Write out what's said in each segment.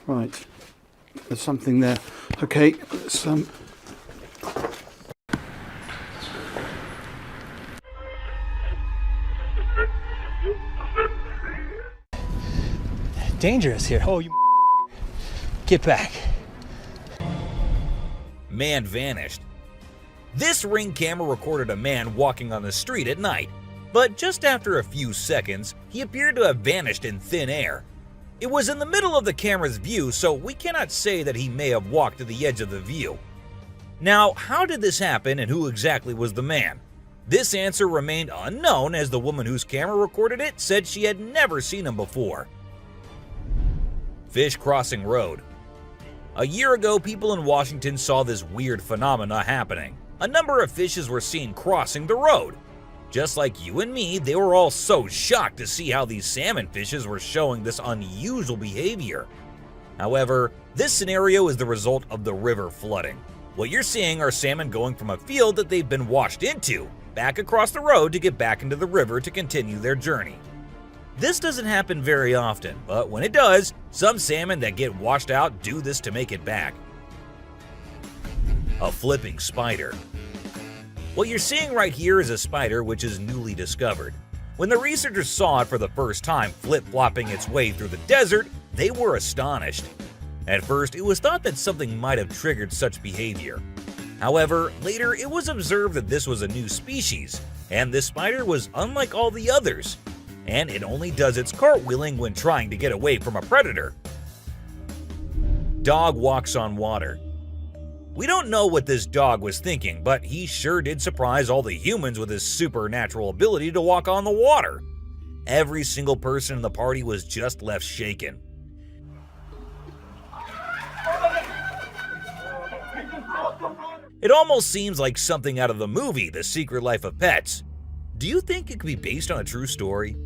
Right, there's something there. Okay, let's dangerous here. Oh, you get back. Man vanished. This Ring camera recorded a man walking on the street at night, but just after a few seconds, he appeared to have vanished in thin air. It was in the middle of the camera's view, so we cannot say that he may have walked to the edge of the view. Now, how did this happen and who exactly was the man? This answer remained unknown, as the woman whose camera recorded it said she had never seen him before. Fish crossing road. A year ago, people in Washington saw this weird phenomena happening. A number of fishes were seen crossing the road. Just like you and me, they were all so shocked to see how these salmon fishes were showing this unusual behavior. However, this scenario is the result of the river flooding. What you're seeing are salmon going from a field that they've been washed into, back across the road to get back into the river to continue their journey. This doesn't happen very often, but when it does, some salmon that get washed out do this to make it back. A flipping spider. What you're seeing right here is a spider which is newly discovered. When the researchers saw it for the first time flip-flopping its way through the desert, they were astonished. At first, it was thought that something might have triggered such behavior. However, later it was observed that this was a new species, and this spider was unlike all the others, and it only does its cartwheeling when trying to get away from a predator. Dog walks on water. We don't know what this dog was thinking, but he sure did surprise all the humans with his supernatural ability to walk on the water. Every single person in the party was just left shaken. It almost seems like something out of the movie The Secret Life of Pets. Do you think it could be based on a true story?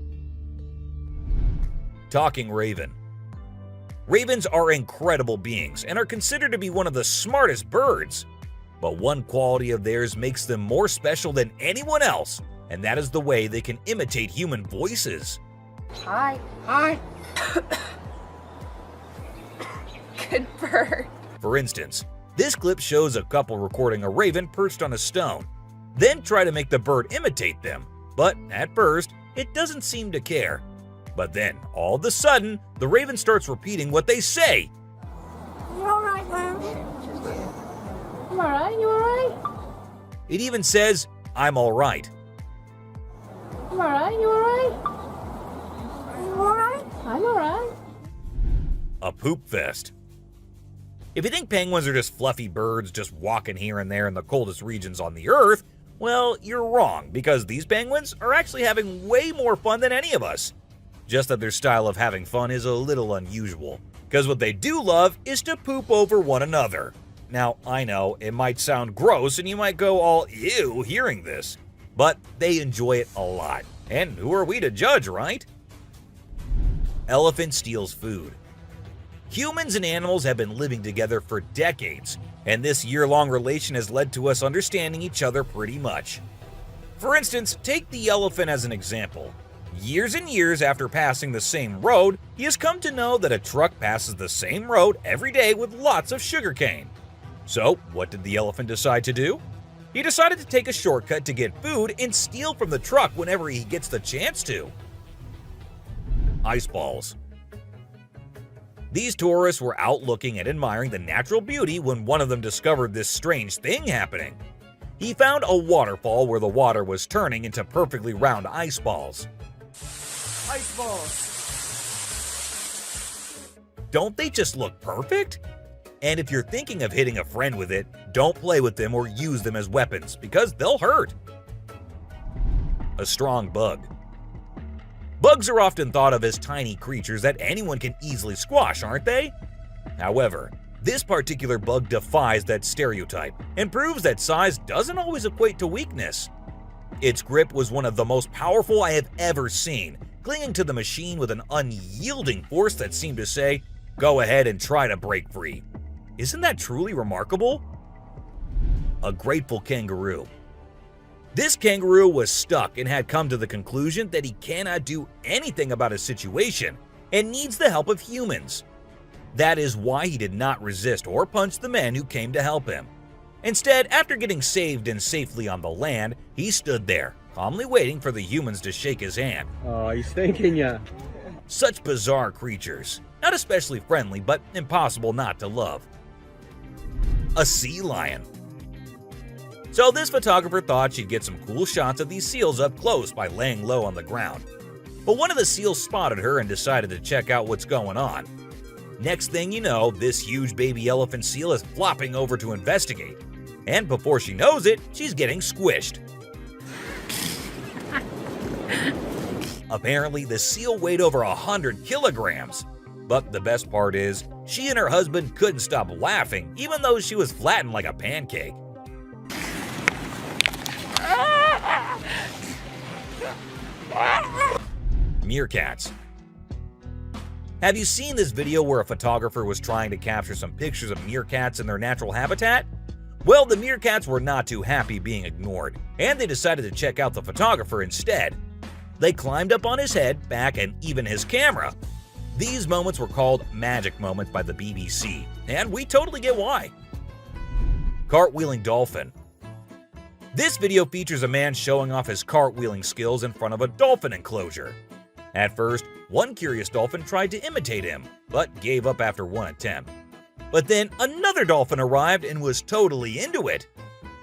Talking raven. Ravens are incredible beings and are considered to be one of the smartest birds. But one quality of theirs makes them more special than anyone else, and that is the way they can imitate human voices. Hi. Hi. Good bird. For instance, this clip shows a couple recording a raven perched on a stone, then try to make the bird imitate them, but at first, it doesn't seem to care. But then, all of a sudden, the raven starts repeating what they say. You alright, Lance? You alright? You alright? It even says, "I'm alright." You alright? You alright? You alright? I'm alright. A poop fest. If you think penguins are just fluffy birds just walking here and there in the coldest regions on the Earth, well, you're wrong, because these penguins are actually having way more fun than any of us. Just that their style of having fun is a little unusual, because what they do love is to poop over one another. Now, I know, it might sound gross and you might go all ew hearing this, but they enjoy it a lot. And who are we to judge, right? Elephant steals food. Humans and animals have been living together for decades, and this year-long relation has led to us understanding each other pretty much. For instance, take the elephant as an example. Years and years after passing the same road, he has come to know that a truck passes the same road every day with lots of sugarcane. So, what did the elephant decide to do? He decided to take a shortcut to get food and steal from the truck whenever he gets the chance to. Ice balls. These tourists were out looking and admiring the natural beauty when one of them discovered this strange thing happening. He found a waterfall where the water was turning into perfectly round ice balls. Ice balls. Don't they just look perfect? And if you're thinking of hitting a friend with it, don't play with them or use them as weapons, because they'll hurt. A strong bug. Bugs are often thought of as tiny creatures that anyone can easily squash, aren't they? However, this particular bug defies that stereotype and proves that size doesn't always equate to weakness. Its grip was one of the most powerful I have ever seen, clinging to the machine with an unyielding force that seemed to say, "Go ahead and try to break free." Isn't that truly remarkable? A grateful kangaroo. This kangaroo was stuck and had come to the conclusion that he cannot do anything about his situation and needs the help of humans. That is why he did not resist or punch the men who came to help him. Instead, after getting saved and safely on the land, he stood there, calmly waiting for the humans to shake his hand. Oh, he's thanking ya. Such bizarre creatures, not especially friendly, but impossible not to love. A sea lion. So this photographer thought she'd get some cool shots of these seals up close by laying low on the ground. But one of the seals spotted her and decided to check out what's going on. Next thing you know, this huge baby elephant seal is flopping over to investigate. And before she knows it, she's getting squished. Apparently, the seal weighed over 100 kilograms. But the best part is, she and her husband couldn't stop laughing even though she was flattened like a pancake. Meerkats. Have you seen this video where a photographer was trying to capture some pictures of meerkats in their natural habitat? Well, the meerkats were not too happy being ignored, and they decided to check out the photographer instead. They climbed up on his head, back, and even his camera. These moments were called magic moments by the BBC, and we totally get why. Cartwheeling dolphin. This video features a man showing off his cartwheeling skills in front of a dolphin enclosure. At first, one curious dolphin tried to imitate him, but gave up after one attempt. But then another dolphin arrived and was totally into it.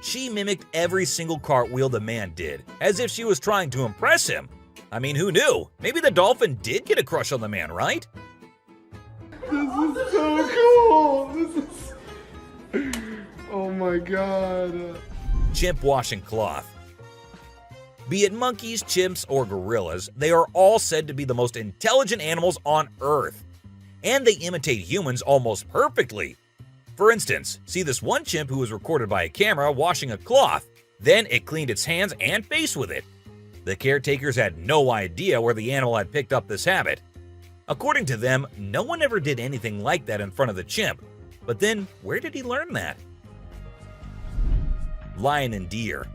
She mimicked every single cartwheel the man did, as if she was trying to impress him. I mean, who knew? Maybe the dolphin did get a crush on the man, right? This is so cool! This is... Oh my god. Chimp washing cloth. Be it monkeys, chimps, or gorillas, they are all said to be the most intelligent animals on Earth. And they imitate humans almost perfectly. For instance, see this one chimp who was recorded by a camera washing a cloth. Then it cleaned its hands and face with it. The caretakers had no idea where the animal had picked up this habit. According to them, no one ever did anything like that in front of the chimp. But then, where did he learn that? Lion and deer.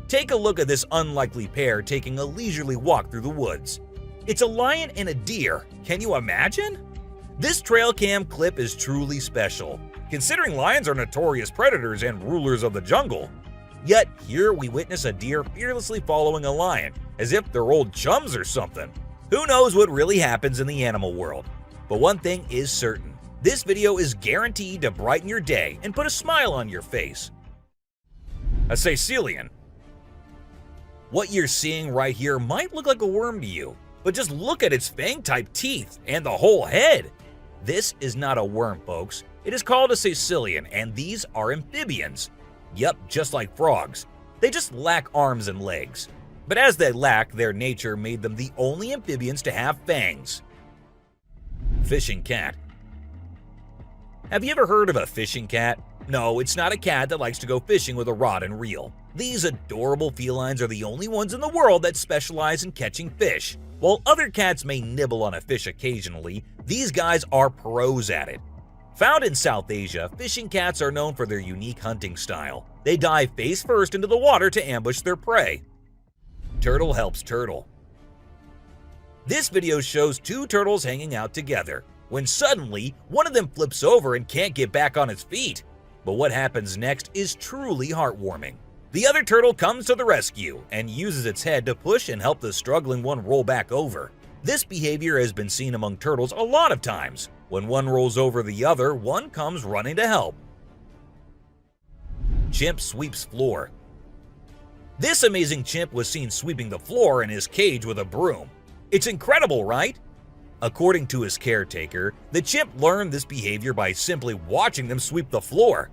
Take a look at this unlikely pair taking a leisurely walk through the woods. It's a lion and a deer. Can you imagine? This trail cam clip is truly special, considering lions are notorious predators and rulers of the jungle. Yet here we witness a deer fearlessly following a lion, as if they're old chums or something. Who knows what really happens in the animal world? But one thing is certain. This video is guaranteed to brighten your day and put a smile on your face. A Sicilian. What you're seeing right here might look like a worm to you, but just look at its fang-type teeth and the whole head. This is not a worm, folks. It is called a Sicilian, and these are amphibians. Yep, just like frogs. They just lack arms and legs. But as they lack, their nature made them the only amphibians to have fangs. Fishing cat. Have you ever heard of a fishing cat? No, it's not a cat that likes to go fishing with a rod and reel. These adorable felines are the only ones in the world that specialize in catching fish. While other cats may nibble on a fish occasionally, these guys are pros at it. Found in South Asia, fishing cats are known for their unique hunting style. They dive face first into the water to ambush their prey. Turtle helps turtle. This video shows two turtles hanging out together, when suddenly one of them flips over and can't get back on its feet. But what happens next is truly heartwarming. The other turtle comes to the rescue and uses its head to push and help the struggling one roll back over. This behavior has been seen among turtles a lot of times. When one rolls over the other, one comes running to help. Chimp sweeps floor. This amazing chimp was seen sweeping the floor in his cage with a broom. It's incredible, right? According to his caretaker, the chimp learned this behavior by simply watching them sweep the floor.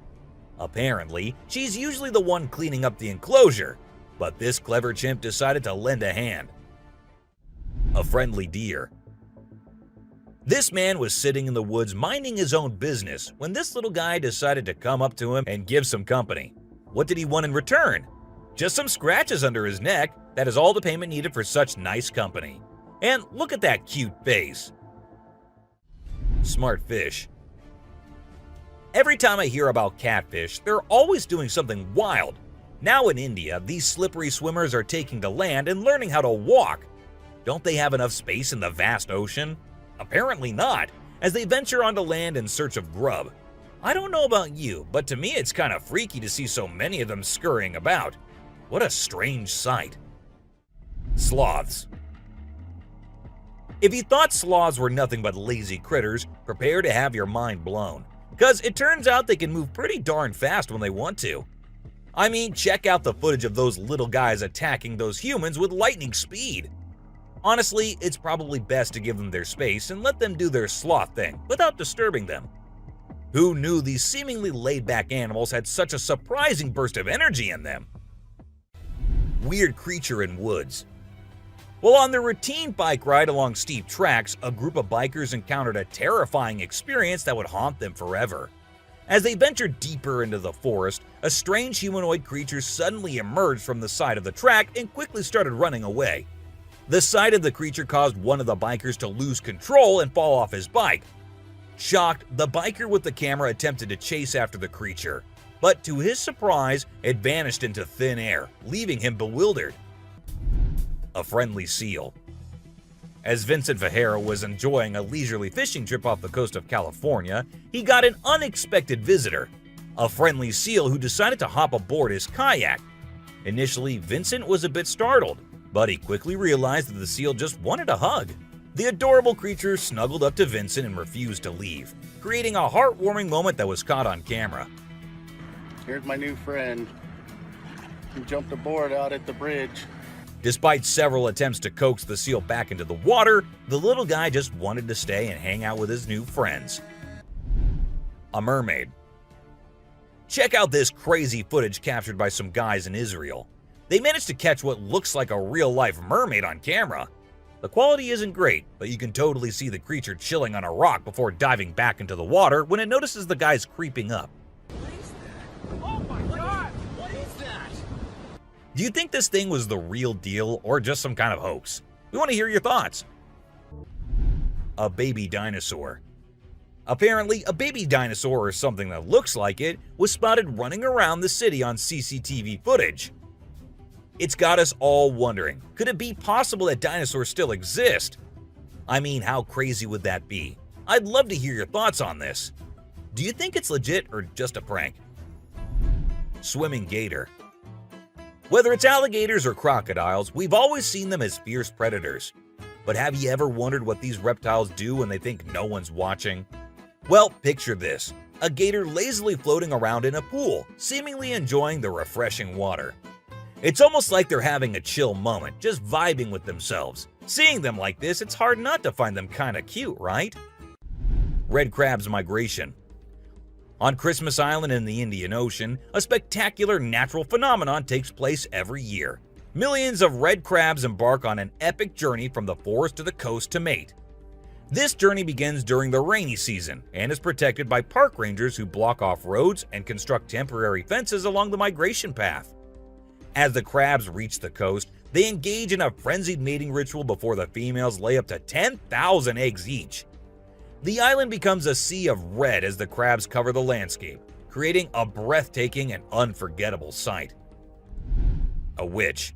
Apparently, she's usually the one cleaning up the enclosure, but this clever chimp decided to lend a hand. A friendly deer. This man was sitting in the woods minding his own business when this little guy decided to come up to him and give some company. What did he want in return? Just some scratches under his neck. That is all the payment needed for such nice company. And look at that cute face. Smart fish. Every time I hear about catfish, they're always doing something wild. Now in India, these slippery swimmers are taking to land and learning how to walk. Don't they have enough space in the vast ocean? Apparently not. as they venture onto land in search of grub. I don't know about you, but to me it's kind of freaky to see so many of them scurrying about. What a strange sight. Sloths. If you thought sloths were nothing but lazy critters, prepare to have your mind blown. Because it turns out they can move pretty darn fast when they want to. I mean, check out the footage of those little guys attacking those humans with lightning speed. Honestly, it's probably best to give them their space and let them do their sloth thing without disturbing them. Who knew these seemingly laid-back animals had such a surprising burst of energy in them? Weird creature in woods. While on their routine bike ride along steep tracks, a group of bikers encountered a terrifying experience that would haunt them forever. As they ventured deeper into the forest, a strange humanoid creature suddenly emerged from the side of the track and quickly started running away. The sight of the creature caused one of the bikers to lose control and fall off his bike. Shocked, the biker with the camera attempted to chase after the creature, but to his surprise, it vanished into thin air, leaving him bewildered. A friendly seal. As Vincent Vajera was enjoying a leisurely fishing trip off the coast of California, he got an unexpected visitor, a friendly seal who decided to hop aboard his kayak. Initially, Vincent was a bit startled, but he quickly realized that the seal just wanted a hug. The adorable creature snuggled up to Vincent and refused to leave, creating a heartwarming moment that was caught on camera. Here's my new friend. He jumped aboard out at the bridge. Despite several attempts to coax the seal back into the water, the little guy just wanted to stay and hang out with his new friends. A mermaid. Check out this crazy footage captured by some guys in Israel. They managed to catch what looks like a real-life mermaid on camera. The quality isn't great, but you can totally see the creature chilling on a rock before diving back into the water when it notices the guys creeping up. Oh my god! What is that? Do you think this thing was the real deal or just some kind of hoax? We want to hear your thoughts. A baby dinosaur. Apparently, a baby dinosaur or something that looks like it was spotted running around the city on CCTV footage. It's got us all wondering, could it be possible that dinosaurs still exist? I mean, how crazy would that be? I'd love to hear your thoughts on this. Do you think it's legit or just a prank? Swimming gator. Whether it's alligators or crocodiles, we've always seen them as fierce predators. But have you ever wondered what these reptiles do when they think no one's watching? Well, picture this. A gator lazily floating around in a pool, seemingly enjoying the refreshing water. It's almost like they're having a chill moment, just vibing with themselves. Seeing them like this, it's hard not to find them kinda cute, right? Red crab's migration. On Christmas Island in the Indian Ocean, a spectacular natural phenomenon takes place every year. Millions of red crabs embark on an epic journey from the forest to the coast to mate. This journey begins during the rainy season and is protected by park rangers who block off roads and construct temporary fences along the migration path. As the crabs reach the coast, they engage in a frenzied mating ritual before the females lay up to 10,000 eggs each. The island becomes a sea of red as the crabs cover the landscape, creating a breathtaking and unforgettable sight. A witch.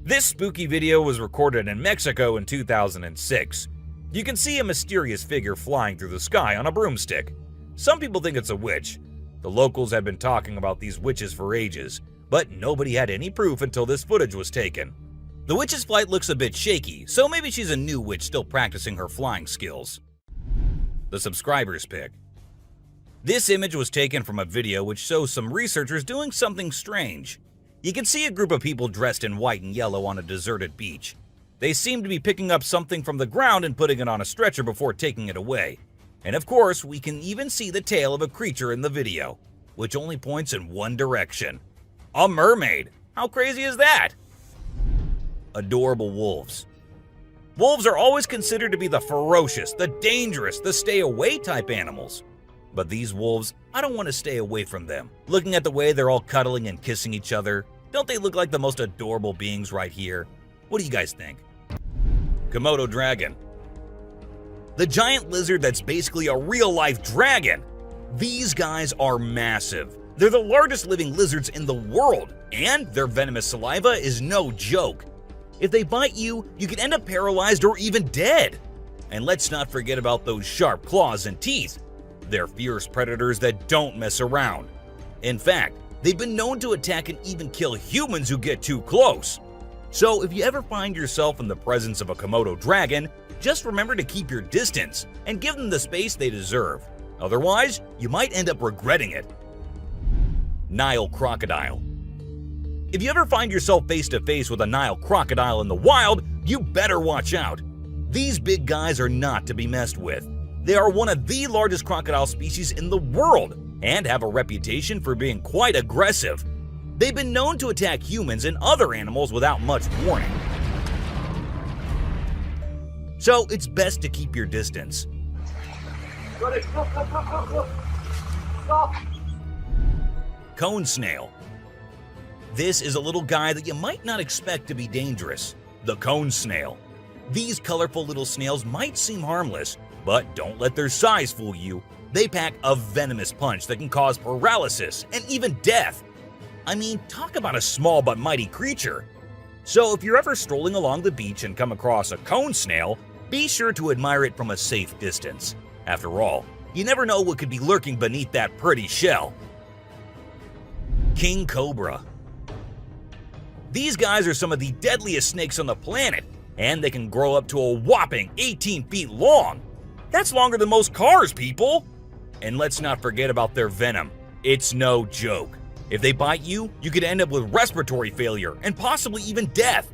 This spooky video was recorded in Mexico in 2006. You can see a mysterious figure flying through the sky on a broomstick. Some people think it's a witch. The locals have been talking about these witches for ages, but nobody had any proof until this footage was taken. The witch's flight looks a bit shaky, so maybe she's a new witch still practicing her flying skills. The subscriber's pick. This image was taken from a video which shows some researchers doing something strange. You can see a group of people dressed in white and yellow on a deserted beach. They seem to be picking up something from the ground and putting it on a stretcher before taking it away. And of course, we can even see the tail of a creature in the video, which only points in one direction. A mermaid! How crazy is that? Adorable wolves. Wolves are always considered to be the ferocious, the dangerous, the stay-away type animals. But these wolves, I don't want to stay away from them. Looking at the way they're all cuddling and kissing each other, don't they look like the most adorable beings right here? What do you guys think? Komodo dragon. The giant lizard that's basically a real-life dragon. These guys are massive. They're the largest living lizards in the world, and their venomous saliva is no joke. If they bite you, you can end up paralyzed or even dead. And let's not forget about those sharp claws and teeth. They're fierce predators that don't mess around. In fact, they've been known to attack and even kill humans who get too close. So if you ever find yourself in the presence of a Komodo dragon, just remember to keep your distance and give them the space they deserve. Otherwise, you might end up regretting it. Nile crocodile. If you ever find yourself face to face with a Nile crocodile in the wild, you better watch out. These big guys are not to be messed with. They are one of the largest crocodile species in the world and have a reputation for being quite aggressive. They've been known to attack humans and other animals without much warning. So it's best to keep your distance. Cone snail. This is a little guy that you might not expect to be dangerous. The cone snail. These colorful little snails might seem harmless, but don't let their size fool you. They pack a venomous punch that can cause paralysis and even death. I mean, talk about a small but mighty creature. So if you're ever strolling along the beach and come across a cone snail, be sure to admire it from a safe distance. After all, you never know what could be lurking beneath that pretty shell. King cobra. These guys are some of the deadliest snakes on the planet, and they can grow up to a whopping 18 feet long. That's longer than most cars, people! And let's not forget about their venom. It's no joke. If they bite you, you could end up with respiratory failure and possibly even death.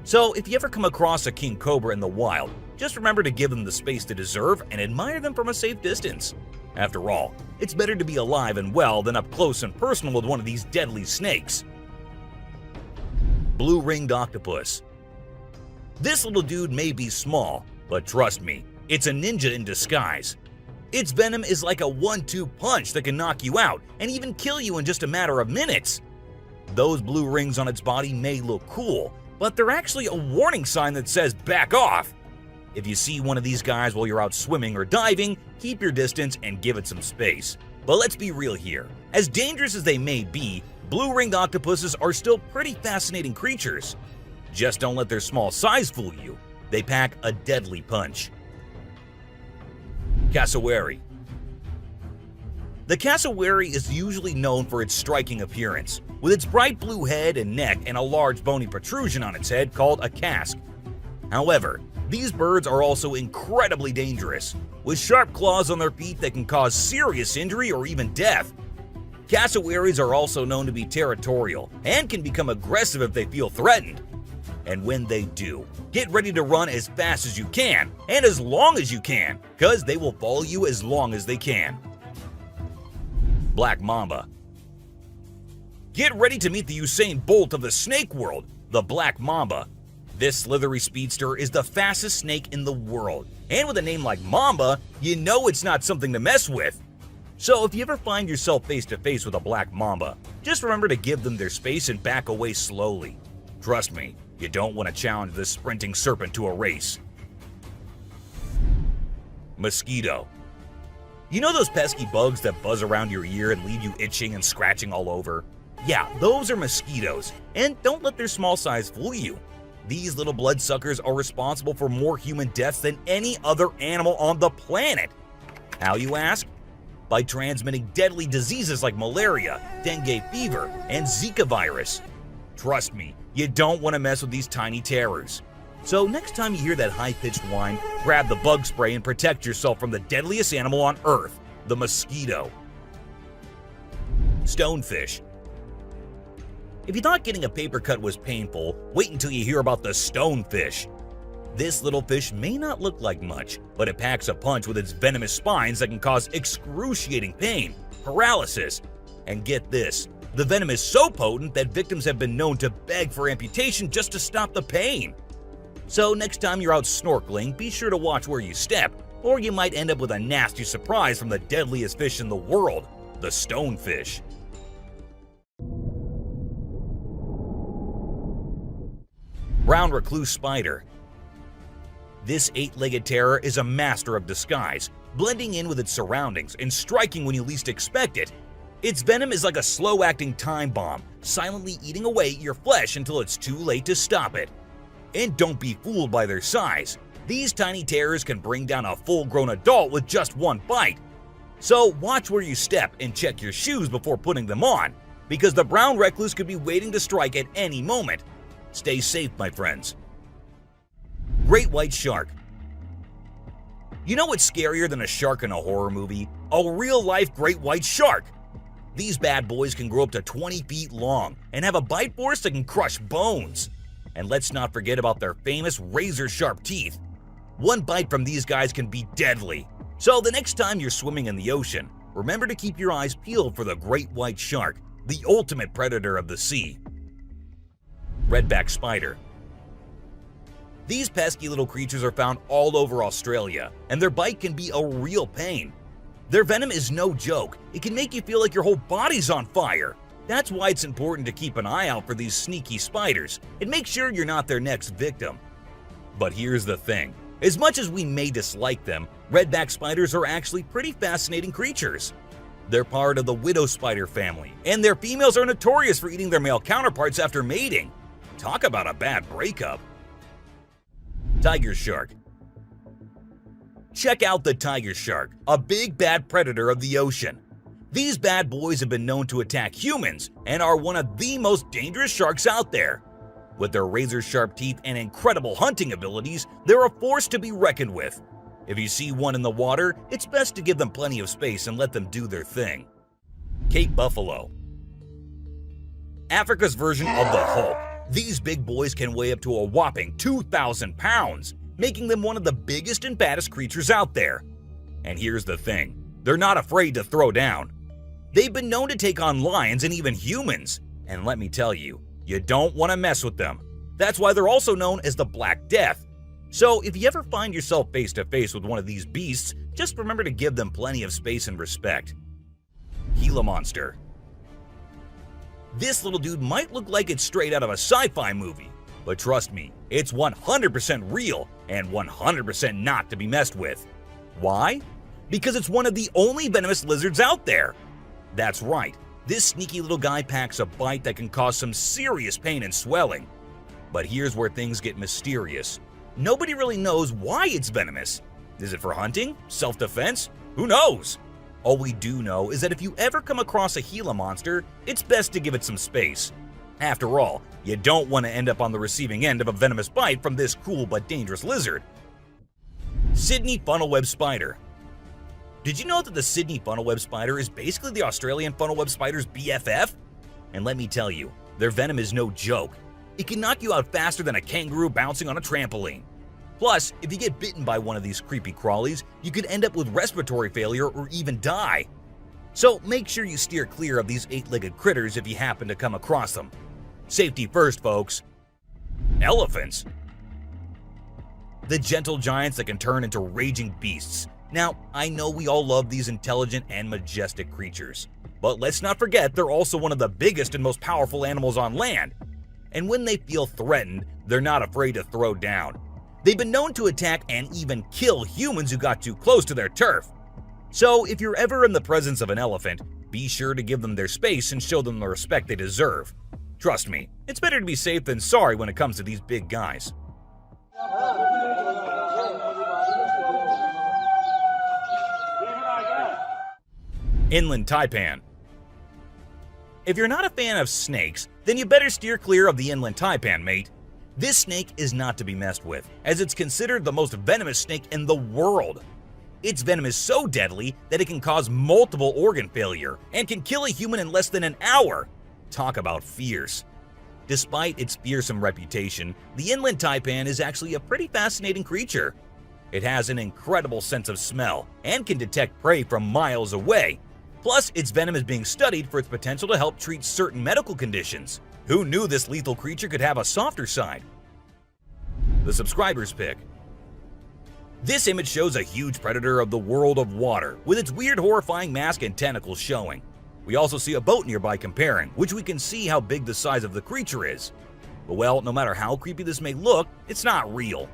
So if you ever come across a king cobra in the wild, just remember to give them the space they deserve and admire them from a safe distance. After all, it's better to be alive and well than up close and personal with one of these deadly snakes. Blue-ringed octopus. This little dude may be small, but trust me, it's a ninja in disguise. Its venom is like a 1-2 punch that can knock you out and even kill you in just a matter of minutes. Those blue rings on its body may look cool, but they're actually a warning sign that says back off. If you see one of these guys while you're out swimming or diving, keep your distance and give it some space. But let's be real here. As dangerous as they may be, blue-ringed octopuses are still pretty fascinating creatures. Just don't let their small size fool you. They pack a deadly punch. Cassowary. The cassowary is usually known for its striking appearance, with its bright blue head and neck and a large bony protrusion on its head called a casque. However, these birds are also incredibly dangerous, with sharp claws on their feet that can cause serious injury or even death. Cassowaries are also known to be territorial and can become aggressive if they feel threatened. And when they do, get ready to run as fast as you can and as long as you can, because they will follow you as long as they can. Black mamba. Get ready to meet the Usain Bolt of the snake world, the black mamba. This slithery speedster is the fastest snake in the world, and with a name like Mamba, you know it's not something to mess with. So if you ever find yourself face to face with a black mamba, just remember to give them their space and back away slowly. Trust me, you don't want to challenge this sprinting serpent to a race. Mosquito. You know those pesky bugs that buzz around your ear and leave you itching and scratching all over? Yeah, those are mosquitoes, and don't let their small size fool you. These little bloodsuckers are responsible for more human deaths than any other animal on the planet. How, you ask? By transmitting deadly diseases like malaria, dengue fever, and Zika virus. Trust me, you don't want to mess with these tiny terrors. So next time you hear that high-pitched whine, grab the bug spray and protect yourself from the deadliest animal on Earth, the mosquito. Stonefish. If you thought getting a paper cut was painful, wait until you hear about the stonefish. This little fish may not look like much, but it packs a punch with its venomous spines that can cause excruciating pain, paralysis, and get this, the venom is so potent that victims have been known to beg for amputation just to stop the pain. So next time you're out snorkeling, be sure to watch where you step, or you might end up with a nasty surprise from the deadliest fish in the world, the stonefish. Brown recluse spider. This 8-legged terror is a master of disguise, blending in with its surroundings and striking when you least expect it. Its venom is like a slow-acting time bomb, silently eating away at your flesh until it's too late to stop it. And don't be fooled by their size. These tiny terrors can bring down a full-grown adult with just one bite. So watch where you step and check your shoes before putting them on, because the brown recluse could be waiting to strike at any moment. Stay safe, my friends. Great white shark. You know what's scarier than a shark in a horror movie? A real-life great white shark. These bad boys can grow up to 20 feet long and have a bite force that can crush bones. And let's not forget about their famous razor-sharp teeth. One bite from these guys can be deadly. So the next time you're swimming in the ocean, remember to keep your eyes peeled for the great white shark, the ultimate predator of the sea. Redback spider. These pesky little creatures are found all over Australia, and their bite can be a real pain. Their venom is no joke. It can make you feel like your whole body's on fire. That's why it's important to keep an eye out for these sneaky spiders and make sure you're not their next victim. But here's the thing. As much as we may dislike them, redback spiders are actually pretty fascinating creatures. They're part of the widow spider family, and their females are notorious for eating their male counterparts after mating. Talk about a bad breakup. Tiger shark. Check out the tiger shark, a big bad predator of the ocean. These bad boys have been known to attack humans and are one of the most dangerous sharks out there. With their razor-sharp teeth and incredible hunting abilities, they're a force to be reckoned with. If you see one in the water, it's best to give them plenty of space and let them do their thing. Cape buffalo. Africa's version of the Hulk. These big boys can weigh up to a whopping 2,000 pounds, making them one of the biggest and baddest creatures out there. And here's the thing, they're not afraid to throw down. They've been known to take on lions and even humans, and let me tell you, you don't want to mess with them. That's why they're also known as the Black Death. So if you ever find yourself face to face with one of these beasts, just remember to give them plenty of space and respect. Gila monster. This little dude might look like it's straight out of a sci-fi movie, but trust me, it's 100% real and 100% not to be messed with. Why? Because it's one of the only venomous lizards out there. That's right, this sneaky little guy packs a bite that can cause some serious pain and swelling. But here's where things get mysterious. Nobody really knows why it's venomous. Is it for hunting? Self-defense? Who knows? All we do know is that if you ever come across a Gila monster, it's best to give it some space. After all, you don't want to end up on the receiving end of a venomous bite from this cool but dangerous lizard. Sydney funnel-web spider. Did you know that the Sydney funnel-web spider is basically the Australian funnel-web spider's BFF? And let me tell you, their venom is no joke. It can knock you out faster than a kangaroo bouncing on a trampoline. Plus, if you get bitten by one of these creepy crawlies, you could end up with respiratory failure or even die. So make sure you steer clear of these 8-legged critters if you happen to come across them. Safety first, folks. Elephants. The gentle giants that can turn into raging beasts. Now, I know we all love these intelligent and majestic creatures, but let's not forget they're also one of the biggest and most powerful animals on land. And when they feel threatened, they're not afraid to throw down. They've been known to attack and even kill humans who got too close to their turf. So if you're ever in the presence of an elephant, be sure to give them their space and show them the respect they deserve. Trust me, it's better to be safe than sorry when it comes to these big guys. Inland taipan. If you're not a fan of snakes, then you better steer clear of the inland taipan, mate. This snake is not to be messed with, as it's considered the most venomous snake in the world. Its venom is so deadly that it can cause multiple organ failure and can kill a human in less than an hour. Talk about fierce. Despite its fearsome reputation, the inland taipan is actually a pretty fascinating creature. It has an incredible sense of smell and can detect prey from miles away. Plus, its venom is being studied for its potential to help treat certain medical conditions. Who knew this lethal creature could have a softer side? The subscriber's pick. This image shows a huge predator of the world of water, with its weird horrifying mask and tentacles showing. We also see a boat nearby comparing, which we can see how big the size of the creature is. But well, no matter how creepy this may look, it's not real.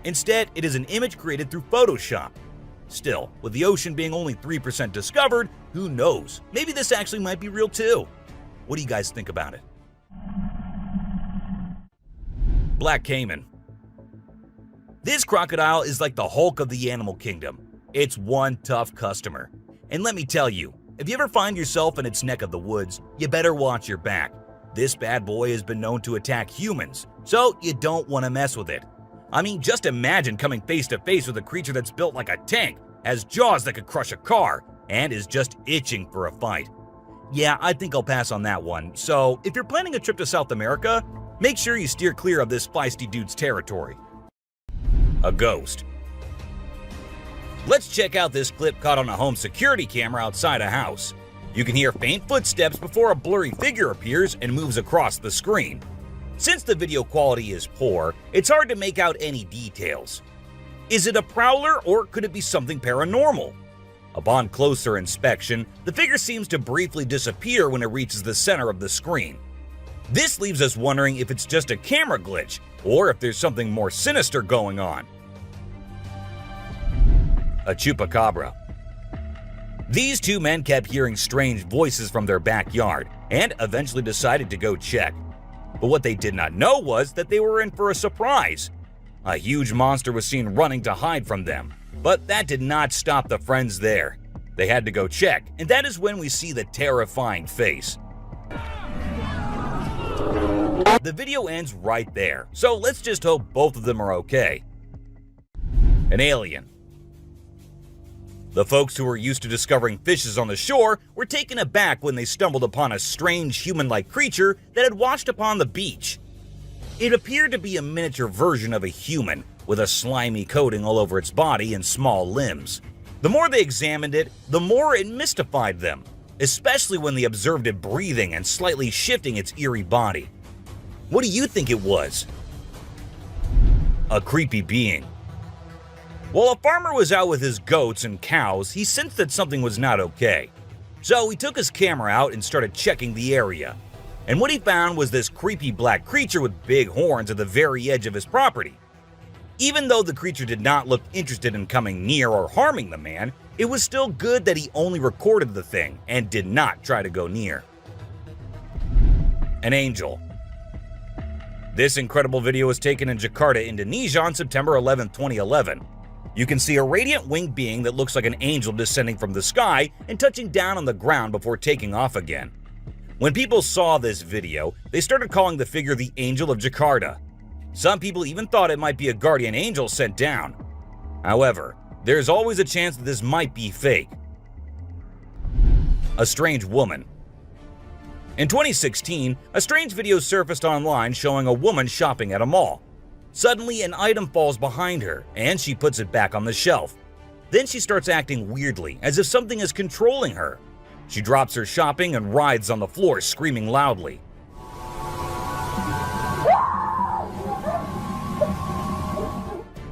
Instead, it is an image created through Photoshop. Still, with the ocean being only 3% discovered, who knows? Maybe this actually might be real too. What do you guys think about it? Black caiman. This crocodile is like the Hulk of the animal kingdom. It's one tough customer. And let me tell you, if you ever find yourself in its neck of the woods, you better watch your back. This bad boy has been known to attack humans, so you don't want to mess with it. I mean, just imagine coming face to face with a creature that's built like a tank, has jaws that could crush a car, and is just itching for a fight. Yeah, I think I'll pass on that one. So, if you're planning a trip to South America, make sure you steer clear of this feisty dude's territory. A ghost. Let's check out this clip caught on a home security camera outside a house. You can hear faint footsteps before a blurry figure appears and moves across the screen. Since the video quality is poor, it's hard to make out any details. Is it a prowler or could it be something paranormal? Upon closer inspection, the figure seems to briefly disappear when it reaches the center of the screen. This leaves us wondering if it's just a camera glitch or if there's something more sinister going on. A chupacabra. These two men kept hearing strange voices from their backyard and eventually decided to go check. But what they did not know was that they were in for a surprise. A huge monster was seen running to hide from them, but that did not stop the friends there. They had to go check, and that is when we see the terrifying face. The video ends right there, so let's just hope both of them are okay. An alien. The folks who were used to discovering fishes on the shore were taken aback when they stumbled upon a strange human-like creature that had washed upon the beach. It appeared to be a miniature version of a human, with a slimy coating all over its body and small limbs. The more they examined it, the more it mystified them, especially when they observed it breathing and slightly shifting its eerie body. What do you think it was? A creepy being. While a farmer was out with his goats and cows, he sensed that something was not okay. So he took his camera out and started checking the area. And what he found was this creepy black creature with big horns at the very edge of his property. Even though the creature did not look interested in coming near or harming the man, it was still good that he only recorded the thing and did not try to go near. An angel. This incredible video was taken in Jakarta, Indonesia on September 11, 2011. You can see a radiant winged being that looks like an angel descending from the sky and touching down on the ground before taking off again. When people saw this video, they started calling the figure the Angel of Jakarta. Some people even thought it might be a guardian angel sent down. However, there's always a chance that this might be fake. A strange woman. In 2016, a strange video surfaced online showing a woman shopping at a mall. Suddenly, an item falls behind her, and she puts it back on the shelf. Then she starts acting weirdly, as if something is controlling her. She drops her shopping and writhes on the floor, screaming loudly.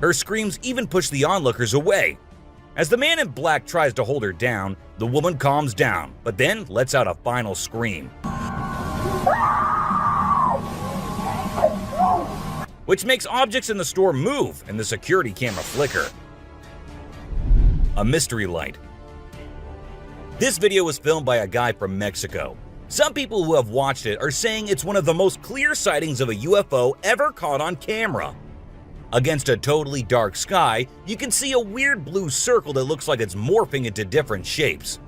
Her screams even push the onlookers away. As the man in black tries to hold her down, the woman calms down, but then lets out a final scream, which makes objects in the store move and the security camera flicker. A mystery light. This video was filmed by a guy from Mexico. Some people who have watched it are saying it's one of the most clear sightings of a UFO ever caught on camera. Against a totally dark sky, you can see a weird blue circle that looks like it's morphing into different shapes.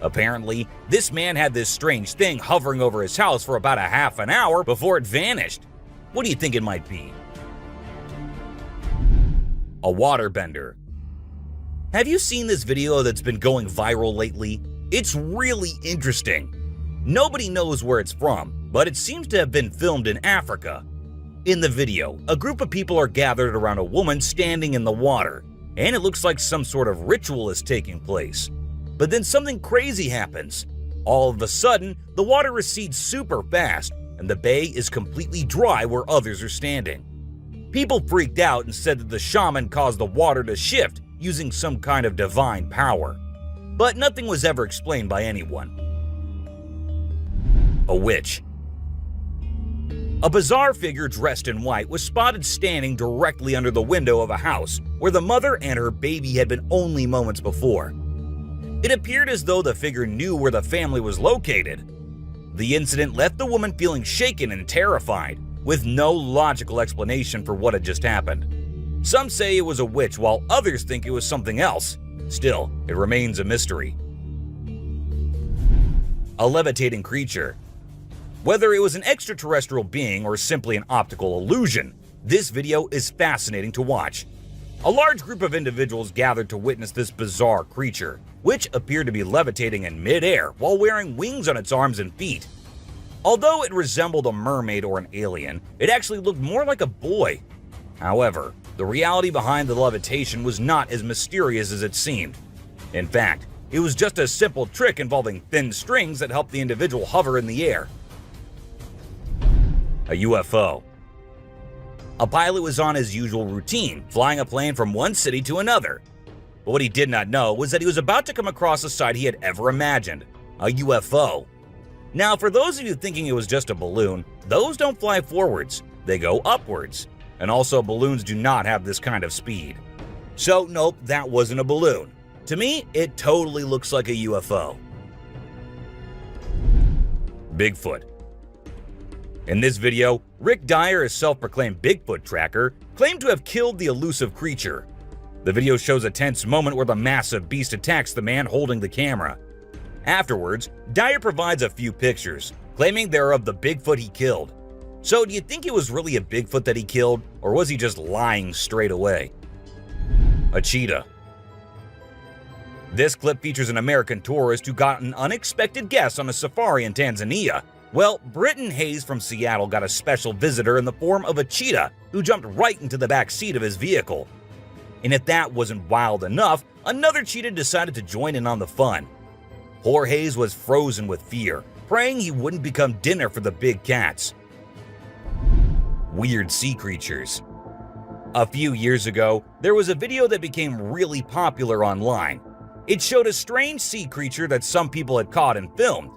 Apparently, this man had this strange thing hovering over his house for about a half an hour before it vanished. What do you think it might be? A waterbender. Have you seen this video that's been going viral lately? It's really interesting. Nobody knows where it's from, but it seems to have been filmed in Africa. In the video, a group of people are gathered around a woman standing in the water, and it looks like some sort of ritual is taking place. But then something crazy happens. All of a sudden, the water recedes super fast, and the bay is completely dry where others are standing. People freaked out and said that the shaman caused the water to shift using some kind of divine power. But nothing was ever explained by anyone. A witch. A bizarre figure dressed in white was spotted standing directly under the window of a house where the mother and her baby had been only moments before. It appeared as though the figure knew where the family was located. The incident left the woman feeling shaken and terrified, with no logical explanation for what had just happened. Some say it was a witch, while others think it was something else. Still, it remains a mystery. A levitating creature. Whether it was an extraterrestrial being or simply an optical illusion, this video is fascinating to watch. A large group of individuals gathered to witness this bizarre creature, which appeared to be levitating in midair while wearing wings on its arms and feet. Although it resembled a mermaid or an alien, it actually looked more like a boy. However, the reality behind the levitation was not as mysterious as it seemed. In fact, it was just a simple trick involving thin strings that helped the individual hover in the air. A UFO. A pilot was on his usual routine, flying a plane from one city to another. But what he did not know was that he was about to come across a sight he had ever imagined, a UFO. Now, for those of you thinking it was just a balloon, those don't fly forwards, they go upwards. And also, balloons do not have this kind of speed. So, nope, that wasn't a balloon. To me, it totally looks like a UFO. Bigfoot. In this video, Rick Dyer, a self-proclaimed Bigfoot tracker, claimed to have killed the elusive creature. The video shows a tense moment where the massive beast attacks the man holding the camera. Afterwards, Dyer provides a few pictures, claiming they're of the Bigfoot he killed. So do you think it was really a Bigfoot that he killed, or was he just lying straight away? A cheetah. This clip features an American tourist who got an unexpected guest on a safari in Tanzania. Well, Britton Hayes from Seattle got a special visitor in the form of a cheetah who jumped right into the back seat of his vehicle. And if that wasn't wild enough, another cheetah decided to join in on the fun. Poor Hayes was frozen with fear, praying he wouldn't become dinner for the big cats. Weird sea creatures. A few years ago, there was a video that became really popular online. It showed a strange sea creature that some people had caught and filmed.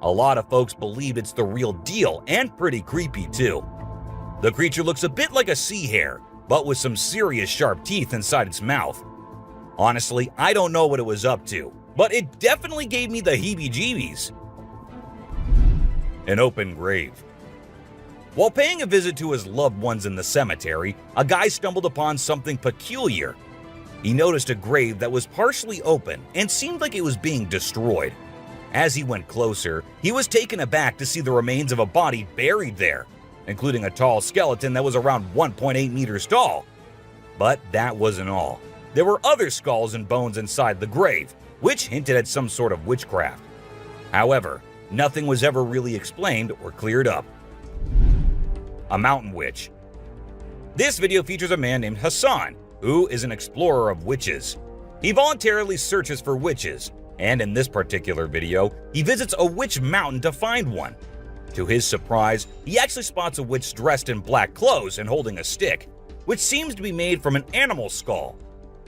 A lot of folks believe it's the real deal and pretty creepy too. The creature looks a bit like a sea hare, but with some serious sharp teeth inside its mouth. Honestly, I don't know what it was up to, but it definitely gave me the heebie-jeebies. An open grave. While paying a visit to his loved ones in the cemetery, a guy stumbled upon something peculiar. He noticed a grave that was partially open and seemed like it was being destroyed. As he went closer, he was taken aback to see the remains of a body buried there, including a tall skeleton that was around 1.8 meters tall. But that wasn't all. There were other skulls and bones inside the grave, which hinted at some sort of witchcraft. However, nothing was ever really explained or cleared up. A mountain witch. This video features a man named Hassan, who is an explorer of witches. He voluntarily searches for witches, and in this particular video, he visits a witch mountain to find one. To his surprise, he actually spots a witch dressed in black clothes and holding a stick, which seems to be made from an animal skull.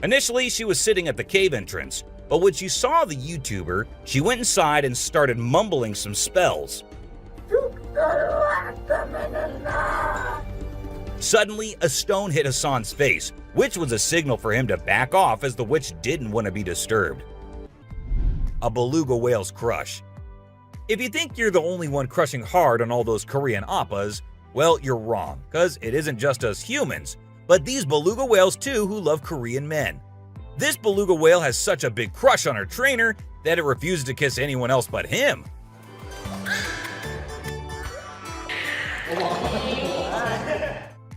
Initially, she was sitting at the cave entrance, but when she saw the YouTuber, she went inside and started mumbling some spells. Suddenly, a stone hit Hassan's face, which was a signal for him to back off as the witch didn't want to be disturbed. A beluga whale's crush. If you think you're the only one crushing hard on all those Korean oppas, well, you're wrong, because it isn't just us humans, but these beluga whales too who love Korean men. This beluga whale has such a big crush on her trainer that it refuses to kiss anyone else but him.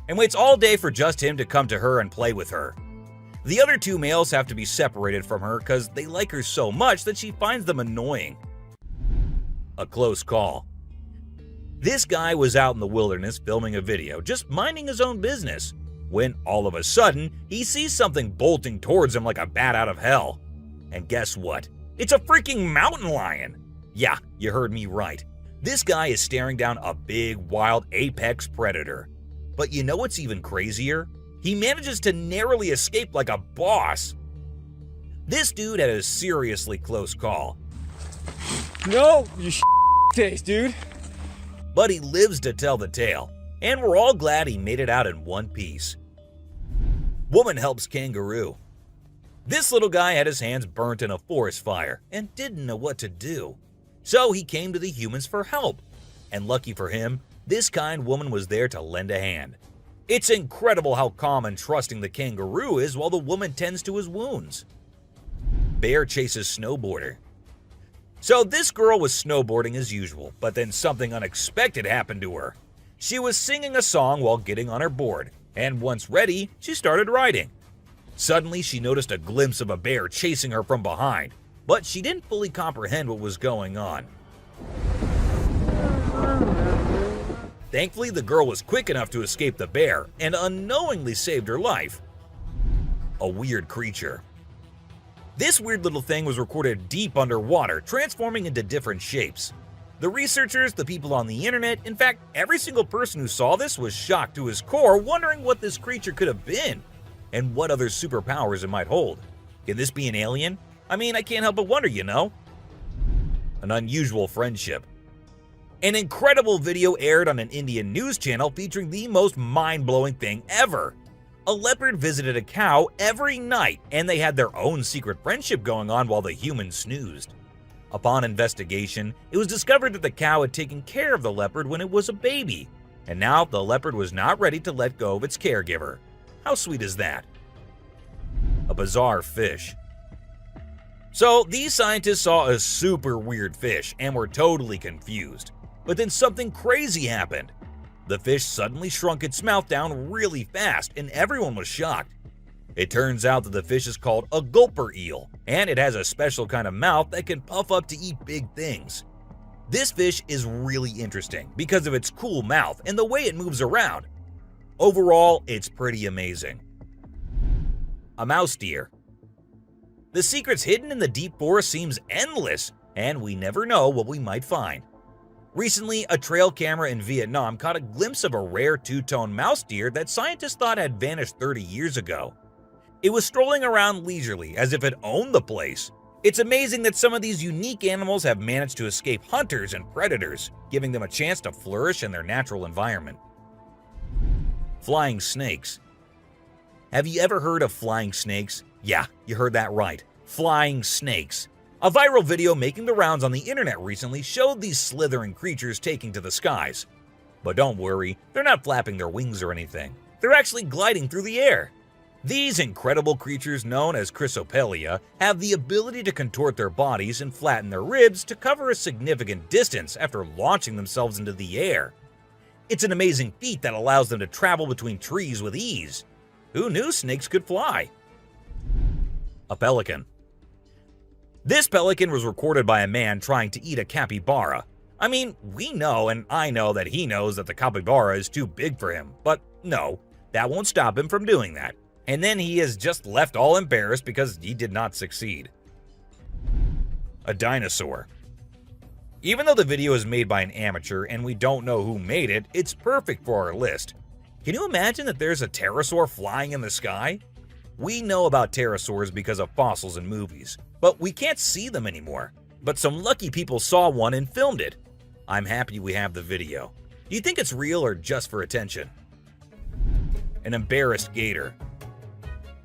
And waits all day for just him to come to her and play with her. The other two males have to be separated from her because they like her so much that she finds them annoying. A close call. This guy was out in the wilderness filming a video, just minding his own business, when all of a sudden, he sees something bolting towards him like a bat out of hell. And guess what? It's a freaking mountain lion! Yeah, you heard me right. This guy is staring down a big, wild apex predator. But you know what's even crazier? He manages to narrowly escape like a boss. This dude had a seriously close call. No, you taste, dude. But he lives to tell the tale, and we're all glad he made it out in one piece. Woman helps kangaroo. This little guy had his hands burnt in a forest fire and didn't know what to do. So he came to the humans for help. And lucky for him, this kind woman was there to lend a hand. It's incredible how calm and trusting the kangaroo is while the woman tends to his wounds. Bear chases snowboarder. So this girl was snowboarding as usual, but then something unexpected happened to her. She was singing a song while getting on her board, and once ready, she started riding. Suddenly, she noticed a glimpse of a bear chasing her from behind, but she didn't fully comprehend what was going on. Thankfully, the girl was quick enough to escape the bear and unknowingly saved her life. A weird creature. This weird little thing was recorded deep underwater, transforming into different shapes. The researchers, the people on the internet, in fact, every single person who saw this was shocked to his core, wondering what this creature could have been and what other superpowers it might hold. Can this be an alien? I mean, I can't help but wonder, you know? An unusual friendship. An incredible video aired on an Indian news channel featuring the most mind-blowing thing ever. A leopard visited a cow every night, and they had their own secret friendship going on while the human snoozed. Upon investigation, it was discovered that the cow had taken care of the leopard when it was a baby, and now the leopard was not ready to let go of its caregiver. How sweet is that? A bizarre fish. So these scientists saw a super weird fish and were totally confused. But then something crazy happened. The fish suddenly shrunk its mouth down really fast, and everyone was shocked. It turns out that the fish is called a gulper eel, and it has a special kind of mouth that can puff up to eat big things. This fish is really interesting because of its cool mouth and the way it moves around. Overall, it's pretty amazing. A mouse deer. The secrets hidden in the deep forest seems endless, and we never know what we might find. Recently, a trail camera in Vietnam caught a glimpse of a rare two-tone mouse deer that scientists thought had vanished 30 years ago. It was strolling around leisurely as if it owned the place. It's amazing that some of these unique animals have managed to escape hunters and predators, giving them a chance to flourish in their natural environment. Flying snakes. Have you ever heard of flying snakes? Yeah, you heard that right. Flying snakes. A viral video making the rounds on the internet recently showed these slithering creatures taking to the skies. But don't worry, they're not flapping their wings or anything. They're actually gliding through the air. These incredible creatures, known as chrysopelia, have the ability to contort their bodies and flatten their ribs to cover a significant distance after launching themselves into the air. It's an amazing feat that allows them to travel between trees with ease. Who knew snakes could fly? A pelican. This pelican was recorded by a man trying to eat a capybara. I mean, we know and I know that he knows that the capybara is too big for him, but no, that won't stop him from doing that. And then he is just left all embarrassed because he did not succeed. A dinosaur. Even though the video is made by an amateur and we don't know who made it, it's perfect for our list. Can you imagine that there's a pterosaur flying in the sky? We know about pterosaurs because of fossils in movies, but we can't see them anymore. But some lucky people saw one and filmed it. I'm happy we have the video. Do you think it's real or just for attention? An embarrassed gator.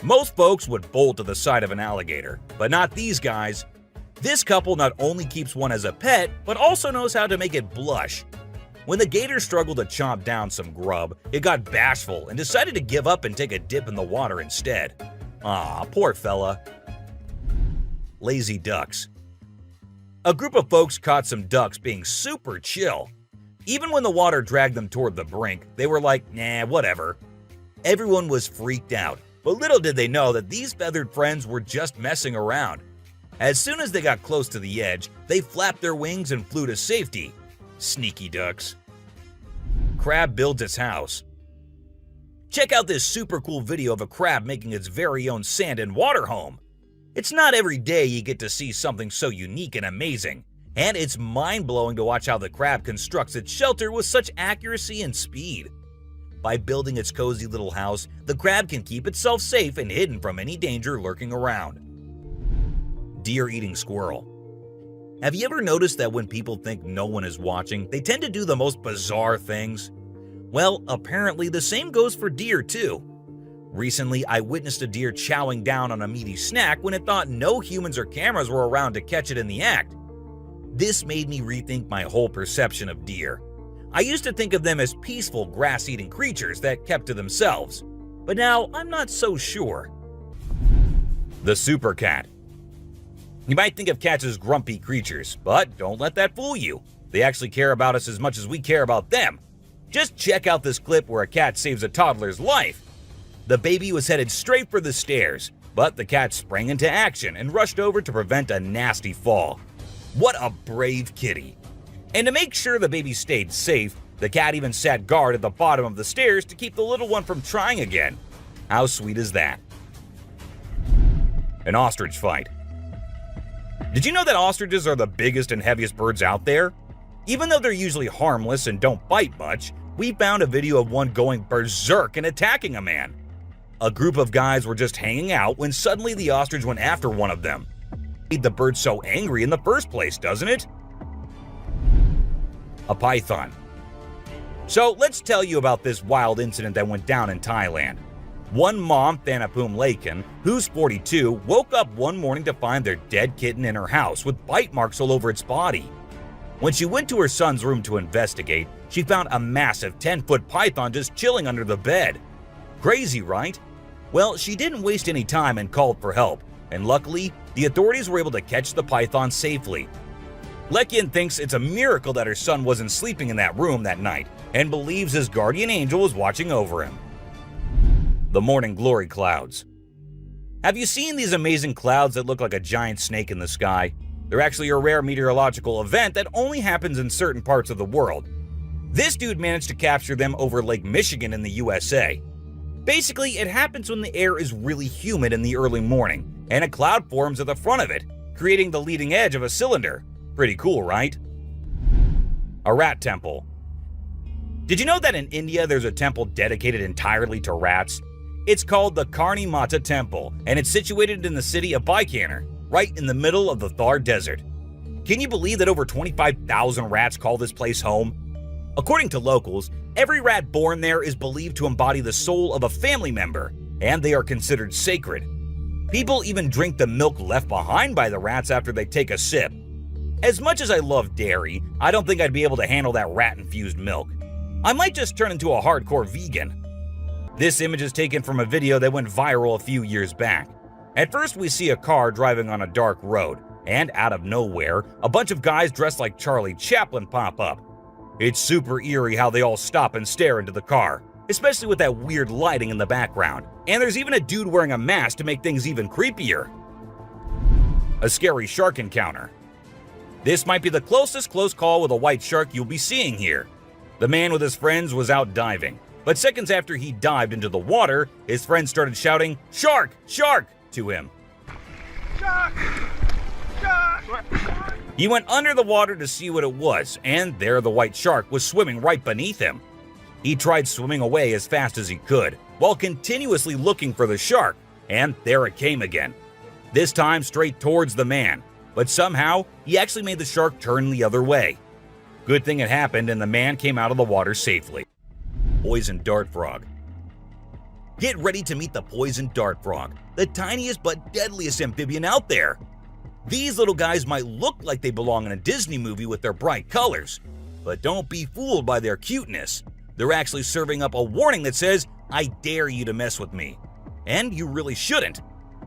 Most folks would bolt to the side of an alligator, but not these guys. This couple not only keeps one as a pet, but also knows how to make it blush. When the gator struggled to chomp down some grub, it got bashful and decided to give up and take a dip in the water instead. Aw, poor fella. Lazy ducks. A group of folks caught some ducks being super chill. Even when the water dragged them toward the brink, they were like, nah, whatever. Everyone was freaked out, but little did they know that these feathered friends were just messing around. As soon as they got close to the edge, they flapped their wings and flew to safety. Sneaky ducks. Crab builds its house. Check out this super cool video of a crab making its very own sand and water home. It's not every day you get to see something so unique and amazing, and it's mind-blowing to watch how the crab constructs its shelter with such accuracy and speed. By building its cozy little house, the crab can keep itself safe and hidden from any danger lurking around. Deer eating squirrel. Have you ever noticed that when people think no one is watching, they tend to do the most bizarre things? Well, apparently the same goes for deer too. Recently, I witnessed a deer chowing down on a meaty snack when it thought no humans or cameras were around to catch it in the act. This made me rethink my whole perception of deer. I used to think of them as peaceful grass-eating creatures that kept to themselves, but now I'm not so sure. The super cat. You might think of cats as grumpy creatures, but don't let that fool you. They actually care about us as much as we care about them. Just check out this clip where a cat saves a toddler's life. The baby was headed straight for the stairs, but the cat sprang into action and rushed over to prevent a nasty fall. What a brave kitty. And to make sure the baby stayed safe, the cat even sat guard at the bottom of the stairs to keep the little one from trying again. How sweet is that? An ostrich fight. Did you know that ostriches are the biggest and heaviest birds out there? Even though they're usually harmless and don't bite much, we found a video of one going berserk and attacking a man. A group of guys were just hanging out when suddenly the ostrich went after one of them. Made the bird so angry in the first place, doesn't it? A python. So let's tell you about this wild incident that went down in Thailand. One mom, Thanapum Laken, who's 42, woke up one morning to find their dead kitten in her house with bite marks all over its body. When she went to her son's room to investigate, she found a massive 10-foot python just chilling under the bed. Crazy, right? Well, she didn't waste any time and called for help, and luckily, the authorities were able to catch the python safely. Lekian thinks it's a miracle that her son wasn't sleeping in that room that night, and believes his guardian angel was watching over him. The morning glory clouds. Have you seen these amazing clouds that look like a giant snake in the sky? They're actually a rare meteorological event that only happens in certain parts of the world. This dude managed to capture them over Lake Michigan in the USA. Basically, it happens when the air is really humid in the early morning, and a cloud forms at the front of it, creating the leading edge of a cylinder. Pretty cool, right? A rat temple. Did you know that in India there's a temple dedicated entirely to rats? It's called the Karni Mata Temple, and it's situated in the city of Bikaner, right in the middle of the Thar Desert. Can you believe that over 25,000 rats call this place home? According to locals, every rat born there is believed to embody the soul of a family member, and they are considered sacred. People even drink the milk left behind by the rats after they take a sip. As much as I love dairy, I don't think I'd be able to handle that rat-infused milk. I might just turn into a hardcore vegan. This image is taken from a video that went viral a few years back. At first, we see a car driving on a dark road, and out of nowhere, a bunch of guys dressed like Charlie Chaplin pop up. It's super eerie how they all stop and stare into the car, especially with that weird lighting in the background. And there's even a dude wearing a mask to make things even creepier. A scary shark encounter. This might be the closest close call with a white shark you'll be seeing here. The man with his friends was out diving, but seconds after he dived into the water, his friends started shouting, "Shark! Shark!" to him. Shark! Shark! He went under the water to see what it was, and there the white shark was swimming right beneath him. He tried swimming away as fast as he could, while continuously looking for the shark, and there it came again. This time straight towards the man, but somehow he actually made the shark turn the other way. Good thing it happened and the man came out of the water safely. Poison dart frog. Get ready to meet the poison dart frog, the tiniest but deadliest amphibian out there. These little guys might look like they belong in a Disney movie with their bright colors, but don't be fooled by their cuteness. They're actually serving up a warning that says, "I dare you to mess with me." And you really shouldn't.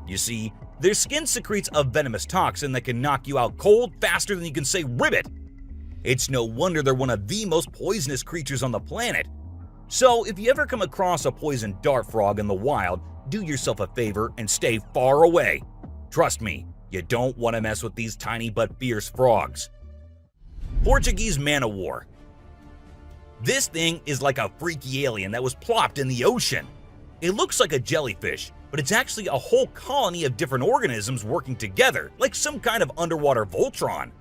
You see, their skin secretes a venomous toxin that can knock you out cold faster than you can say ribbit. It's no wonder they're one of the most poisonous creatures on the planet. So if you ever come across a poison dart frog in the wild, do yourself a favor and stay far away. Trust me, you don't want to mess with these tiny but fierce frogs. Portuguese man-o-war. This thing is like a freaky alien that was plopped in the ocean. It looks like a jellyfish, but it's actually a whole colony of different organisms working together, like some kind of underwater Voltron.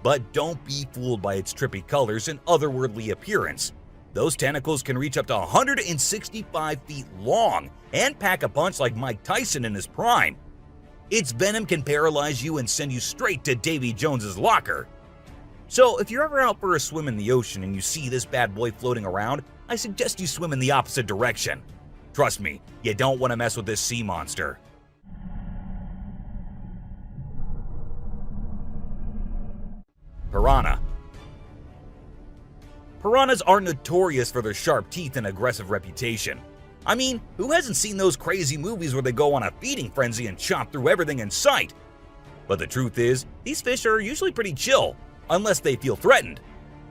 But don't be fooled by its trippy colors and otherworldly appearance. Those tentacles can reach up to 165 feet long and pack a punch like Mike Tyson in his prime. Its venom can paralyze you and send you straight to Davy Jones's locker. So if you're ever out for a swim in the ocean and you see this bad boy floating around, I suggest you swim in the opposite direction. Trust me, you don't want to mess with this sea monster. Piranha. Piranhas are notorious for their sharp teeth and aggressive reputation. I mean, who hasn't seen those crazy movies where they go on a feeding frenzy and chop through everything in sight? But the truth is, these fish are usually pretty chill, unless they feel threatened.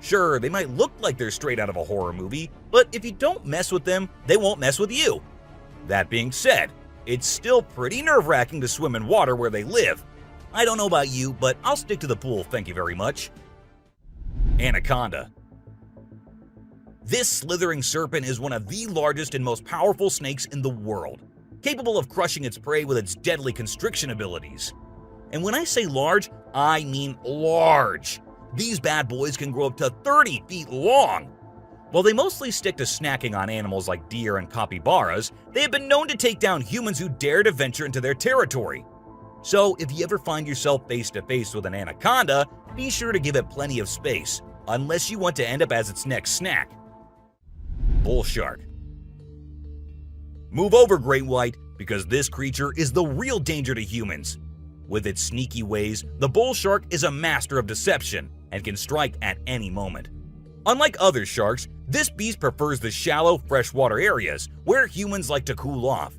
Sure, they might look like they're straight out of a horror movie, but if you don't mess with them, they won't mess with you. That being said, it's still pretty nerve-wracking to swim in water where they live. I don't know about you, but I'll stick to the pool, thank you very much. Anaconda. This slithering serpent is one of the largest and most powerful snakes in the world, capable of crushing its prey with its deadly constriction abilities. And when I say large, I mean large. These bad boys can grow up to 30 feet long. While they mostly stick to snacking on animals like deer and capybaras, they have been known to take down humans who dare to venture into their territory. So if you ever find yourself face to face with an anaconda, be sure to give it plenty of space, unless you want to end up as its next snack. Bull shark. Move over, great white, because this creature is the real danger to humans. With its sneaky ways, the bull shark is a master of deception and can strike at any moment. Unlike other sharks, this beast prefers the shallow, freshwater areas where humans like to cool off.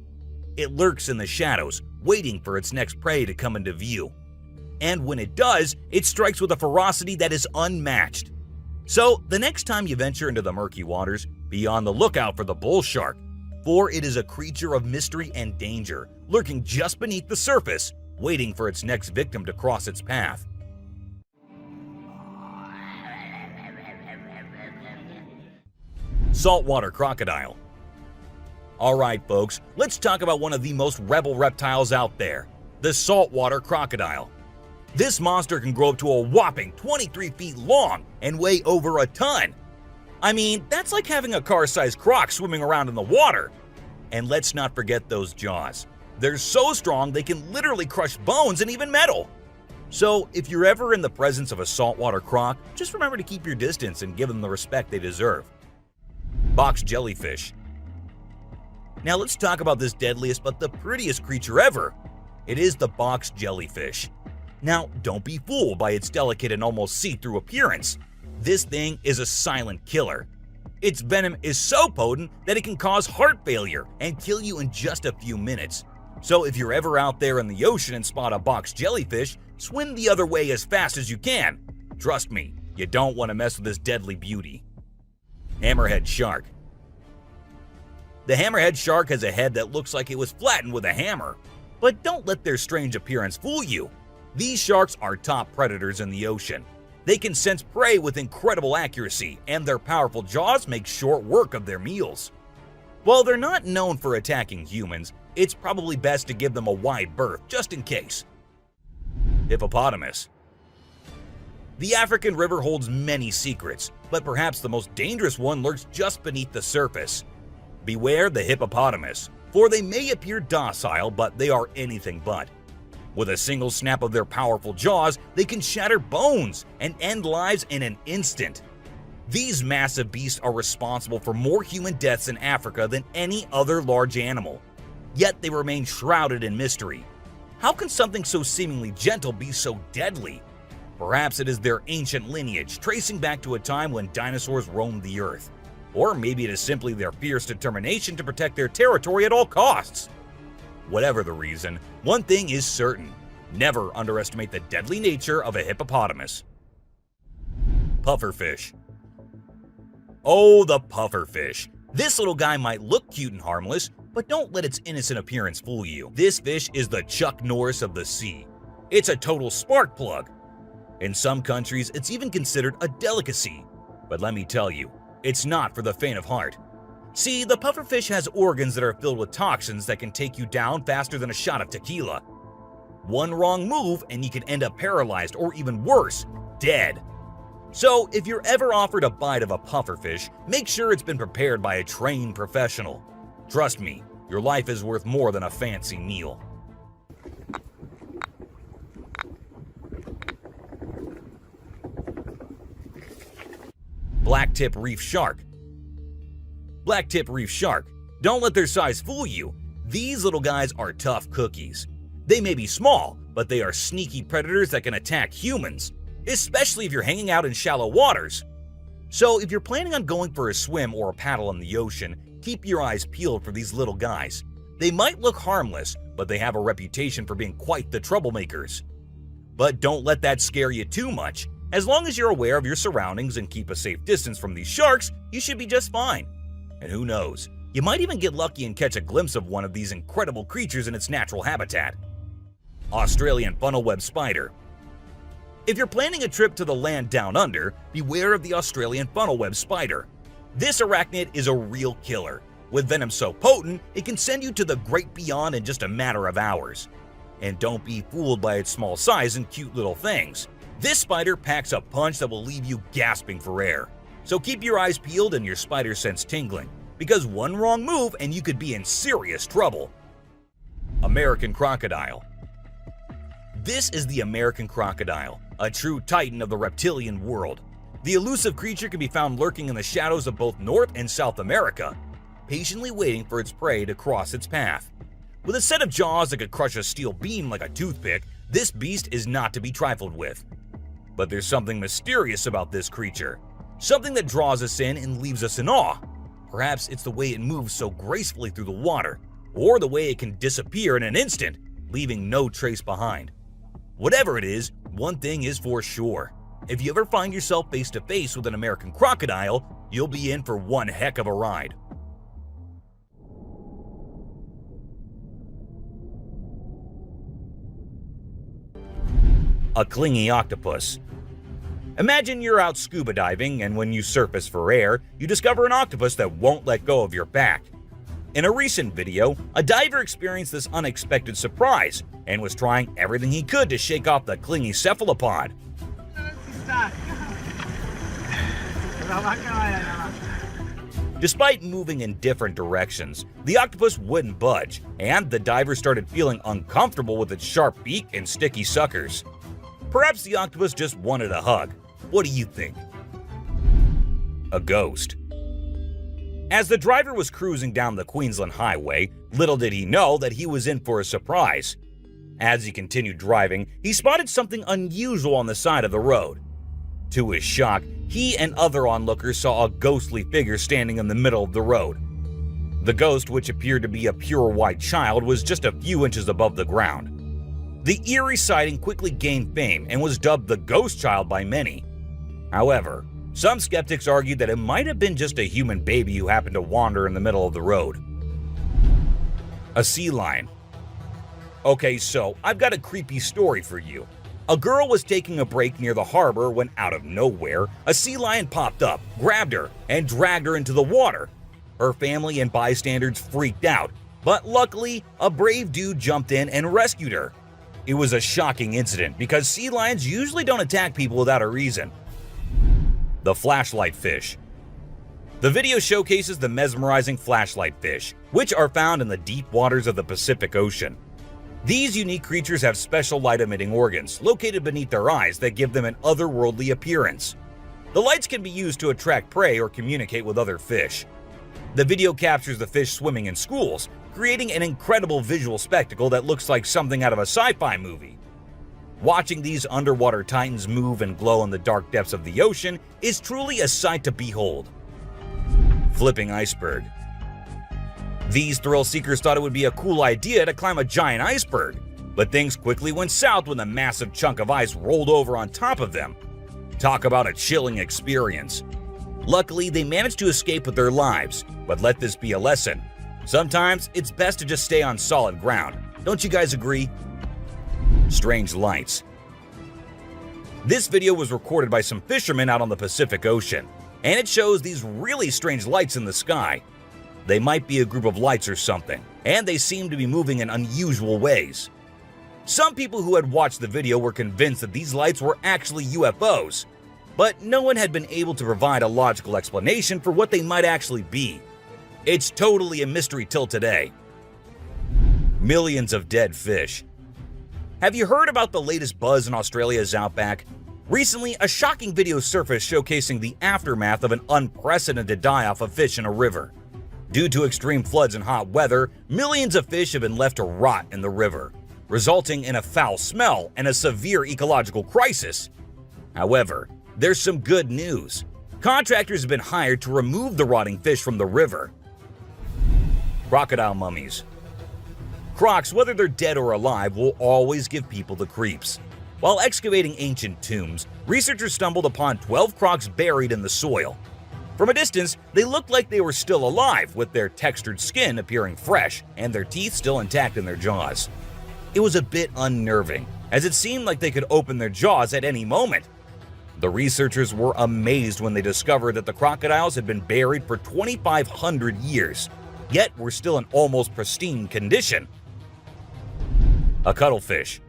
It lurks in the shadows, waiting for its next prey to come into view. And when it does, it strikes with a ferocity that is unmatched. So, the next time you venture into the murky waters, be on the lookout for the bull shark, for it is a creature of mystery and danger, lurking just beneath the surface, waiting for its next victim to cross its path. Saltwater crocodile. Alright folks, let's talk about one of the most rebel reptiles out there, the saltwater crocodile. This monster can grow up to a whopping 23 feet long and weigh over a ton. I mean, that's like having a car-sized croc swimming around in the water. And let's not forget those jaws. They're so strong they can literally crush bones and even metal. So if you're ever in the presence of a saltwater croc, just remember to keep your distance and give them the respect they deserve. Box jellyfish. Now let's talk about this deadliest but the prettiest creature ever. It is the box jellyfish. Now, don't be fooled by its delicate and almost see-through appearance. This thing is a silent killer. Its venom is so potent that it can cause heart failure and kill you in just a few minutes. So if you're ever out there in the ocean and spot a box jellyfish, swim the other way as fast as you can. Trust me, you don't want to mess with this deadly beauty. Hammerhead shark. The hammerhead shark has a head that looks like it was flattened with a hammer. But don't let their strange appearance fool you. These sharks are top predators in the ocean. They can sense prey with incredible accuracy, and their powerful jaws make short work of their meals. While they're not known for attacking humans, it's probably best to give them a wide berth just in case. Hippopotamus. The African river holds many secrets, but perhaps the most dangerous one lurks just beneath the surface. Beware the hippopotamus, for they may appear docile, but they are anything but. With a single snap of their powerful jaws, they can shatter bones and end lives in an instant. These massive beasts are responsible for more human deaths in Africa than any other large animal. Yet they remain shrouded in mystery. How can something so seemingly gentle be so deadly? Perhaps it is their ancient lineage, tracing back to a time when dinosaurs roamed the earth. Or maybe it is simply their fierce determination to protect their territory at all costs. Whatever the reason, one thing is certain: never underestimate the deadly nature of a hippopotamus. Pufferfish. Oh, the pufferfish. This little guy might look cute and harmless, but don't let its innocent appearance fool you. This fish is the Chuck Norris of the sea. It's a total spark plug. In some countries, it's even considered a delicacy. But let me tell you, it's not for the faint of heart. See, the pufferfish has organs that are filled with toxins that can take you down faster than a shot of tequila. One wrong move and you can end up paralyzed or even worse, dead. So if you're ever offered a bite of a pufferfish, make sure it's been prepared by a trained professional. Trust me, your life is worth more than a fancy meal. Blacktip reef shark. Blacktip reef shark. Don't let their size fool you. These little guys are tough cookies. They may be small, but they are sneaky predators that can attack humans, especially if you're hanging out in shallow waters. So if you're planning on going for a swim or a paddle in the ocean, keep your eyes peeled for these little guys. They might look harmless, but they have a reputation for being quite the troublemakers. But don't let that scare you too much. As long as you're aware of your surroundings and keep a safe distance from these sharks, you should be just fine. And who knows, you might even get lucky and catch a glimpse of one of these incredible creatures in its natural habitat. Australian funnel-web spider. If you're planning a trip to the land down under, beware of the Australian funnel-web spider. This arachnid is a real killer. With venom so potent, it can send you to the great beyond in just a matter of hours. And don't be fooled by its small size and cute little things. This spider packs a punch that will leave you gasping for air. So keep your eyes peeled and your spider sense tingling, because one wrong move and you could be in serious trouble. American crocodile. This is the American crocodile, a true titan of the reptilian world. The elusive creature can be found lurking in the shadows of both North and South America, patiently waiting for its prey to cross its path. With a set of jaws that could crush a steel beam like a toothpick, this beast is not to be trifled with. But there's something mysterious about this creature, something that draws us in and leaves us in awe. Perhaps it's the way it moves so gracefully through the water, or the way it can disappear in an instant, leaving no trace behind. Whatever it is, one thing is for sure. If you ever find yourself face to face with an American crocodile, you'll be in for one heck of a ride. A clingy octopus. Imagine you're out scuba diving, and when you surface for air, you discover an octopus that won't let go of your back. In a recent video, a diver experienced this unexpected surprise and was trying everything he could to shake off the clingy cephalopod. Despite moving in different directions, the octopus wouldn't budge, and the diver started feeling uncomfortable with its sharp beak and sticky suckers. Perhaps the octopus just wanted a hug. What do you think? A ghost. As the driver was cruising down the Queensland Highway, little did he know that he was in for a surprise. As he continued driving, he spotted something unusual on the side of the road. To his shock, he and other onlookers saw a ghostly figure standing in the middle of the road. The ghost, which appeared to be a pure white child, was just a few inches above the ground. The eerie sighting quickly gained fame and was dubbed the Ghost Child by many. However, some skeptics argued that it might have been just a human baby who happened to wander in the middle of the road. A sea lion. Okay, so I've got a creepy story for you. A girl was taking a break near the harbor when, out of nowhere, a sea lion popped up, grabbed her, and dragged her into the water. Her family and bystanders freaked out, but luckily, a brave dude jumped in and rescued her. It was a shocking incident because sea lions usually don't attack people without a reason. The flashlight fish. The video showcases the mesmerizing flashlight fish, which are found in the deep waters of the Pacific Ocean. These unique creatures have special light-emitting organs located beneath their eyes that give them an otherworldly appearance. The lights can be used to attract prey or communicate with other fish. The video captures the fish swimming in schools, creating an incredible visual spectacle that looks like something out of a sci-fi movie. Watching these underwater titans move and glow in the dark depths of the ocean is truly a sight to behold. Flipping iceberg. These thrill seekers thought it would be a cool idea to climb a giant iceberg, but things quickly went south when a massive chunk of ice rolled over on top of them. Talk about a chilling experience. Luckily, they managed to escape with their lives, but let this be a lesson. Sometimes it's best to just stay on solid ground. Don't you guys agree? Strange lights. This video was recorded by some fishermen out on the Pacific Ocean, and it shows these really strange lights in the sky. They might be a group of lights or something, and they seem to be moving in unusual ways. Some people who had watched the video were convinced that these lights were actually UFOs, but no one had been able to provide a logical explanation for what they might actually be. It's totally a mystery till today. Millions of dead fish. Have you heard about the latest buzz in Australia's outback? Recently, a shocking video surfaced showcasing the aftermath of an unprecedented die-off of fish in a river. Due to extreme floods and hot weather, millions of fish have been left to rot in the river, resulting in a foul smell and a severe ecological crisis. However, there's some good news. Contractors have been hired to remove the rotting fish from the river. Crocodile mummies. Crocs, whether they're dead or alive, will always give people the creeps. While excavating ancient tombs, researchers stumbled upon 12 crocs buried in the soil. From a distance, they looked like they were still alive, with their textured skin appearing fresh and their teeth still intact in their jaws. It was a bit unnerving, as it seemed like they could open their jaws at any moment. The researchers were amazed when they discovered that the crocodiles had been buried for 2,500 years, yet were still in almost pristine condition. A cuttlefish.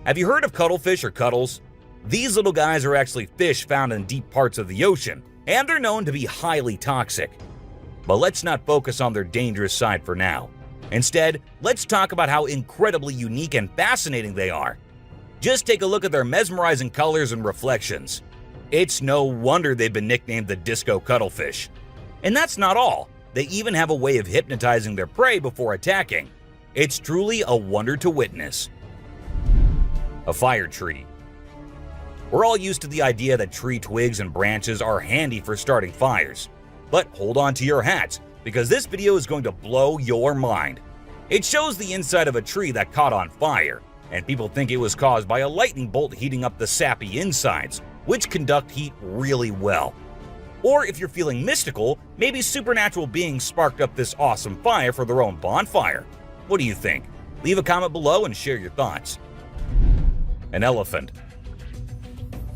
Have you heard of cuttlefish or cuttles? These little guys are actually fish found in deep parts of the ocean, and they're known to be highly toxic. But let's not focus on their dangerous side for now. Instead, let's talk about how incredibly unique and fascinating they are. Just take a look at their mesmerizing colors and reflections. It's no wonder they've been nicknamed the disco cuttlefish. And that's not all. They even have a way of hypnotizing their prey before attacking. It's truly a wonder to witness. A fire tree. We're all used to the idea that tree twigs and branches are handy for starting fires. But hold on to your hats, because this video is going to blow your mind. It shows the inside of a tree that caught on fire, and people think it was caused by a lightning bolt heating up the sappy insides, which conduct heat really well. Or if you're feeling mystical, maybe supernatural beings sparked up this awesome fire for their own bonfire. What do you think? Leave a comment below and share your thoughts. An elephant.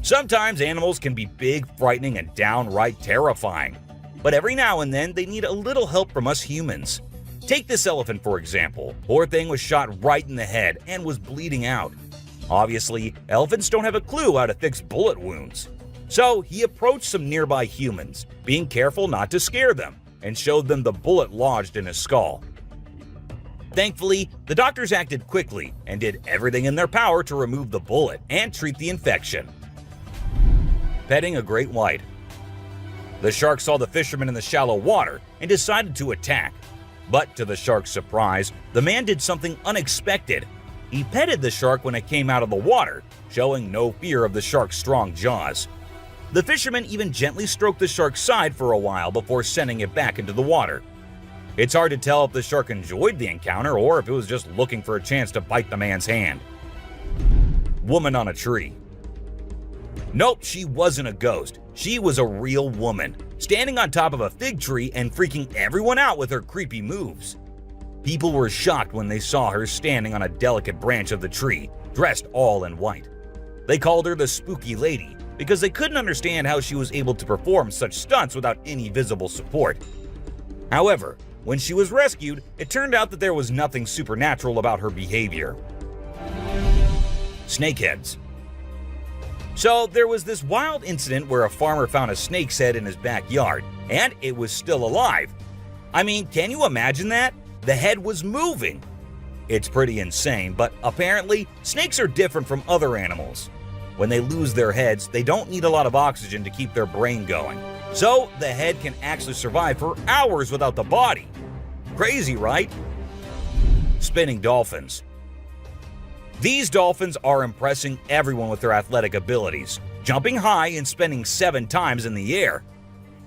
Sometimes animals can be big, frightening, and downright terrifying. But every now and then, they need a little help from us humans. Take this elephant for example. Poor thing was shot right in the head and was bleeding out. Obviously, elephants don't have a clue how to fix bullet wounds. So he approached some nearby humans, being careful not to scare them, and showed them the bullet lodged in his skull. Thankfully, the doctors acted quickly and did everything in their power to remove the bullet and treat the infection. Petting a great white. The shark saw the fisherman in the shallow water and decided to attack. But to the shark's surprise, the man did something unexpected. He petted the shark when it came out of the water, showing no fear of the shark's strong jaws. The fisherman even gently stroked the shark's side for a while before sending it back into the water. It's hard to tell if the shark enjoyed the encounter or if it was just looking for a chance to bite the man's hand. Woman on a tree. Nope, she wasn't a ghost. She was a real woman, standing on top of a fig tree and freaking everyone out with her creepy moves. People were shocked when they saw her standing on a delicate branch of the tree, dressed all in white. They called her the Spooky Lady because they couldn't understand how she was able to perform such stunts without any visible support. However, when she was rescued, it turned out that there was nothing supernatural about her behavior. Snakeheads. So there was this wild incident where a farmer found a snake's head in his backyard, and it was still alive. I mean, can you imagine that? The head was moving. It's pretty insane, but apparently, snakes are different from other animals. When they lose their heads, they don't need a lot of oxygen to keep their brain going. So the head can actually survive for hours without the body. Crazy, right? Spinning dolphins. These dolphins are impressing everyone with their athletic abilities, jumping high and spinning 7 times in the air.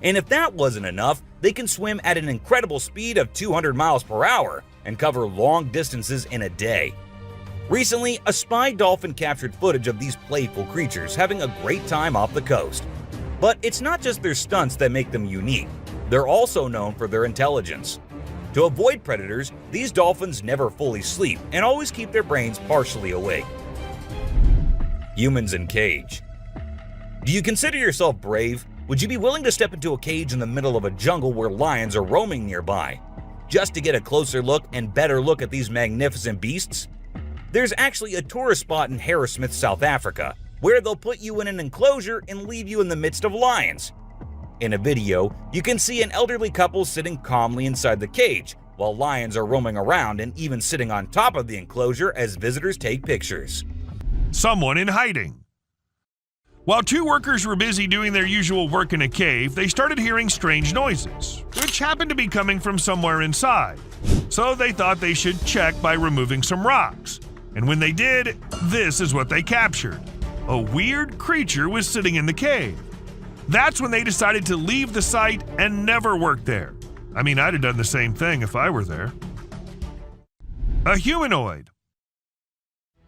And if that wasn't enough, they can swim at an incredible speed of 200 miles per hour and cover long distances in a day. Recently, a spy dolphin captured footage of these playful creatures having a great time off the coast. But it's not just their stunts that make them unique. They're also known for their intelligence. To avoid predators, these dolphins never fully sleep and always keep their brains partially awake. Humans in cage. Do you consider yourself brave? Would you be willing to step into a cage in the middle of a jungle where lions are roaming nearby, just to get a closer look and better look at these magnificent beasts? There's actually a tourist spot in Harrismith, South Africa, where they'll put you in an enclosure and leave you in the midst of lions. In a video, you can see an elderly couple sitting calmly inside the cage, while lions are roaming around and even sitting on top of the enclosure as visitors take pictures. Someone in hiding. While 2 workers were busy doing their usual work in a cave, they started hearing strange noises, which happened to be coming from somewhere inside. So they thought they should check by removing some rocks. And when they did, this is what they captured. A weird creature was sitting in the cave. That's when they decided to leave the site and never work there. I mean, I'd have done the same thing if I were there. A humanoid.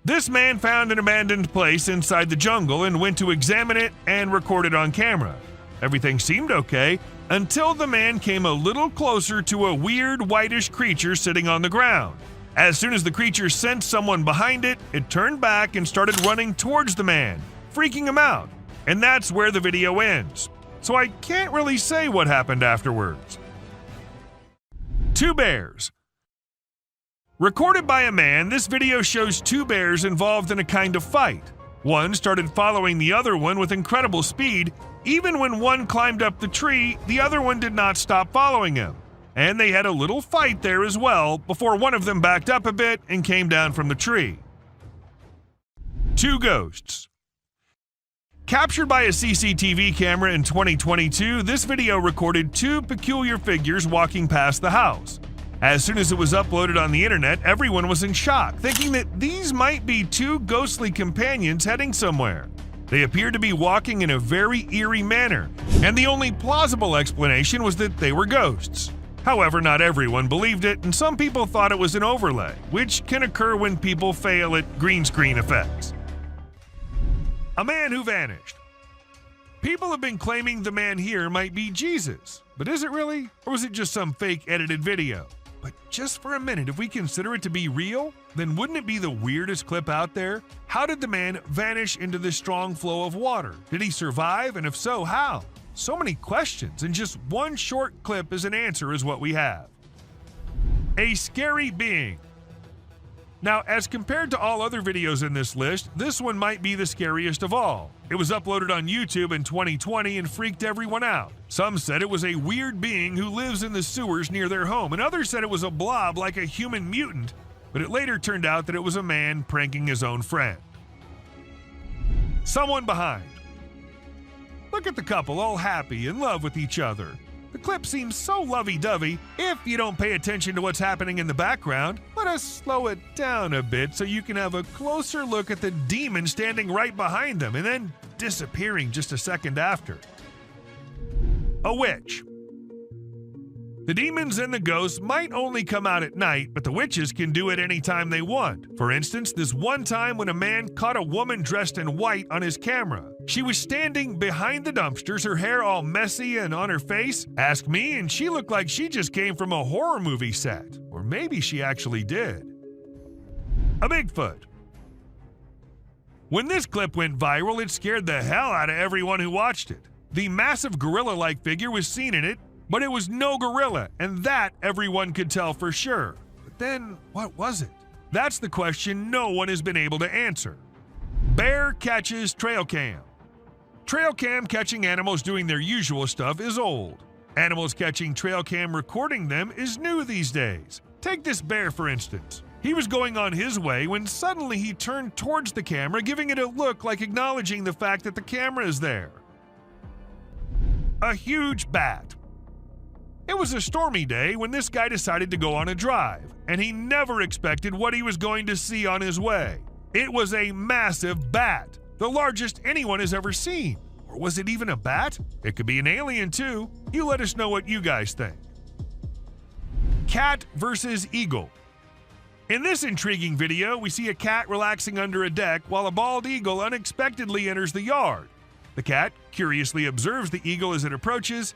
This man found an abandoned place inside the jungle and went to examine it and record it on camera. Everything seemed okay until the man came a little closer to a weird whitish creature sitting on the ground. As soon as the creature sensed someone behind it, it turned back and started running towards the man, freaking him out. And that's where the video ends. So I can't really say what happened afterwards. Two bears. Recorded by a man, this video shows two bears involved in a kind of fight. One started following the other one with incredible speed. Even when one climbed up the tree, the other one did not stop following him. And they had a little fight there as well before one of them backed up a bit and came down from the tree. Two ghosts. Captured by a CCTV camera in 2022, this video recorded two peculiar figures walking past the house. As soon as it was uploaded on the internet, everyone was in shock, thinking that these might be two ghostly companions heading somewhere. They appeared to be walking in a very eerie manner, and the only plausible explanation was that they were ghosts. However, not everyone believed it, and some people thought it was an overlay, which can occur when people fail at green screen effects. A man who vanished. People have been claiming the man here might be Jesus, but is it really? Or was it just some fake edited video? But just for a minute, if we consider it to be real, then wouldn't it be the weirdest clip out there? How did the man vanish into this strong flow of water? Did he survive? And if so, how? So many questions, and just one short clip as an answer is what we have. A scary being. Now, as compared to all other videos in this list, this one might be the scariest of all. It was uploaded on YouTube in 2020 and freaked everyone out. Some said it was a weird being who lives in the sewers near their home, and others said it was a blob like a human mutant, but it later turned out that it was a man pranking his own friend. Someone behind. Look at the couple all happy, in love with each other. The clip seems so lovey-dovey. If you don't pay attention to what's happening in the background, let us slow it down a bit so you can have a closer look at the demon standing right behind them and then disappearing just a second after. A witch. The demons and the ghosts might only come out at night, but the witches can do it anytime they want. For instance, this one time when a man caught a woman dressed in white on his camera. She was standing behind the dumpsters, her hair all messy and on her face. Ask me, and she looked like she just came from a horror movie set. Or maybe she actually did. A Bigfoot. When this clip went viral, it scared the hell out of everyone who watched it. The massive gorilla-like figure was seen in it, but it was no gorilla, and that everyone could tell for sure. But then, what was it? That's the question no one has been able to answer. Bear catches trail cam. Trail cam catching animals doing their usual stuff is old. Animals catching trail cam recording them is new these days. Take this bear for instance. He was going on his way when suddenly he turned towards the camera, giving it a look like acknowledging the fact that the camera is there. A huge bat. It was a stormy day when this guy decided to go on a drive, and he never expected what he was going to see on his way. It was a massive bat, the largest anyone has ever seen. Or was it even a bat? It could be an alien too. You let us know what you guys think. Cat versus eagle. In this intriguing video, we see a cat relaxing under a deck while a bald eagle unexpectedly enters the yard. The cat curiously observes the eagle as it approaches.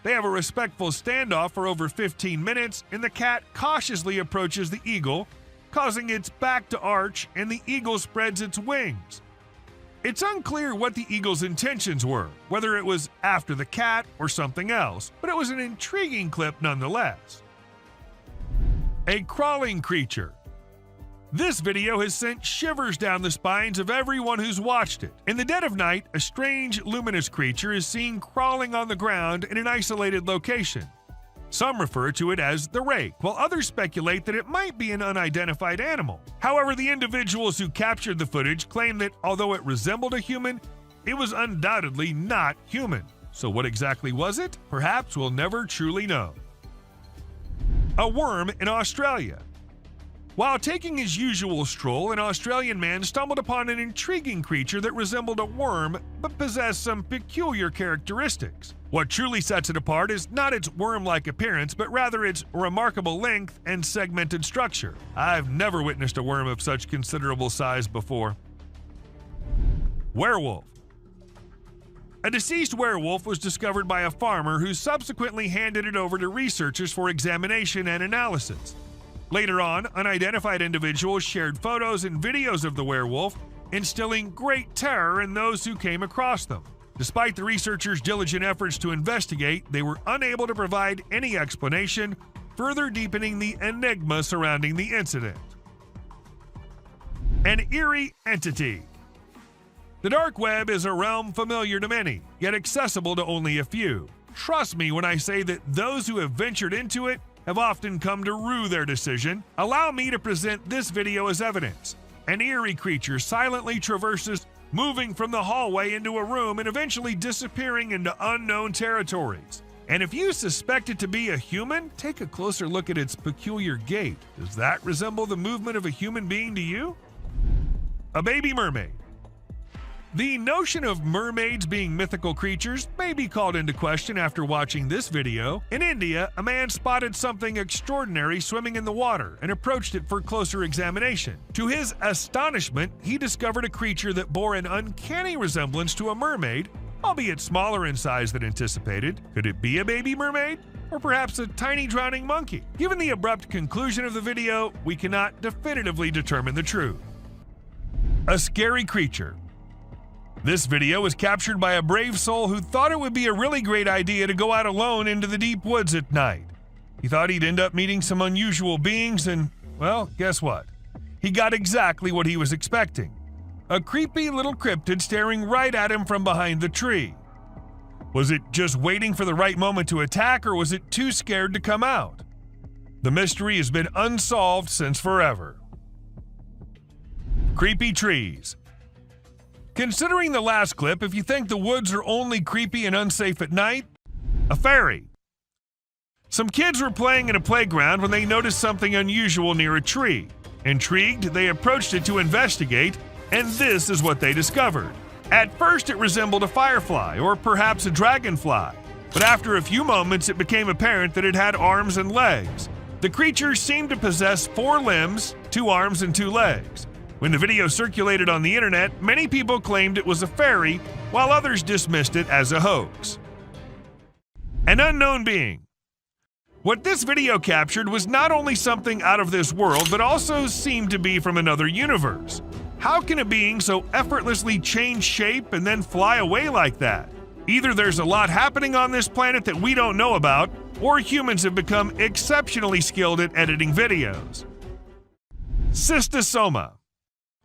They have a respectful standoff for over 15 minutes, and the cat cautiously approaches the eagle, causing its back to arch, and the eagle spreads its wings. It's unclear what the eagle's intentions were, whether it was after the cat or something else, but it was an intriguing clip nonetheless. A crawling creature. This video has sent shivers down the spines of everyone who's watched it. In the dead of night, a strange, luminous creature is seen crawling on the ground in an isolated location. Some refer to it as the rake, while others speculate that it might be an unidentified animal. However, the individuals who captured the footage claim that although it resembled a human, it was undoubtedly not human. So what exactly was it? Perhaps we'll never truly know. A worm in Australia. While taking his usual stroll, an Australian man stumbled upon an intriguing creature that resembled a worm but possessed some peculiar characteristics. What truly sets it apart is not its worm-like appearance, but rather its remarkable length and segmented structure. I've never witnessed a worm of such considerable size before. Werewolf. A deceased werewolf was discovered by a farmer who subsequently handed it over to researchers for examination and analysis. Later on, unidentified individuals shared photos and videos of the werewolf, instilling great terror in those who came across them. Despite the researchers' diligent efforts to investigate, they were unable to provide any explanation, further deepening the enigma surrounding the incident. An eerie entity. The dark web is a realm familiar to many, yet accessible to only a few. Trust me when I say that those who have ventured into it have often come to rue their decision. Allow me to present this video as evidence. An eerie creature silently traverses, moving from the hallway into a room and eventually disappearing into unknown territories. And if you suspect it to be a human, take a closer look at its peculiar gait. Does that resemble the movement of a human being to you? A baby mermaid. The notion of mermaids being mythical creatures may be called into question after watching this video. In India, a man spotted something extraordinary swimming in the water and approached it for closer examination. To his astonishment, he discovered a creature that bore an uncanny resemblance to a mermaid, albeit smaller in size than anticipated. Could it be a baby mermaid? Or perhaps a tiny drowning monkey? Given the abrupt conclusion of the video, we cannot definitively determine the truth. A scary creature. This video was captured by a brave soul who thought it would be a really great idea to go out alone into the deep woods at night. He thought he'd end up meeting some unusual beings and, well, guess what? He got exactly what he was expecting. A creepy little cryptid staring right at him from behind the tree. Was it just waiting for the right moment to attack, or was it too scared to come out? The mystery has been unsolved since forever. Creepy trees. Considering the last clip, if you think the woods are only creepy and unsafe at night, a fairy. Some kids were playing in a playground when they noticed something unusual near a tree. Intrigued, they approached it to investigate, and this is what they discovered. At first, it resembled a firefly, or perhaps a dragonfly, but after a few moments, it became apparent that it had arms and legs. The creature seemed to possess 4 limbs, 2 arms, and 2 legs. When the video circulated on the internet, many people claimed it was a fairy, while others dismissed it as a hoax. An unknown being. What this video captured was not only something out of this world, but also seemed to be from another universe. How can a being so effortlessly change shape and then fly away like that? Either there's a lot happening on this planet that we don't know about, or humans have become exceptionally skilled at editing videos. Cystosoma.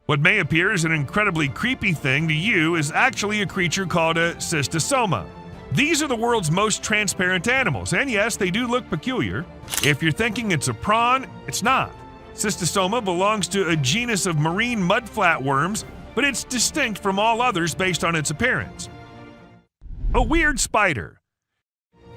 What may appear as an incredibly creepy thing to you is actually a creature called a cystosoma. These are the world's most transparent animals, and yes, they do look peculiar. If you're thinking it's a prawn, it's not. Cystosoma belongs to a genus of marine mud flatworms, but it's distinct from all others based on its appearance. A weird spider.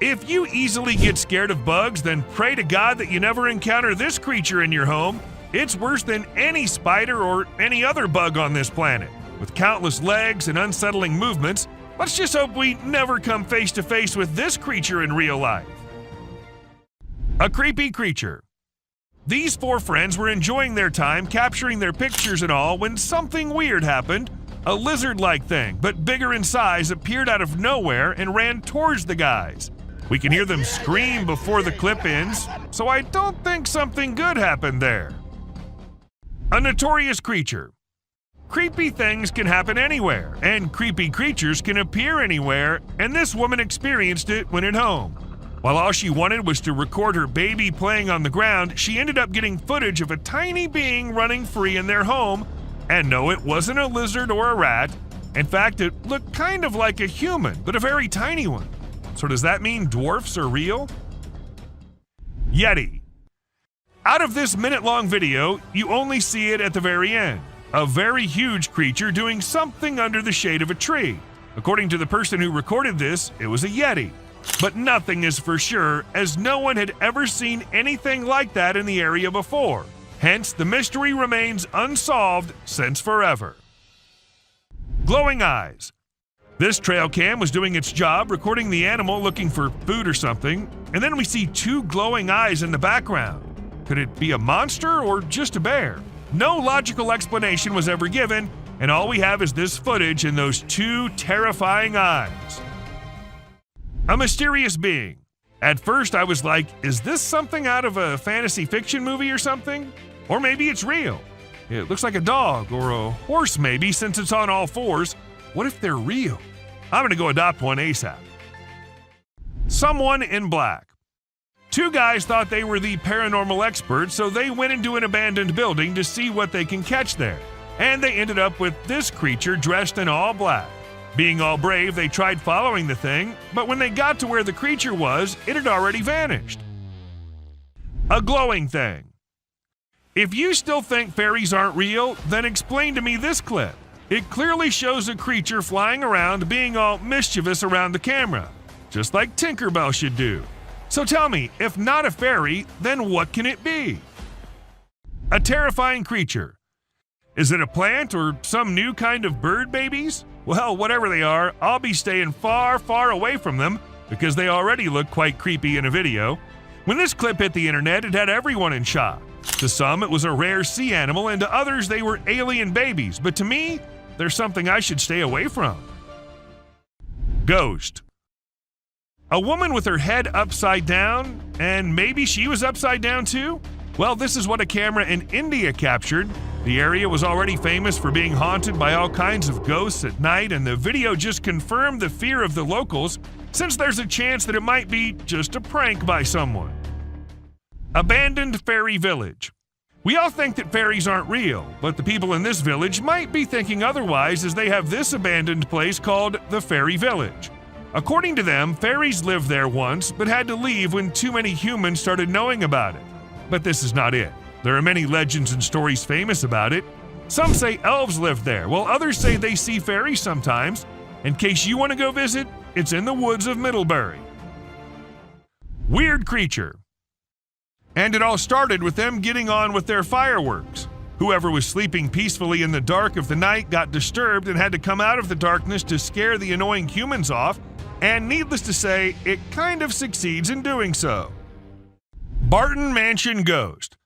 If you easily get scared of bugs, then pray to God that you never encounter this creature in your home. It's worse than any spider or any other bug on this planet. With countless legs and unsettling movements, let's just hope we never come face to face with this creature in real life. A creepy creature. These 4 friends were enjoying their time capturing their pictures and all when something weird happened. A lizard-like thing, but bigger in size, appeared out of nowhere and ran towards the guys. We can hear them scream before the clip ends, so I don't think something good happened there. A notorious creature. Creepy things can happen anywhere, and creepy creatures can appear anywhere, and this woman experienced it when at home. While all she wanted was to record her baby playing on the ground, she ended up getting footage of a tiny being running free in their home, and no, it wasn't a lizard or a rat. In fact, it looked kind of like a human, but a very tiny one. So does that mean dwarfs are real? Yeti. Out of this minute-long video, you only see it at the very end. A very huge creature doing something under the shade of a tree. According to the person who recorded this, it was a Yeti. But nothing is for sure, as no one had ever seen anything like that in the area before. Hence, the mystery remains unsolved since forever. Glowing eyes. This trail cam was doing its job, recording the animal looking for food or something, and then we see two glowing eyes in the background. Could it be a monster or just a bear? No logical explanation was ever given, and all we have is this footage and those two terrifying eyes. A mysterious being. At first I was like, is this something out of a fantasy fiction movie or something? Or maybe it's real. It looks like a dog or a horse maybe, since it's on all fours. What if they're real? I'm gonna go adopt one ASAP. Someone in black. Two guys thought they were the paranormal experts, so they went into an abandoned building to see what they can catch there. And they ended up with this creature dressed in all black. Being all brave, they tried following the thing, but when they got to where the creature was, it had already vanished. A glowing thing. If you still think fairies aren't real, then explain to me this clip. It clearly shows a creature flying around being all mischievous around the camera, just like Tinkerbell should do. So tell me, if not a fairy, then what can it be? A terrifying creature. Is it a plant or some new kind of bird babies? Well, whatever they are, I'll be staying far, far away from them because they already look quite creepy in a video. When this clip hit the internet, it had everyone in shock. To some, it was a rare sea animal, and to others, they were alien babies. But to me, they're something I should stay away from. Ghost. A woman with her head upside down, and maybe she was upside down too? Well, this is what a camera in India captured. The area was already famous for being haunted by all kinds of ghosts at night, and the video just confirmed the fear of the locals, since there's a chance that it might be just a prank by someone. Abandoned fairy village. We all think that fairies aren't real, but the people in this village might be thinking otherwise, as they have this abandoned place called the Fairy Village. According to them, fairies lived there once, but had to leave when too many humans started knowing about it. But this is not it. There are many legends and stories famous about it. Some say elves live there, while others say they see fairies sometimes. In case you want to go visit, it's in the woods of Middlebury. Weird creature. And it all started with them getting on with their fireworks. Whoever was sleeping peacefully in the dark of the night got disturbed and had to come out of the darkness to scare the annoying humans off, and needless to say, it kind of succeeds in doing so. Barton Mansion Ghost.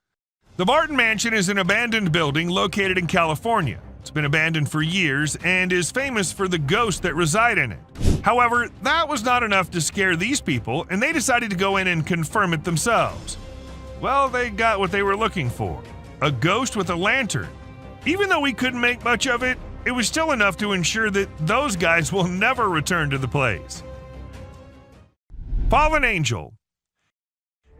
The Barton Mansion is an abandoned building located in California. It's been abandoned for years and is famous for the ghosts that reside in it. However, that was not enough to scare these people, and they decided to go in and confirm it themselves. Well, they got what they were looking for. A ghost with a lantern. Even though we couldn't make much of it, it was still enough to ensure that those guys will never return to the place. Fallen Angel.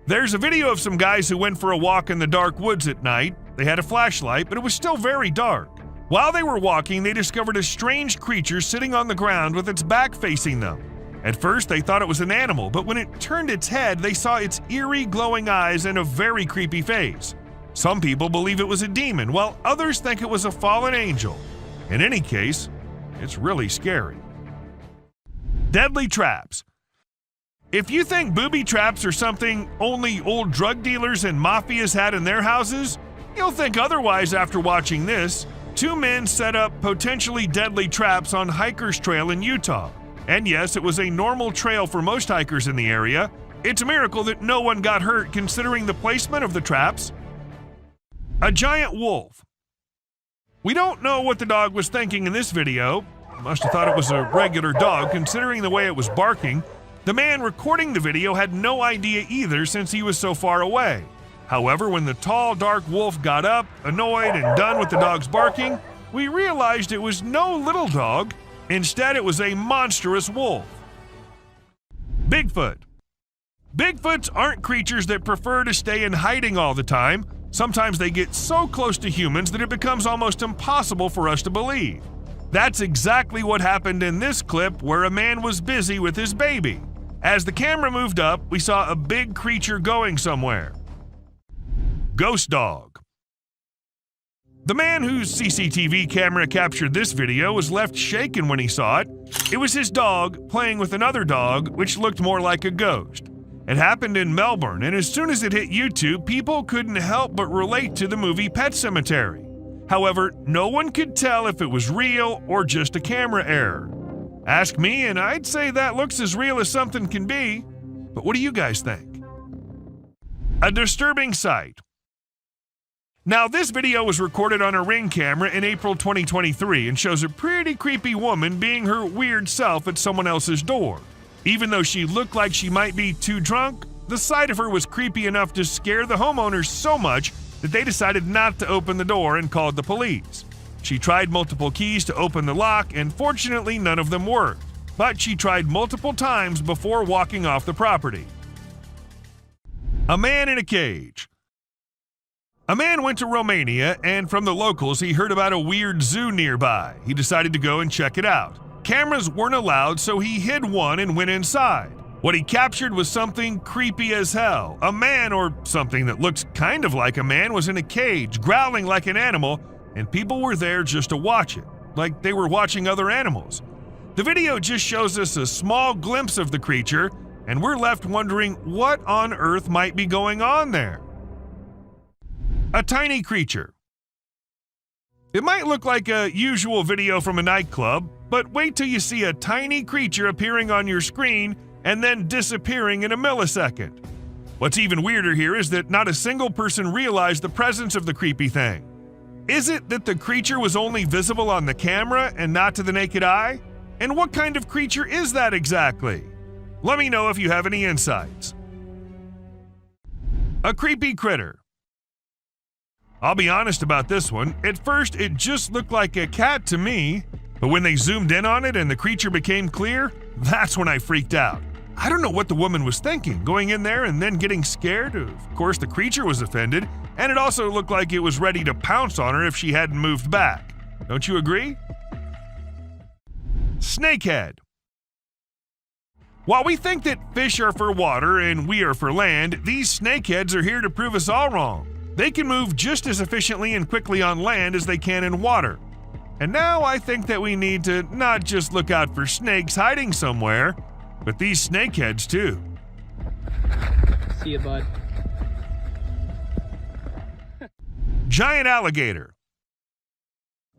There's a video of some guys who went for a walk in the dark woods at night. They had a flashlight, but it was still very dark. While they were walking, they discovered a strange creature sitting on the ground with its back facing them. At first, they thought it was an animal, but when it turned its head, they saw its eerie, glowing eyes and a very creepy face. Some people believe it was a demon, while others think it was a fallen angel. In any case, it's really scary. Deadly traps. If you think booby traps are something only old drug dealers and mafias had in their houses, you'll think otherwise after watching this. Two men set up potentially deadly traps on Hikers Trail in Utah. And yes, it was a normal trail for most hikers in the area. It's a miracle that no one got hurt considering the placement of the traps. A giant wolf. We don't know what the dog was thinking in this video. Must have thought it was a regular dog considering the way it was barking. The man recording the video had no idea either since he was so far away. However, when the tall, dark wolf got up, annoyed and done with the dog's barking, we realized it was no little dog. Instead, it was a monstrous wolf. Bigfoot. Bigfoots aren't creatures that prefer to stay in hiding all the time. Sometimes they get so close to humans that it becomes almost impossible for us to believe. That's exactly what happened in this clip where a man was busy with his baby. As the camera moved up, we saw a big creature going somewhere. Ghost dog. The man whose CCTV camera captured this video was left shaken when he saw it. It was his dog playing with another dog, which looked more like a ghost. It happened in Melbourne, and as soon as it hit YouTube, people couldn't help but relate to the movie Pet Sematary. However, no one could tell if it was real or just a camera error. Ask me, and I'd say that looks as real as something can be. But what do you guys think? A disturbing sight. Now, this video was recorded on a Ring camera in April 2023 and shows a pretty creepy woman being her weird self at someone else's door. Even though she looked like she might be too drunk, the sight of her was creepy enough to scare the homeowners so much that they decided not to open the door and called the police. She tried multiple keys to open the lock, and fortunately none of them worked, but she tried multiple times before walking off the property. A man in a cage. A man went to Romania, and from the locals he heard about a weird zoo nearby. He decided to go and check it out. Cameras weren't allowed, so he hid one and went inside. What he captured was something creepy as hell. A man, or something that looks kind of like a man, was in a cage, growling like an animal, and people were there just to watch it, like they were watching other animals. The video just shows us a small glimpse of the creature, and we're left wondering what on earth might be going on there. A tiny creature. It might look like a usual video from a nightclub, but wait till you see a tiny creature appearing on your screen and then disappearing in a millisecond. What's even weirder here is that not a single person realized the presence of the creepy thing. Is it that the creature was only visible on the camera and not to the naked eye? And what kind of creature is that exactly? Let me know if you have any insights. A creepy critter. I'll be honest about this one. At first, it just looked like a cat to me, but when they zoomed in on it and the creature became clear, that's when I freaked out. I don't know what the woman was thinking, going in there and then getting scared. Of course, the creature was offended, and it also looked like it was ready to pounce on her if she hadn't moved back. Don't you agree? Snakehead. While we think that fish are for water and we are for land, these snakeheads are here to prove us all wrong. They can move just as efficiently and quickly on land as they can in water. And now I think that we need to not just look out for snakes hiding somewhere, but these snakeheads too. See you, bud. Giant alligator.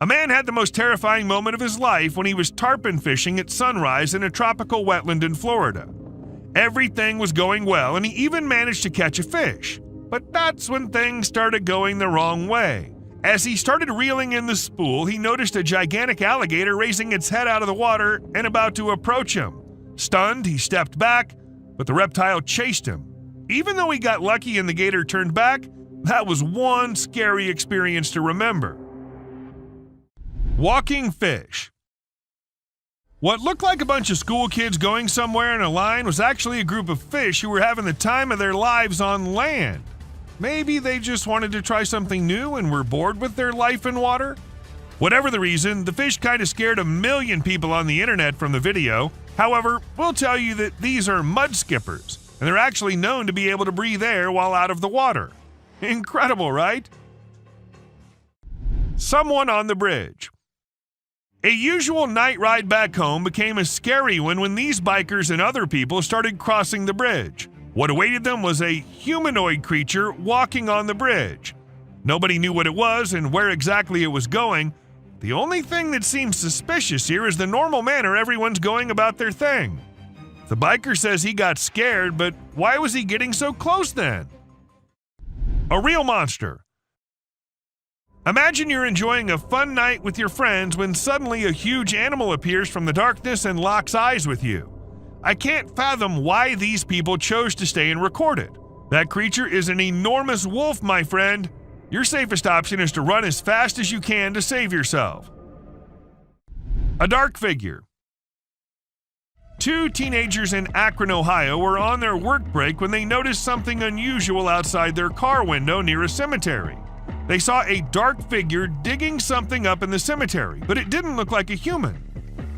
A man had the most terrifying moment of his life when he was tarpon fishing at sunrise in a tropical wetland in Florida. Everything was going well, and he even managed to catch a fish. But that's when things started going the wrong way. As he started reeling in the spool, he noticed a gigantic alligator raising its head out of the water and about to approach him. Stunned, he stepped back, but the reptile chased him. Even though he got lucky and the gator turned back, that was one scary experience to remember. Walking fish. What looked like a bunch of school kids going somewhere in a line was actually a group of fish who were having the time of their lives on land. Maybe they just wanted to try something new and were bored with their life in water? Whatever the reason, the fish kind of scared a million people on the internet from the video. However, we'll tell you that these are mud skippers, and they're actually known to be able to breathe air while out of the water. Incredible, right? Someone on the bridge. A usual night ride back home became a scary one when these bikers and other people started crossing the bridge. What awaited them was a humanoid creature walking on the bridge. Nobody knew what it was and where exactly it was going. The only thing that seems suspicious here is the normal manner everyone's going about their thing. The biker says he got scared, but why was he getting so close then? A real monster. Imagine you're enjoying a fun night with your friends when suddenly a huge animal appears from the darkness and locks eyes with you. I can't fathom why these people chose to stay and record it. That creature is an enormous wolf, my friend. Your safest option is to run as fast as you can to save yourself. A dark figure. Two teenagers in Akron, Ohio were on their work break when they noticed something unusual outside their car window near a cemetery. They saw a dark figure digging something up in the cemetery, but it didn't look like a human.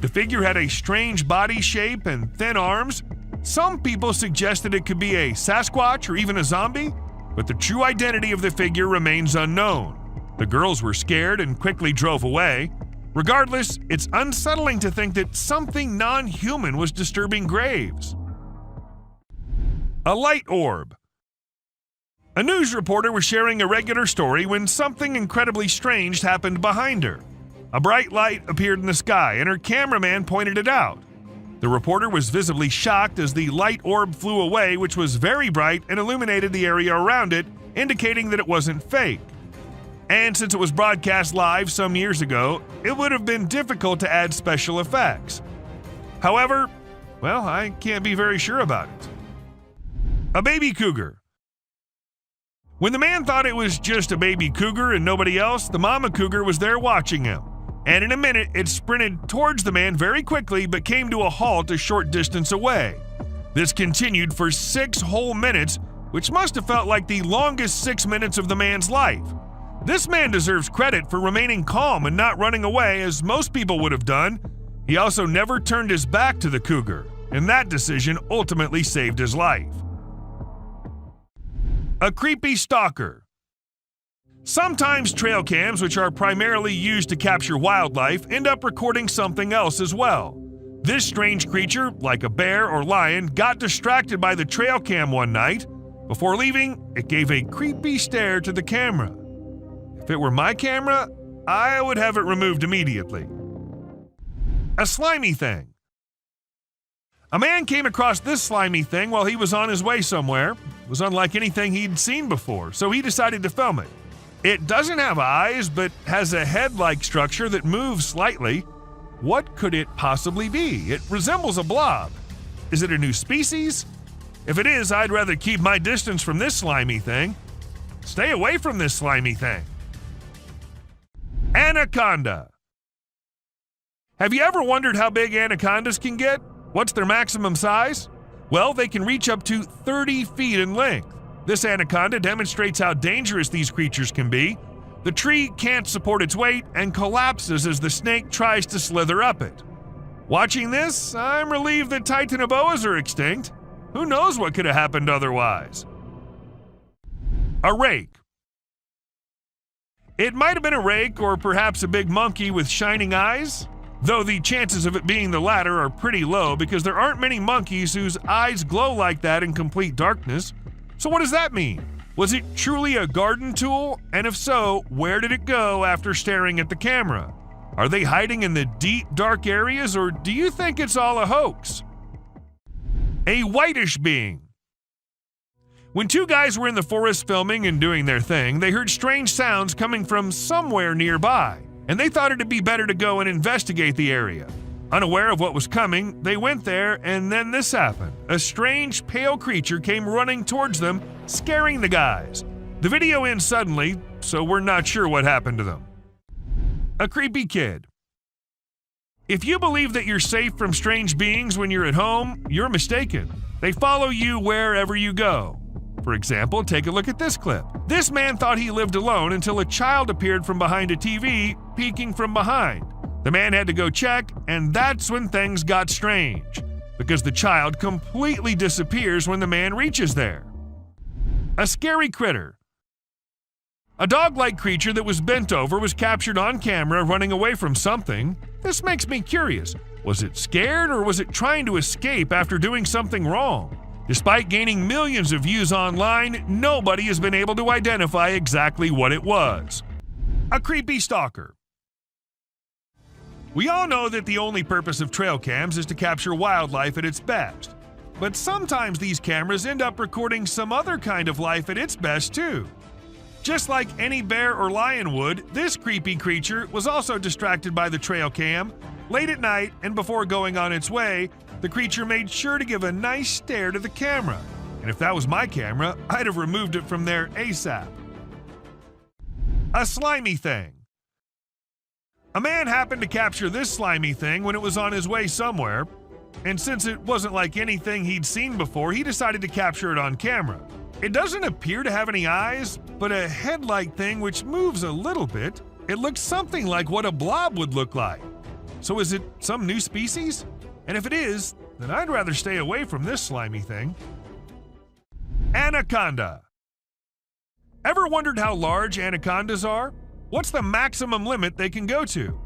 The figure had a strange body shape and thin arms. Some people suggested it could be a Sasquatch or even a zombie, but the true identity of the figure remains unknown. The girls were scared and quickly drove away. Regardless, it's unsettling to think that something non-human was disturbing graves. A light orb. A news reporter was sharing a regular story when something incredibly strange happened behind her. A bright light appeared in the sky, and her cameraman pointed it out. The reporter was visibly shocked as the light orb flew away, which was very bright and illuminated the area around it, indicating that it wasn't fake. And since it was broadcast live some years ago, it would have been difficult to add special effects. However, well, I can't be very sure about it. A baby cougar. When the man thought it was just a baby cougar and nobody else, the mama cougar was there watching him. And in a minute, it sprinted towards the man very quickly but came to a halt a short distance away. This continued for 6 whole minutes, which must have felt like the longest 6 minutes of the man's life. This man deserves credit for remaining calm and not running away as most people would have done. He also never turned his back to the cougar, and that decision ultimately saved his life. A creepy stalker. Sometimes trail cams, which are primarily used to capture wildlife, end up recording something else as well. This strange creature, like a bear or lion, got distracted by the trail cam one night. Before leaving, it gave a creepy stare to the camera. If it were my camera, I would have it removed immediately. A slimy thing. A man came across this slimy thing while he was on his way somewhere. It was unlike anything he'd seen before, so he decided to film it. It doesn't have eyes, but has a head-like structure that moves slightly. What could it possibly be? It resembles a blob. Is it a new species? If it is, I'd rather keep my distance from this slimy thing. Stay away from this slimy thing. Anaconda. Have you ever wondered how big anacondas can get? What's their maximum size? Well, they can reach up to 30 feet in length. This anaconda demonstrates how dangerous these creatures can be. The tree can't support its weight and collapses as the snake tries to slither up it. Watching this, I'm relieved that titanoboas are extinct. Who knows what could have happened otherwise? A rake. It might have been a rake or perhaps a big monkey with shining eyes, though the chances of it being the latter are pretty low because there aren't many monkeys whose eyes glow like that in complete darkness. So what does that mean? Was it truly a garden tool? And if so, where did it go after staring at the camera? Are they hiding in the deep, dark areas, or do you think it's all a hoax? A whitish being. When 2 guys were in the forest filming and doing their thing, they heard strange sounds coming from somewhere nearby, and they thought it'd be better to go and investigate the area. Unaware of what was coming, they went there, and then this happened. A strange, pale creature came running towards them, scaring the guys. The video ends suddenly, so we're not sure what happened to them. A creepy kid. If you believe that you're safe from strange beings when you're at home, you're mistaken. They follow you wherever you go. For example, take a look at this clip. This man thought he lived alone until a child appeared from behind a TV, peeking from behind. The man had to go check, and that's when things got strange, because the child completely disappears when the man reaches there. A scary critter. A dog-like creature that was bent over was captured on camera running away from something. This makes me curious. Was it scared or was it trying to escape after doing something wrong? Despite gaining millions of views online, nobody has been able to identify exactly what it was. A creepy stalker. We all know that the only purpose of trail cams is to capture wildlife at its best. But sometimes these cameras end up recording some other kind of life at its best too. Just like any bear or lion would, this creepy creature was also distracted by the trail cam. Late at night and before going on its way, the creature made sure to give a nice stare to the camera. And if that was my camera, I'd have removed it from there ASAP. A slimy thing. A man happened to capture this slimy thing when it was on his way somewhere, and since it wasn't like anything he'd seen before, he decided to capture it on camera. It doesn't appear to have any eyes, but a head-like thing which moves a little bit. It looks something like what a blob would look like. So is it some new species? And if it is, then I'd rather stay away from this slimy thing. Anaconda. Ever wondered how large anacondas are? What's the maximum limit they can go to?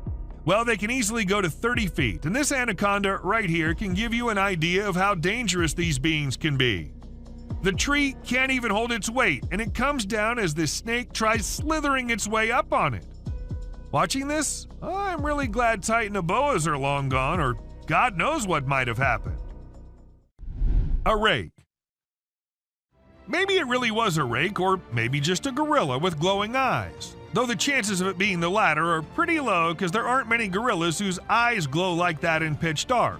Well, they can easily go to 30 feet, and this anaconda right here can give you an idea of how dangerous these beings can be. The tree can't even hold its weight, and it comes down as the snake tries slithering its way up on it. Watching this, I'm really glad Titanoboas are long gone, or God knows what might have happened. A rake. Maybe it really was a rake, or maybe just a gorilla with glowing eyes. Though the chances of it being the latter are pretty low because there aren't many gorillas whose eyes glow like that in pitch dark.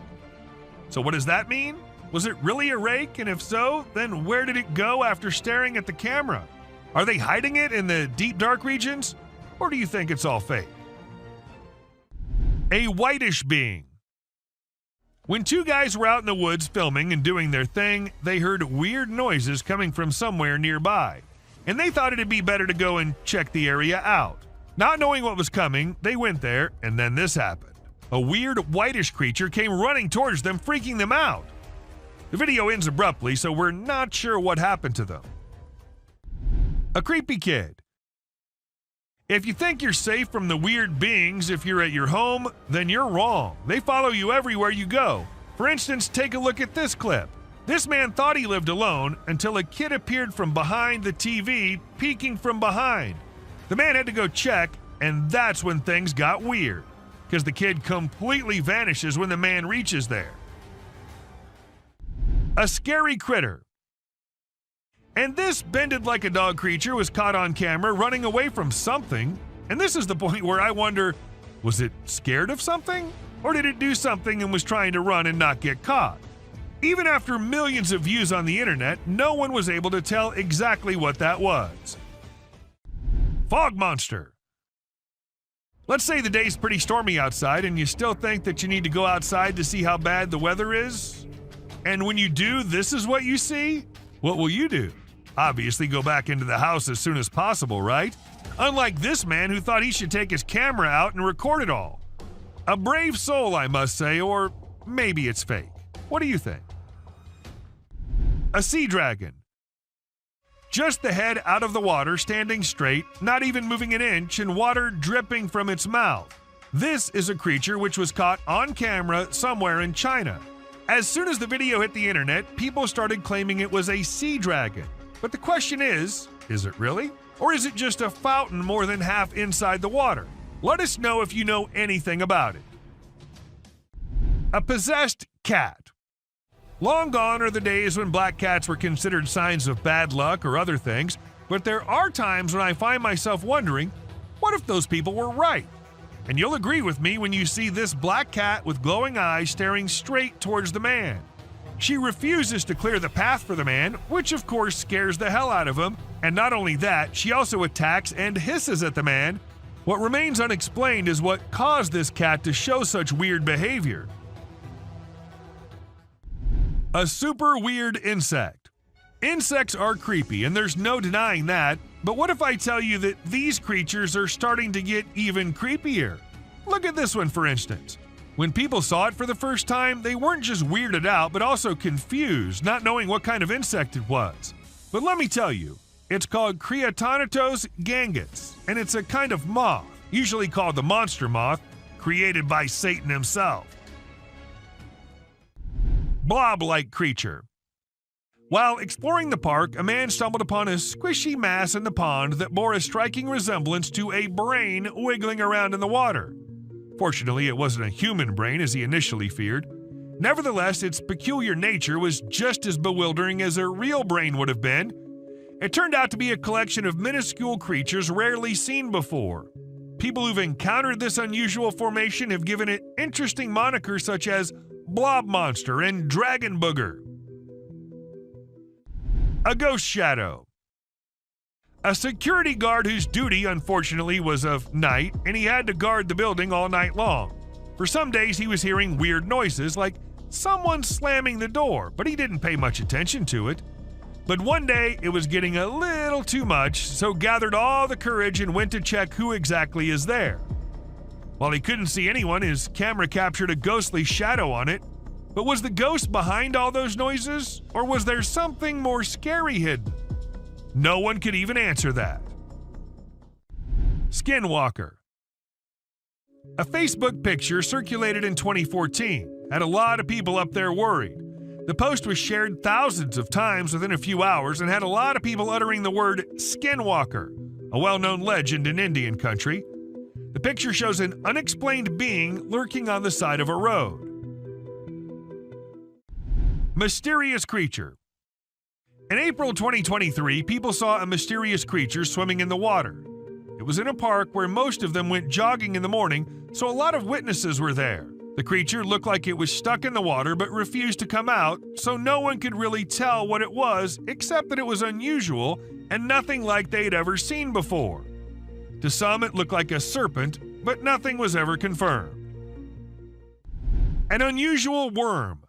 So what does that mean? Was it really a rake? And if so, then where did it go after staring at the camera? Are they hiding it in the deep dark regions? Or do you think it's all fake? A whitish being. When two guys were out in the woods filming and doing their thing, they heard weird noises coming from somewhere nearby, and they thought it'd be better to go and check the area out. Not knowing what was coming, they went there, and then this happened. A weird whitish creature came running towards them, freaking them out. The video ends abruptly, so we're not sure what happened to them. A creepy kid. If you think you're safe from the weird beings if you're at your home, then you're wrong. They follow you everywhere you go. For instance, take a look at this clip. This man thought he lived alone until a kid appeared from behind the TV, peeking from behind. The man had to go check, and that's when things got weird, because the kid completely vanishes when the man reaches there. A scary critter. And this bended like a dog creature was caught on camera running away from something. And this is the point where I wonder, was it scared of something? Or did it do something and was trying to run and not get caught? Even after millions of views on the internet, no one was able to tell exactly what that was. Fog monster. Let's say the day's pretty stormy outside and you still think that you need to go outside to see how bad the weather is. And when you do, this is what you see? What will you do? Obviously go back into the house as soon as possible, right? Unlike this man who thought he should take his camera out and record it all. A brave soul, I must say, or maybe it's fake. What do you think? A sea dragon. Just the head out of the water, standing straight, not even moving an inch, and water dripping from its mouth. This is a creature which was caught on camera somewhere in China. As soon as the video hit the internet, people started claiming it was a sea dragon. But the question is it really? Or is it just a fountain more than half inside the water? Let us know if you know anything about it. A possessed cat. Long gone are the days when black cats were considered signs of bad luck or other things, but there are times when I find myself wondering, what if those people were right? And you'll agree with me when you see this black cat with glowing eyes staring straight towards the man. She refuses to clear the path for the man, which of course scares the hell out of him, and not only that, she also attacks and hisses at the man. What remains unexplained is what caused this cat to show such weird behavior. A super weird insect. Insects are creepy, and there's no denying that, but what if I tell you that these creatures are starting to get even creepier? Look at this one, for instance. When people saw it for the first time, they weren't just weirded out, but also confused, not knowing what kind of insect it was. But let me tell you, it's called Creatonittos gangus, and it's a kind of moth, usually called the monster moth, created by Satan himself. Blob-like creature. While exploring the park, a man stumbled upon a squishy mass in the pond that bore a striking resemblance to a brain wiggling around in the water. Fortunately, it wasn't a human brain as he initially feared. Nevertheless, its peculiar nature was just as bewildering as a real brain would have been. It turned out to be a collection of minuscule creatures rarely seen before. People who've encountered this unusual formation have given it interesting monikers such as Blob Monster and Dragon Booger. A ghost shadow. A security guard whose duty, unfortunately, was of night, and he had to guard the building all night long. For some days, he was hearing weird noises, like someone slamming the door, but he didn't pay much attention to it. But one day, it was getting a little too much, so gathered all the courage and went to check who exactly is there. While he couldn't see anyone, his camera captured a ghostly shadow on it. But was the ghost behind all those noises, or was there something more scary hidden? No one could even answer that. Skinwalker. A Facebook picture circulated in 2014 had a lot of people up there worried. The post was shared thousands of times within a few hours and had a lot of people uttering the word skinwalker, a well-known legend in Indian country. The picture shows an unexplained being lurking on the side of a road. Mysterious creature. In April 2023, people saw a mysterious creature swimming in the water. It was in a park where most of them went jogging in the morning, so a lot of witnesses were there. The creature looked like it was stuck in the water but refused to come out, so no one could really tell what it was except that it was unusual and nothing like they'd ever seen before. To some, it looked like a serpent, but nothing was ever confirmed. An unusual worm.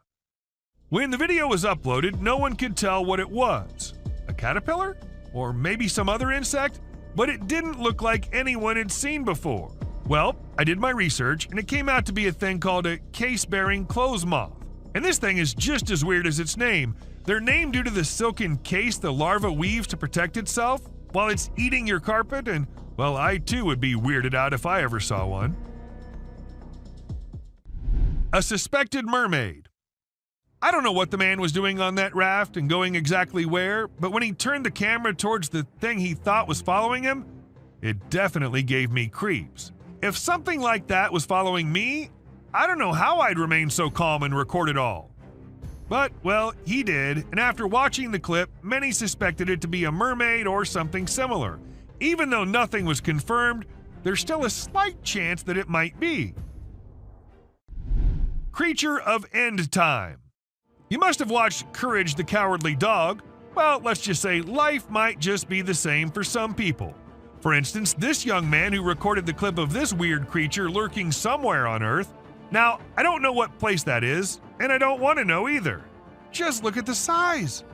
When the video was uploaded, no one could tell what it was. A caterpillar? Or maybe some other insect? But it didn't look like anyone had seen before. Well, I did my research, and it came out to be a thing called a case-bearing clothes moth. And this thing is just as weird as its name. They're named due to the silken case the larva weaves to protect itself while it's eating your carpet, and, well, I too would be weirded out if I ever saw one. A suspected mermaid. I don't know what the man was doing on that raft and going exactly where, but when he turned the camera towards the thing he thought was following him, it definitely gave me creeps. If something like that was following me, I don't know how I'd remain so calm and record it all. But, well, he did, and after watching the clip, many suspected it to be a mermaid or something similar. Even though nothing was confirmed, there's still a slight chance that it might be. Creature of End Time. You must have watched Courage the Cowardly Dog. Well, let's just say life might just be the same for some people. For instance, this young man who recorded the clip of this weird creature lurking somewhere on Earth. Now, I don't know what place that is, and I don't want to know either. Just look at the size.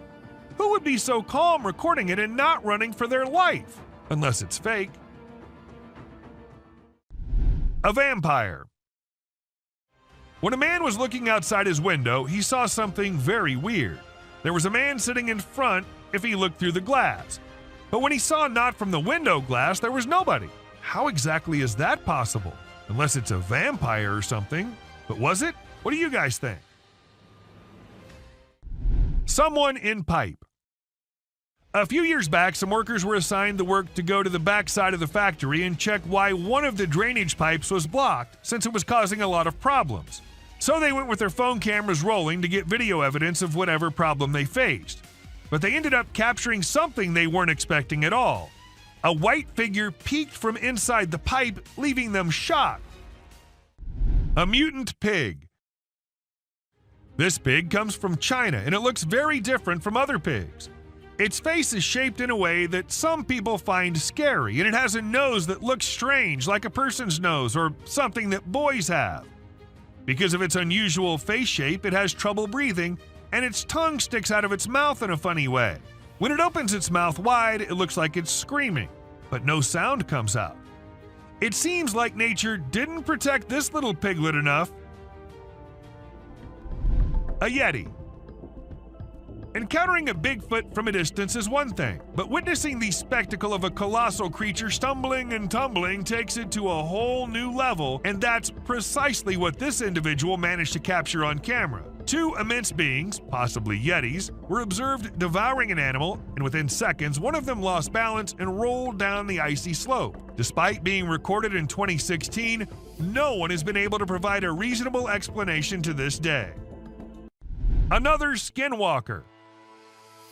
Who would be so calm recording it and not running for their life? Unless it's fake. A vampire. When a man was looking outside his window, he saw something very weird. There was a man sitting in front if he looked through the glass. But when he saw not from the window glass, there was nobody. How exactly is that possible? Unless it's a vampire or something. But was it? What do you guys think? Someone in pipe. A few years back, some workers were assigned the work to go to the back side of the factory and check why one of the drainage pipes was blocked, since it was causing a lot of problems. So they went with their phone cameras rolling to get video evidence of whatever problem they faced. But they ended up capturing something they weren't expecting at all. A white figure peeked from inside the pipe, leaving them shocked. A mutant pig. This pig comes from China, and it looks very different from other pigs. Its face is shaped in a way that some people find scary, and it has a nose that looks strange, like a person's nose or something that boys have. Because of its unusual face shape, it has trouble breathing, and its tongue sticks out of its mouth in a funny way. When it opens its mouth wide, it looks like it's screaming, but no sound comes out. It seems like nature didn't protect this little piglet enough. A Yeti. Encountering a Bigfoot from a distance is one thing, but witnessing the spectacle of a colossal creature stumbling and tumbling takes it to a whole new level, and that's precisely what this individual managed to capture on camera. Two immense beings, possibly Yetis, were observed devouring an animal, and within seconds, one of them lost balance and rolled down the icy slope. Despite being recorded in 2016, no one has been able to provide a reasonable explanation to this day. Another skinwalker.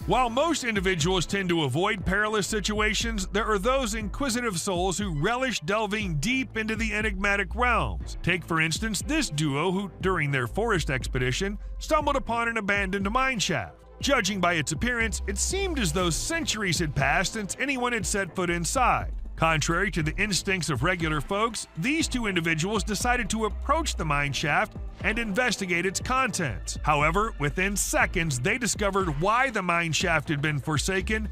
While most individuals tend to avoid perilous situations, there are those inquisitive souls who relish delving deep into the enigmatic realms. Take, for instance, this duo who, during their forest expedition, stumbled upon an abandoned mine shaft. Judging by its appearance, it seemed as though centuries had passed since anyone had set foot inside. Contrary to the instincts of regular folks, these two individuals decided to approach the mine shaft and investigate its contents. However, within seconds, they discovered why the mine shaft had been forsaken.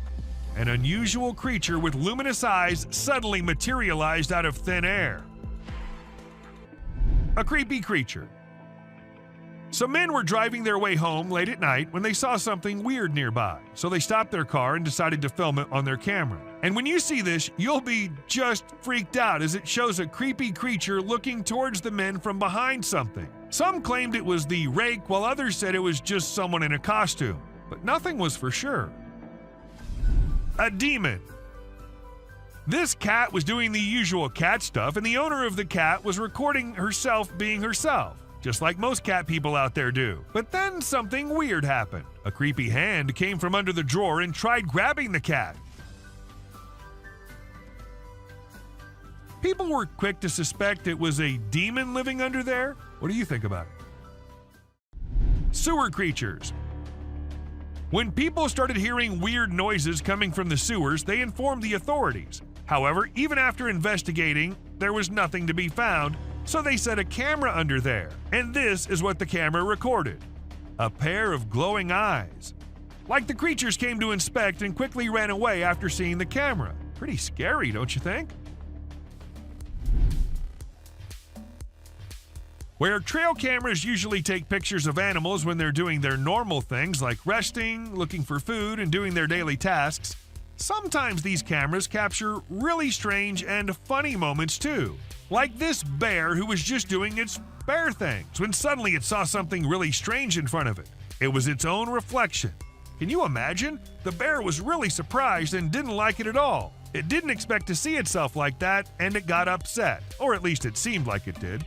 An unusual creature with luminous eyes suddenly materialized out of thin air. A creepy creature. Some men were driving their way home late at night when they saw something weird nearby, so they stopped their car and decided to film it on their camera. And when you see this, you'll be just freaked out as it shows a creepy creature looking towards the men from behind something. Some claimed it was the rake, while others said it was just someone in a costume, but nothing was for sure. A demon. This cat was doing the usual cat stuff, and the owner of the cat was recording herself being herself, just like most cat people out there do. But then something weird happened. A creepy hand came from under the drawer and tried grabbing the cat. People were quick to suspect it was a demon living under there. What do you think about it? Sewer creatures. When people started hearing weird noises coming from the sewers, they informed the authorities. However, even after investigating, there was nothing to be found, so they set a camera under there. And this is what the camera recorded. A pair of glowing eyes. Like the creatures came to inspect and quickly ran away after seeing the camera. Pretty scary, don't you think? Where trail cameras usually take pictures of animals when they're doing their normal things like resting, looking for food, and doing their daily tasks, sometimes these cameras capture really strange and funny moments too. Like this bear who was just doing its bear things when suddenly it saw something really strange in front of it. It was its own reflection. Can you imagine? The bear was really surprised and didn't like it at all. It didn't expect to see itself like that, and it got upset, or at least it seemed like it did.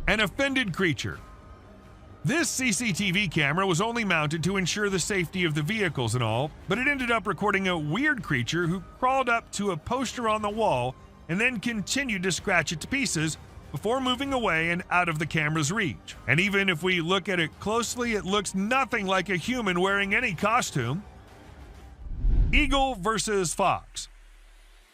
An offended creature. This CCTV camera was only mounted to ensure the safety of the vehicles and all, but it ended up recording a weird creature who crawled up to a poster on the wall and then continued to scratch it to pieces before moving away and out of the camera's reach. And even if we look at it closely, it looks nothing like a human wearing any costume. Eagle versus fox.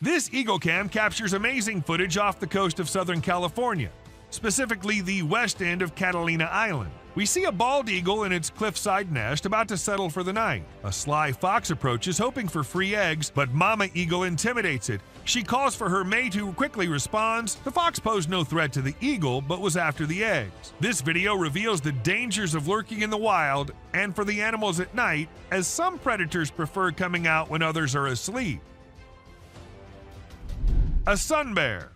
This Eagle Cam captures amazing footage off the coast of Southern California, specifically the west end of Catalina Island. We see a bald eagle in its cliffside nest about to settle for the night. A sly fox approaches hoping for free eggs, but Mama Eagle intimidates it. She calls for her mate who quickly responds. The fox posed no threat to the eagle, but was after the eggs. This video reveals the dangers of lurking in the wild and for the animals at night, as some predators prefer coming out when others are asleep. A sun bear.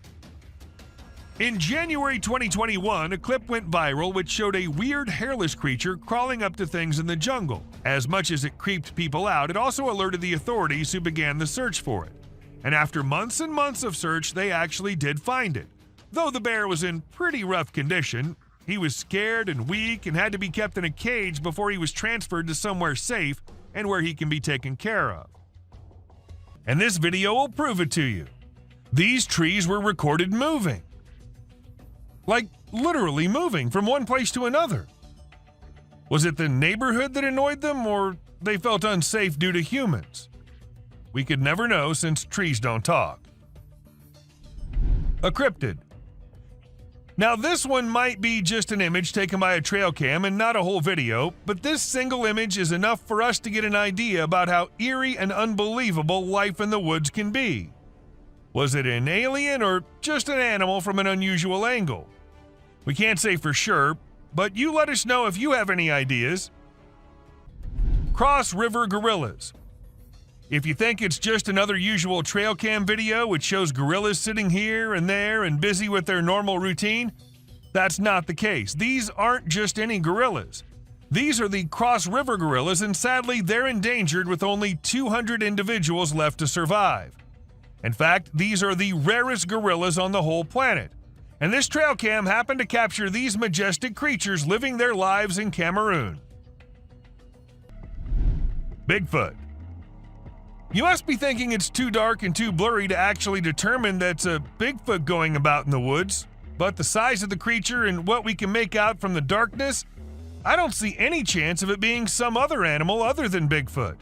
In January 2021, a clip went viral which showed a weird hairless creature crawling up to things in the jungle. As much as it creeped people out, it also alerted the authorities who began the search for it. And after months and months of search, they actually did find it. Though the bear was in pretty rough condition, he was scared and weak and had to be kept in a cage before he was transferred to somewhere safe and where he can be taken care of. And this video will prove it to you. These trees were recorded moving. Like literally moving from one place to another. Was it the neighborhood that annoyed them, or they felt unsafe due to humans? We could never know since trees don't talk. A cryptid. Now this one might be just an image taken by a trail cam and not a whole video, but this single image is enough for us to get an idea about how eerie and unbelievable life in the woods can be. Was it an alien or just an animal from an unusual angle? We can't say for sure, but you let us know if you have any ideas. Cross River Gorillas. If you think it's just another usual trail cam video which shows gorillas sitting here and there and busy with their normal routine, that's not the case. These aren't just any gorillas. These are the Cross River gorillas, and sadly they're endangered with only 200 individuals left to survive. In fact, these are the rarest gorillas on the whole planet. And this trail cam happened to capture these majestic creatures living their lives in Cameroon. Bigfoot. You must be thinking it's too dark and too blurry to actually determine that's a Bigfoot going about in the woods, but the size of the creature and what we can make out from the darkness, I don't see any chance of it being some other animal other than Bigfoot.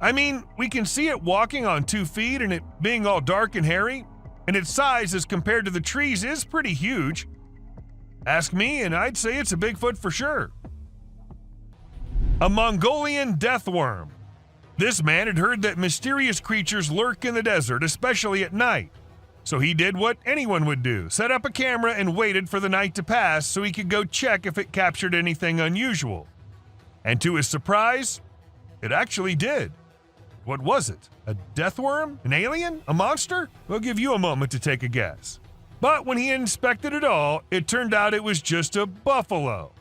I mean, we can see it walking on 2 feet and it being all dark and hairy, and its size as compared to the trees is pretty huge. Ask me and I'd say it's a Bigfoot for sure. A Mongolian death worm. This man had heard that mysterious creatures lurk in the desert, especially at night. So he did what anyone would do, set up a camera and waited for the night to pass so he could go check if it captured anything unusual. And to his surprise, it actually did. What was it? A death worm? An alien? A monster? We'll give you a moment to take a guess. But when he inspected it all, it turned out it was just a buffalo.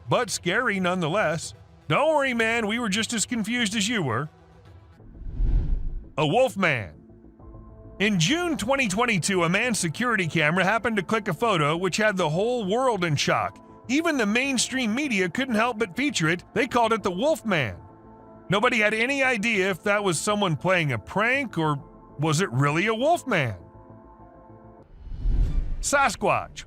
But scary nonetheless. Don't worry, man, we were just as confused as you were. A wolf man. In June 2022, a man's security camera happened to click a photo which had the whole world in shock. Even the mainstream media couldn't help but feature it. They called it the Wolf Man. Nobody had any idea if that was someone playing a prank or was it really a wolf man? Sasquatch.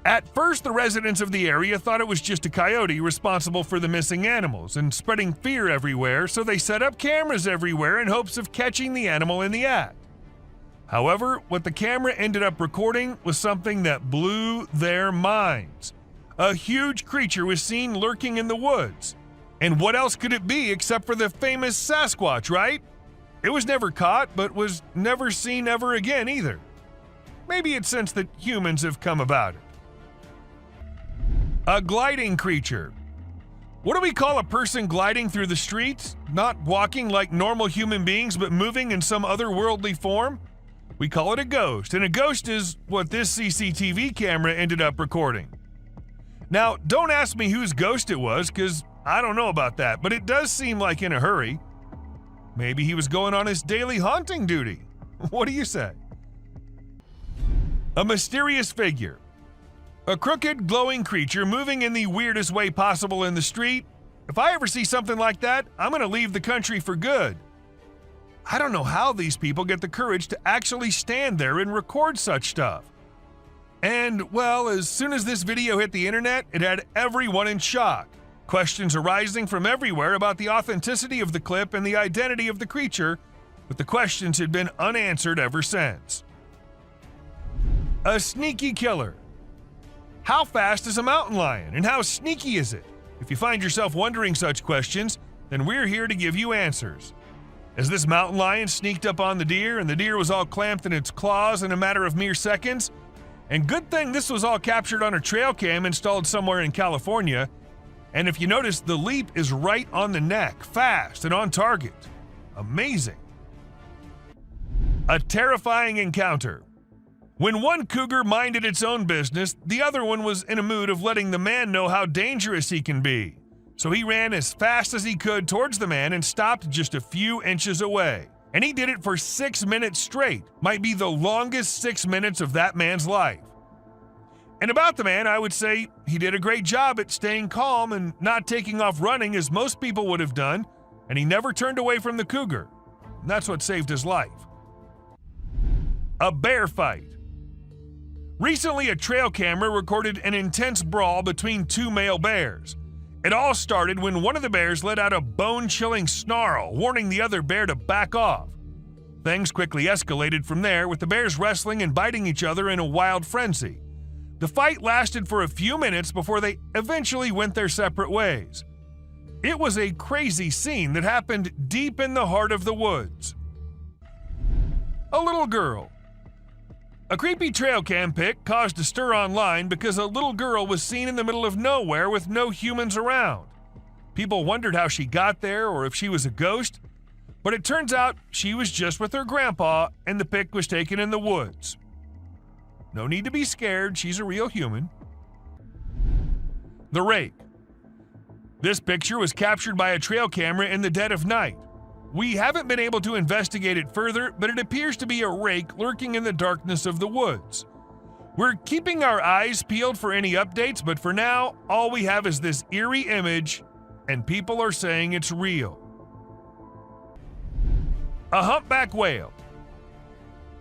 At first, the residents of the area thought it was just a coyote responsible for the missing animals and spreading fear everywhere, so they set up cameras everywhere in hopes of catching the animal in the act. However, what the camera ended up recording was something that blew their minds. A huge creature was seen lurking in the woods. And what else could it be except for the famous Sasquatch, right? It was never caught, but was never seen ever again either. Maybe it's since that humans have come about it. A gliding creature. What do we call a person gliding through the streets? Not walking like normal human beings, but moving in some otherworldly form? We call it a ghost, and a ghost is what this CCTV camera ended up recording. Now, don't ask me whose ghost it was, because I don't know about that, but it does seem like in a hurry. Maybe he was going on his daily haunting duty. What do you say? A mysterious figure. A crooked, glowing creature moving in the weirdest way possible in the street. If I ever see something like that, I'm going to leave the country for good. I don't know how these people get the courage to actually stand there and record such stuff. And, well, as soon as this video hit the internet, it had everyone in shock. Questions arising from everywhere about the authenticity of the clip and the identity of the creature, but the questions had been unanswered ever since. A sneaky killer. How fast is a mountain lion, and how sneaky is it? If you find yourself wondering such questions, then we're here to give you answers. As this mountain lion sneaked up on the deer, and the deer was all clamped in its claws in a matter of mere seconds, and good thing this was all captured on a trail cam installed somewhere in California, and if you notice, the leap is right on the neck, fast and on target. Amazing. A terrifying encounter. When one cougar minded its own business, the other one was in a mood of letting the man know how dangerous he can be. So he ran as fast as he could towards the man and stopped just a few inches away. And he did it for 6 minutes straight. Might be the longest 6 minutes of that man's life. And about the man, I would say he did a great job at staying calm and not taking off running as most people would have done, and he never turned away from the cougar. And that's what saved his life. A bear fight. Recently, a trail camera recorded an intense brawl between two male bears. It all started when one of the bears let out a bone-chilling snarl, warning the other bear to back off. Things quickly escalated from there, with the bears wrestling and biting each other in a wild frenzy. The fight lasted for a few minutes before they eventually went their separate ways. It was a crazy scene that happened deep in the heart of the woods. A little girl. A creepy trail cam pic caused a stir online because a little girl was seen in the middle of nowhere with no humans around. People wondered how she got there or if she was a ghost, but it turns out she was just with her grandpa and the pic was taken in the woods. No need to be scared, she's a real human. The rake. This picture was captured by a trail camera in the dead of night. We haven't been able to investigate it further, but it appears to be a rake lurking in the darkness of the woods. We're keeping our eyes peeled for any updates, but for now, all we have is this eerie image, and people are saying it's real. A humpback whale.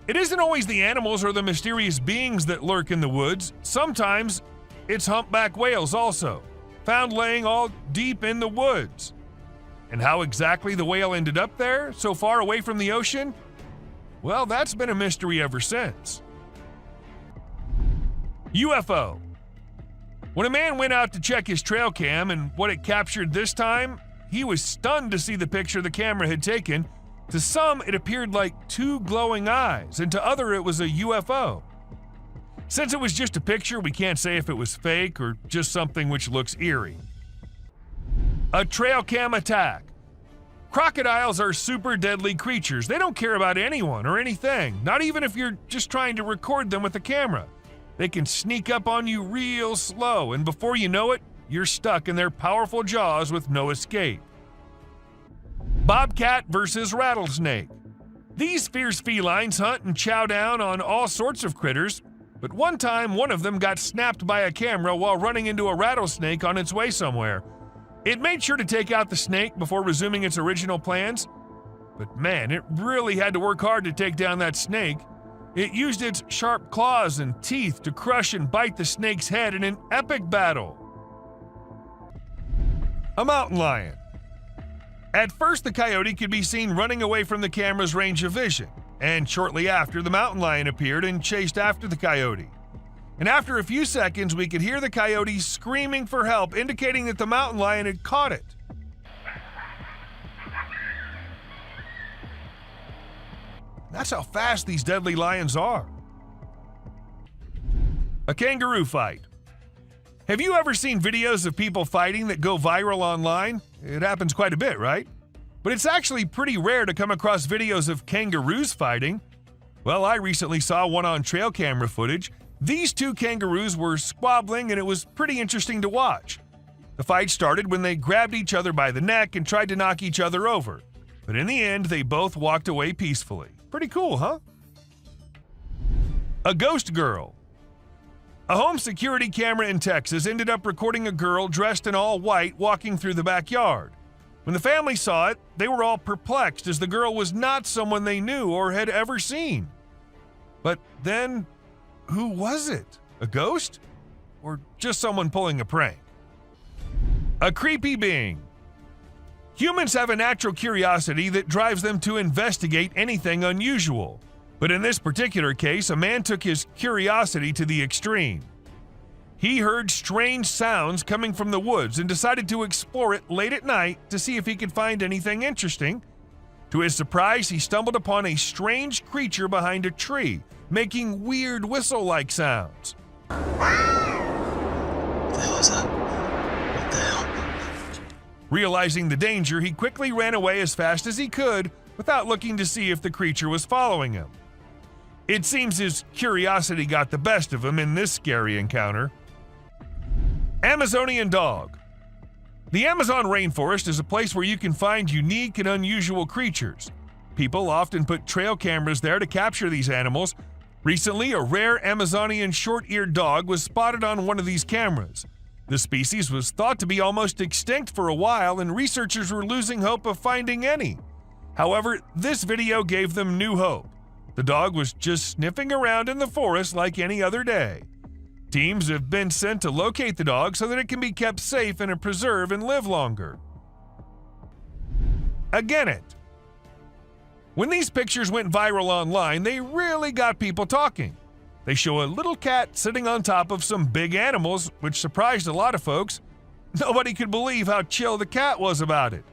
It isn't always the animals or the mysterious beings that lurk in the woods. Sometimes it's humpback whales also, found laying all deep in the woods. And how exactly the whale ended up there, so far away from the ocean? Well, that's been a mystery ever since. UFO. When a man went out to check his trail cam and what it captured this time, he was stunned to see the picture the camera had taken. To some, it appeared like two glowing eyes, and to others, it was a UFO. Since it was just a picture, we can't say if it was fake or just something which looks eerie. A trail cam attack. Crocodiles are super deadly creatures. They don't care about anyone or anything, not even if you're just trying to record them with a camera. They can sneak up on you real slow, and before you know it, you're stuck in their powerful jaws with no escape. Bobcat versus rattlesnake. These fierce felines hunt and chow down on all sorts of critters, but one time one of them got snapped by a camera while running into a rattlesnake on its way somewhere. It made sure to take out the snake before resuming its original plans, but man, it really had to work hard to take down that snake. It used its sharp claws and teeth to crush and bite the snake's head in an epic battle. A mountain lion. At first, the coyote could be seen running away from the camera's range of vision, and shortly after, the mountain lion appeared and chased after the coyote. And after a few seconds, we could hear the coyote screaming for help, indicating that the mountain lion had caught it. That's how fast these deadly lions are. A kangaroo fight. Have you ever seen videos of people fighting that go viral online? It happens quite a bit, right? But it's actually pretty rare to come across videos of kangaroos fighting. Well, I recently saw one on trail camera footage. These two kangaroos were squabbling, and it was pretty interesting to watch. The fight started when they grabbed each other by the neck and tried to knock each other over. But in the end, they both walked away peacefully. Pretty cool, huh? A ghost girl. A home security camera in Texas ended up recording a girl dressed in all white walking through the backyard. When the family saw it, they were all perplexed as the girl was not someone they knew or had ever seen. But then, who was it? A ghost? Or just someone pulling a prank? A creepy being. Humans have a natural curiosity that drives them to investigate anything unusual. But in this particular case, a man took his curiosity to the extreme. He heard strange sounds coming from the woods and decided to explore it late at night to see if he could find anything interesting. To his surprise, he stumbled upon a strange creature behind a tree, making weird whistle-like sounds. What the hell is that? What the hell? Realizing the danger, he quickly ran away as fast as he could without looking to see if the creature was following him. It seems his curiosity got the best of him in this scary encounter. Amazonian dog. The Amazon rainforest is a place where you can find unique and unusual creatures. People often put trail cameras there to capture these animals. Recently, a rare Amazonian short-eared dog was spotted on one of these cameras. The species was thought to be almost extinct for a while, and researchers were losing hope of finding any. However, this video gave them new hope. The dog was just sniffing around in the forest like any other day. Teams have been sent to locate the dog so that it can be kept safe in a preserve and live longer. A genet. When these pictures went viral online, they really got people talking. They show a little cat sitting on top of some big animals, which surprised a lot of folks. Nobody could believe how chill the cat was about it.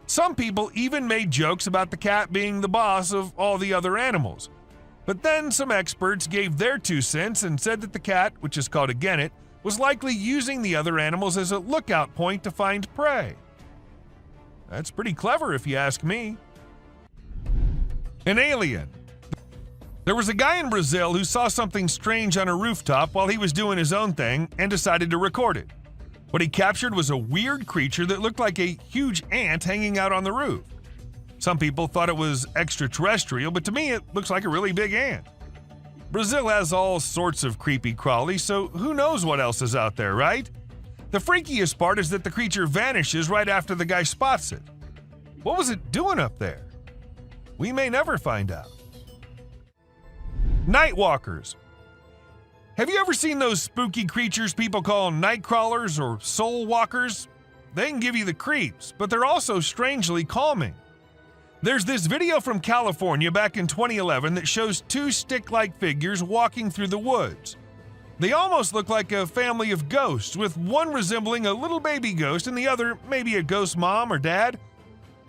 Some people even made jokes about the cat being the boss of all the other animals. But then some experts gave their 2 cents and said that the cat, which is called a genet, was likely using the other animals as a lookout point to find prey. That's pretty clever if you ask me. An alien. There was a guy in Brazil who saw something strange on a rooftop while he was doing his own thing and decided to record it. What he captured was a weird creature that looked like a huge ant hanging out on the roof. Some people thought it was extraterrestrial, but to me it looks like a really big ant. Brazil has all sorts of creepy crawlies, so who knows what else is out there, right? The freakiest part is that the creature vanishes right after the guy spots it. What was it doing up there? We may never find out. Night walkers. Have you ever seen those spooky creatures people call night crawlers or soul walkers? They can give you the creeps, but they're also strangely calming. There's this video from California back in 2011 that shows 2 stick-like figures walking through the woods. They almost look like a family of ghosts, with one resembling a little baby ghost and the other maybe a ghost mom or dad.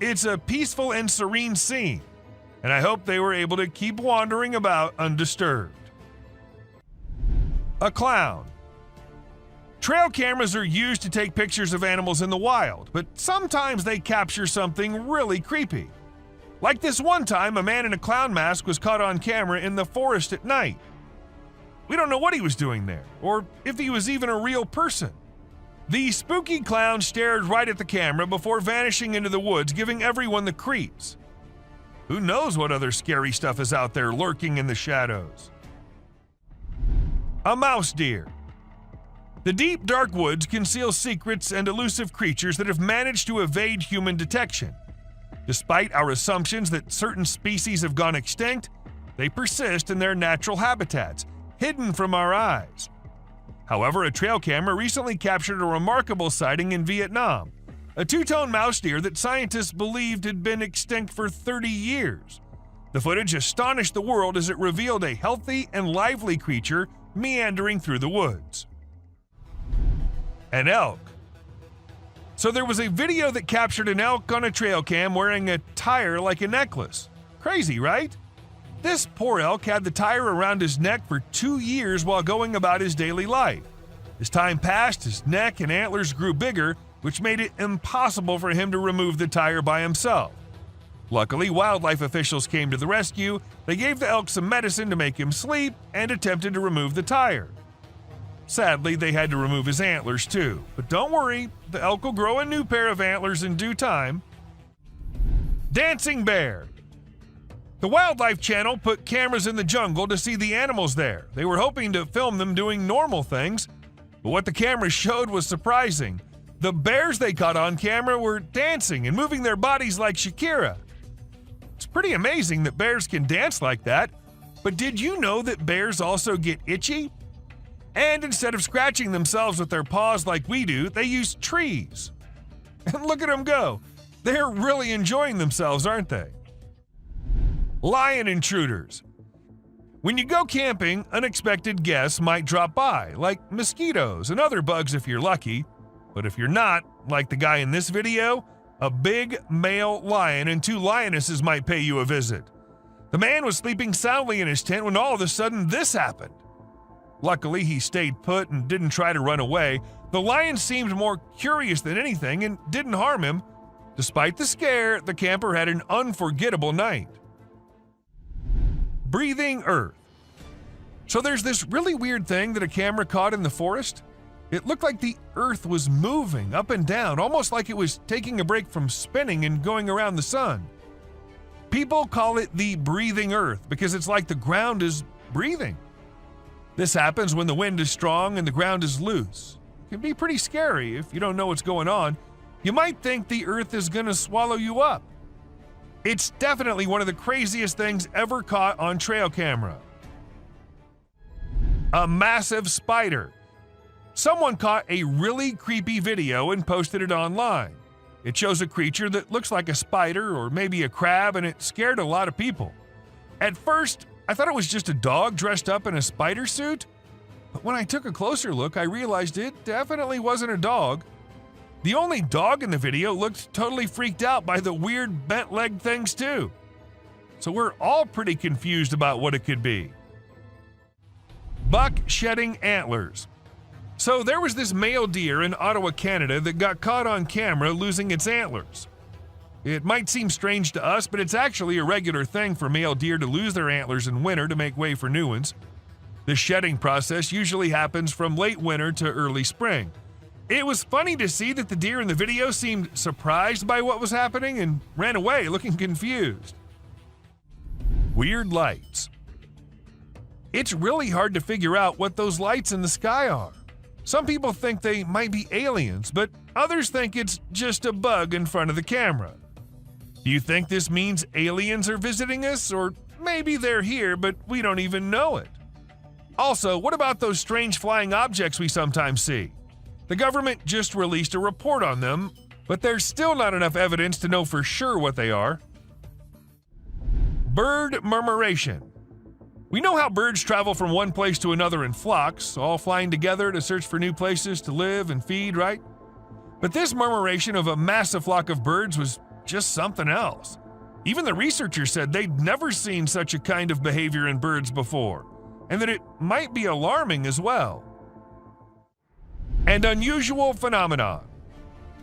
It's a peaceful and serene scene, and I hope they were able to keep wandering about undisturbed. A clown. Trail cameras are used to take pictures of animals in the wild, but sometimes they capture something really creepy. Like this one time, a man in a clown mask was caught on camera in the forest at night. We don't know what he was doing there, or if he was even a real person. The spooky clown stared right at the camera before vanishing into the woods, giving everyone the creeps. Who knows what other scary stuff is out there lurking in the shadows? A mouse deer. The deep, dark woods conceal secrets and elusive creatures that have managed to evade human detection. Despite our assumptions that certain species have gone extinct, they persist in their natural habitats, hidden from our eyes. However, a trail camera recently captured a remarkable sighting in Vietnam, a two-tone mouse deer that scientists believed had been extinct for 30 years. The footage astonished the world as it revealed a healthy and lively creature meandering through the woods. An elk. So there was a video that captured an elk on a trail cam wearing a tire like a necklace. Crazy, right? This poor elk had the tire around his neck for 2 years while going about his daily life. As time passed, his neck and antlers grew bigger, which made it impossible for him to remove the tire by himself. Luckily, wildlife officials came to the rescue. They gave the elk some medicine to make him sleep and attempted to remove the tire. Sadly, they had to remove his antlers too. But don't worry, the elk will grow a new pair of antlers in due time. Dancing bear. The Wildlife Channel put cameras in the jungle to see the animals there. They were hoping to film them doing normal things, but what the cameras showed was surprising. The bears they caught on camera were dancing and moving their bodies like Shakira. It's pretty amazing that bears can dance like that, but did you know that bears also get itchy? And instead of scratching themselves with their paws like we do, they use trees. And look at them go. They're really enjoying themselves, aren't they? Lion intruders. When you go camping, unexpected guests might drop by, like mosquitoes and other bugs if you're lucky. But if you're not, like the guy in this video, a big male lion and 2 lionesses might pay you a visit. The man was sleeping soundly in his tent when all of a sudden this happened. Luckily, he stayed put and didn't try to run away. The lion seemed more curious than anything and didn't harm him. Despite the scare, the camper had an unforgettable night. Breathing earth. So there's this really weird thing that a camera caught in the forest. It looked like the earth was moving up and down, almost like it was taking a break from spinning and going around the sun. People call it the breathing earth because it's like the ground is breathing. This happens when the wind is strong and the ground is loose. It can be pretty scary if you don't know what's going on. You might think the earth is going to swallow you up. It's definitely one of the craziest things ever caught on trail camera. A massive spider. Someone caught a really creepy video and posted it online. It shows a creature that looks like a spider or maybe a crab, and it scared a lot of people. At first, I thought it was just a dog dressed up in a spider suit, but when I took a closer look, I realized it definitely wasn't a dog. The only dog in the video looked totally freaked out by the weird bent-legged things too. So we're all pretty confused about what it could be. Buck shedding antlers. So there was this male deer in Ottawa, Canada that got caught on camera losing its antlers. It might seem strange to us, but it's actually a regular thing for male deer to lose their antlers in winter to make way for new ones. The shedding process usually happens from late winter to early spring. It was funny to see that the deer in the video seemed surprised by what was happening and ran away looking confused. Weird lights. It's really hard to figure out what those lights in the sky are. Some people think they might be aliens, but others think it's just a bug in front of the camera. Do you think this means aliens are visiting us, or maybe they're here but we don't even know it? Also, what about those strange flying objects we sometimes see? The government just released a report on them, but there's still not enough evidence to know for sure what they are. Bird murmuration. We know how birds travel from one place to another in flocks, all flying together to search for new places to live and feed, right? But this murmuration of a massive flock of birds was just something else. Even the researchers said they'd never seen such a kind of behavior in birds before, and that it might be alarming as well. And unusual phenomenon.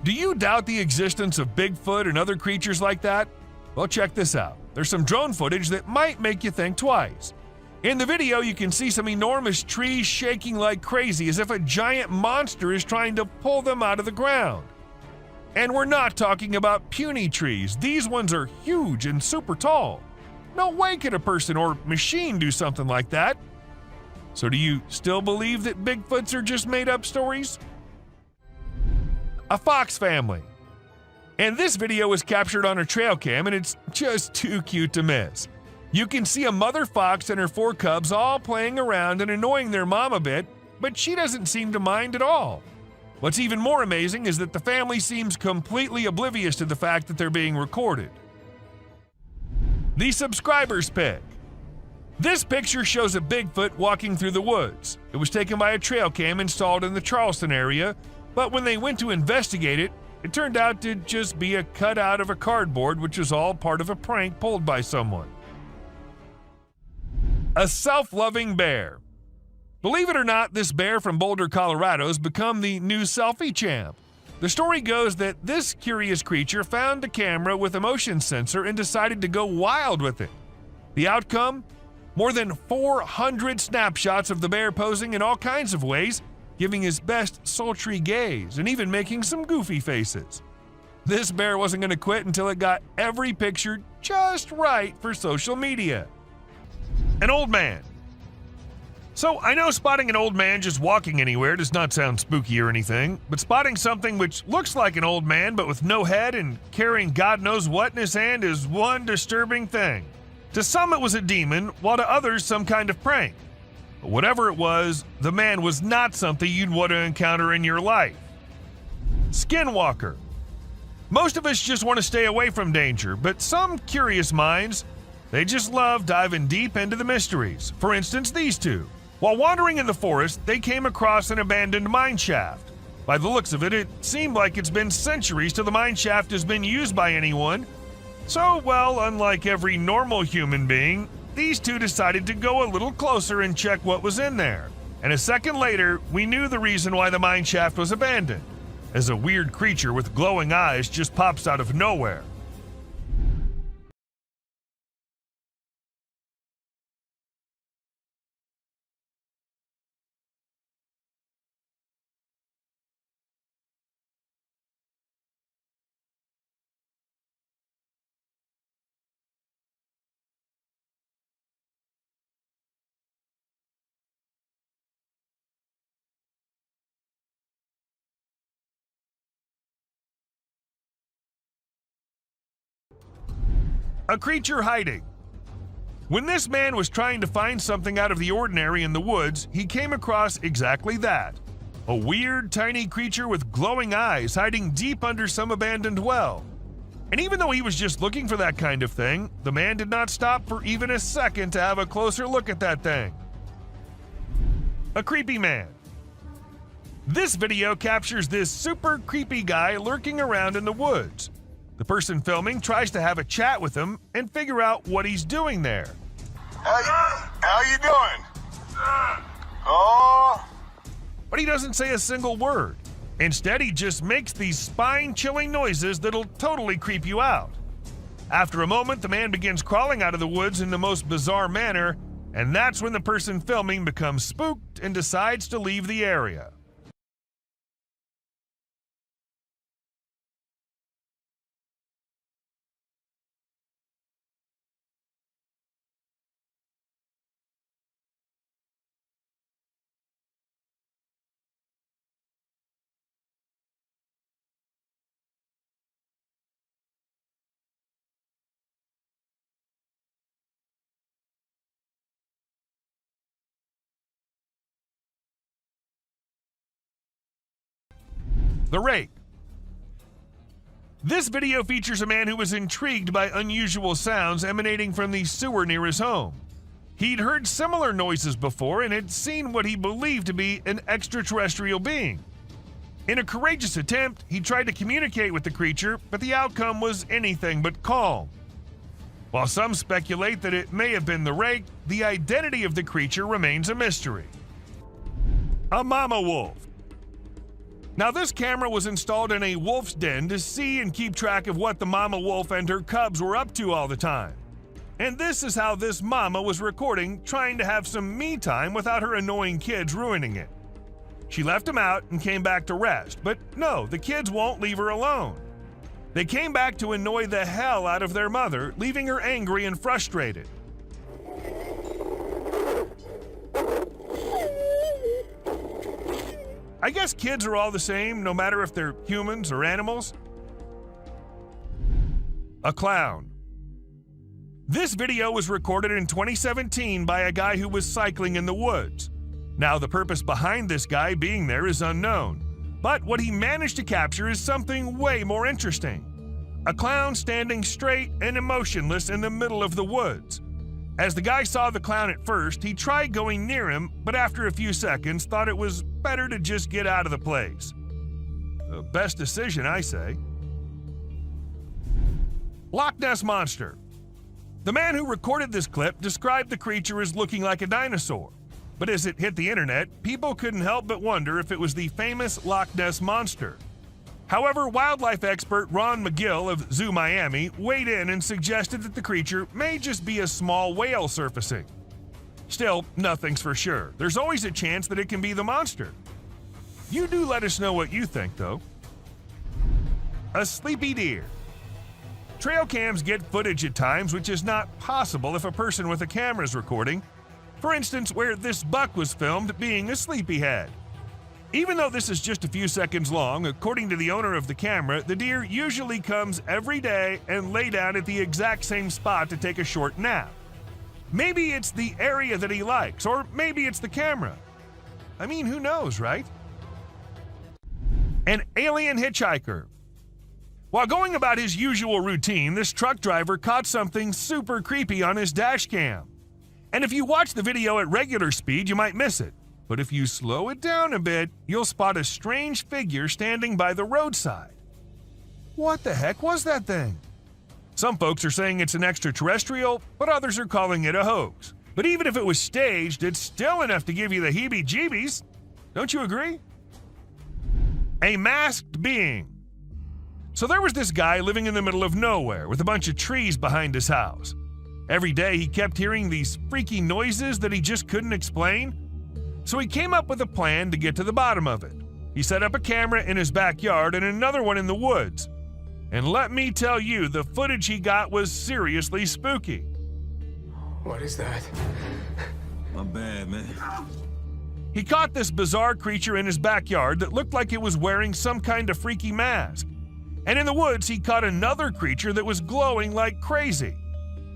Do you doubt the existence of Bigfoot and other creatures like that? Well, check this out. There's some drone footage that might make you think twice. In the video, you can see some enormous trees shaking like crazy as if a giant monster is trying to pull them out of the ground. And we're not talking about puny trees. These ones are huge and super tall. No way could a person or machine do something like that. So do you still believe that Bigfoots are just made-up stories? A fox family. And this video was captured on a trail cam, and it's just too cute to miss. You can see a mother fox and her 4 cubs all playing around and annoying their mom a bit, but she doesn't seem to mind at all. What's even more amazing is that the family seems completely oblivious to the fact that they're being recorded. The subscribers pick. This picture shows a Bigfoot walking through the woods. It was taken by a trail cam installed in the Charleston area, but when they went to investigate it, it turned out to just be a cutout of a cardboard, which was all part of a prank pulled by someone. A self-loving bear. Believe it or not, this bear from Boulder, Colorado has become the new selfie champ. The story goes that this curious creature found a camera with a motion sensor and decided to go wild with it. The outcome? More than 400 snapshots of the bear posing in all kinds of ways, giving his best sultry gaze and even making some goofy faces. This bear wasn't going to quit until it got every picture just right for social media. An old man. So I know spotting an old man just walking anywhere does not sound spooky or anything, but spotting something which looks like an old man but with no head and carrying God knows what in his hand is one disturbing thing. To some it was a demon, while to others some kind of prank. But whatever it was, the man was not something you'd want to encounter in your life. Skinwalker. Most of us just want to stay away from danger, but some curious minds, they just love diving deep into the mysteries. For instance, these two. While wandering in the forest, they came across an abandoned mine shaft. By the looks of it, it seemed like it's been centuries till the mine shaft has been used by anyone. So, well, unlike every normal human being, these two decided to go a little closer and check what was in there. And a second later, we knew the reason why the mine shaft was abandoned, as a weird creature with glowing eyes just pops out of nowhere. A creature hiding. When this man was trying to find something out of the ordinary in the woods, he came across exactly that. A weird, tiny creature with glowing eyes hiding deep under some abandoned well. And even though he was just looking for that kind of thing, the man did not stop for even a second to have a closer look at that thing. A creepy man. This video captures this super creepy guy lurking around in the woods. The person filming tries to have a chat with him and figure out what he's doing there. How you doing? Oh. But he doesn't say a single word. Instead, he just makes these spine-chilling noises that'll totally creep you out. After a moment, the man begins crawling out of the woods in the most bizarre manner, and that's when the person filming becomes spooked and decides to leave the area. The rake. This video features a man who was intrigued by unusual sounds emanating from the sewer near his home. He'd heard similar noises before and had seen what he believed to be an extraterrestrial being. In a courageous attempt, he tried to communicate with the creature, but the outcome was anything but calm. While some speculate that it may have been the rake, the identity of the creature remains a mystery. A mama wolf. Now, this camera was installed in a wolf's den to see and keep track of what the mama wolf and her cubs were up to all the time. And this is how this mama was recording, trying to have some me time without her annoying kids ruining it. She left them out and came back to rest, but no, the kids won't leave her alone. They came back to annoy the hell out of their mother, leaving her angry and frustrated. I guess kids are all the same, no matter if they're humans or animals. A clown. This video was recorded in 2017 by a guy who was cycling in the woods. Now, the purpose behind this guy being there is unknown, but what he managed to capture is something way more interesting. A clown standing straight and emotionless in the middle of the woods. As the guy saw the clown at first, he tried going near him, but after a few seconds thought it was better to just get out of the place. The best decision, I say. Loch Ness Monster. The man who recorded this clip described the creature as looking like a dinosaur, but as it hit the internet, people couldn't help but wonder if it was the famous Loch Ness Monster. However, wildlife expert Ron McGill of Zoo Miami weighed in and suggested that the creature may just be a small whale surfacing. Still, nothing's for sure. There's always a chance that it can be the monster. You do let us know what you think, though. A sleepy deer. Trail cams get footage at times which is not possible if a person with a camera is recording. For instance, where this buck was filmed being a sleepyhead. Even though this is just a few seconds long, according to the owner of the camera, the deer usually comes every day and lay down at the exact same spot to take a short nap. Maybe it's the area that he likes, or maybe it's the camera. I mean, who knows, right? An alien hitchhiker. While going about his usual routine, this truck driver caught something super creepy on his dash cam. And if you watch the video at regular speed, you might miss it. But if you slow it down a bit, you'll spot a strange figure standing by the roadside. What the heck was that thing? Some folks are saying it's an extraterrestrial, but others are calling it a hoax. But even if it was staged, it's still enough to give you the heebie-jeebies. Don't you agree? A masked being. So there was this guy living in the middle of nowhere with a bunch of trees behind his house. Every day he kept hearing these freaky noises that he just couldn't explain. So he came up with a plan to get to the bottom of it. He set up a camera in his backyard and another one in the woods. And let me tell you, the footage he got was seriously spooky. What is that? My bad, man. He caught this bizarre creature in his backyard that looked like it was wearing some kind of freaky mask. And in the woods, he caught another creature that was glowing like crazy.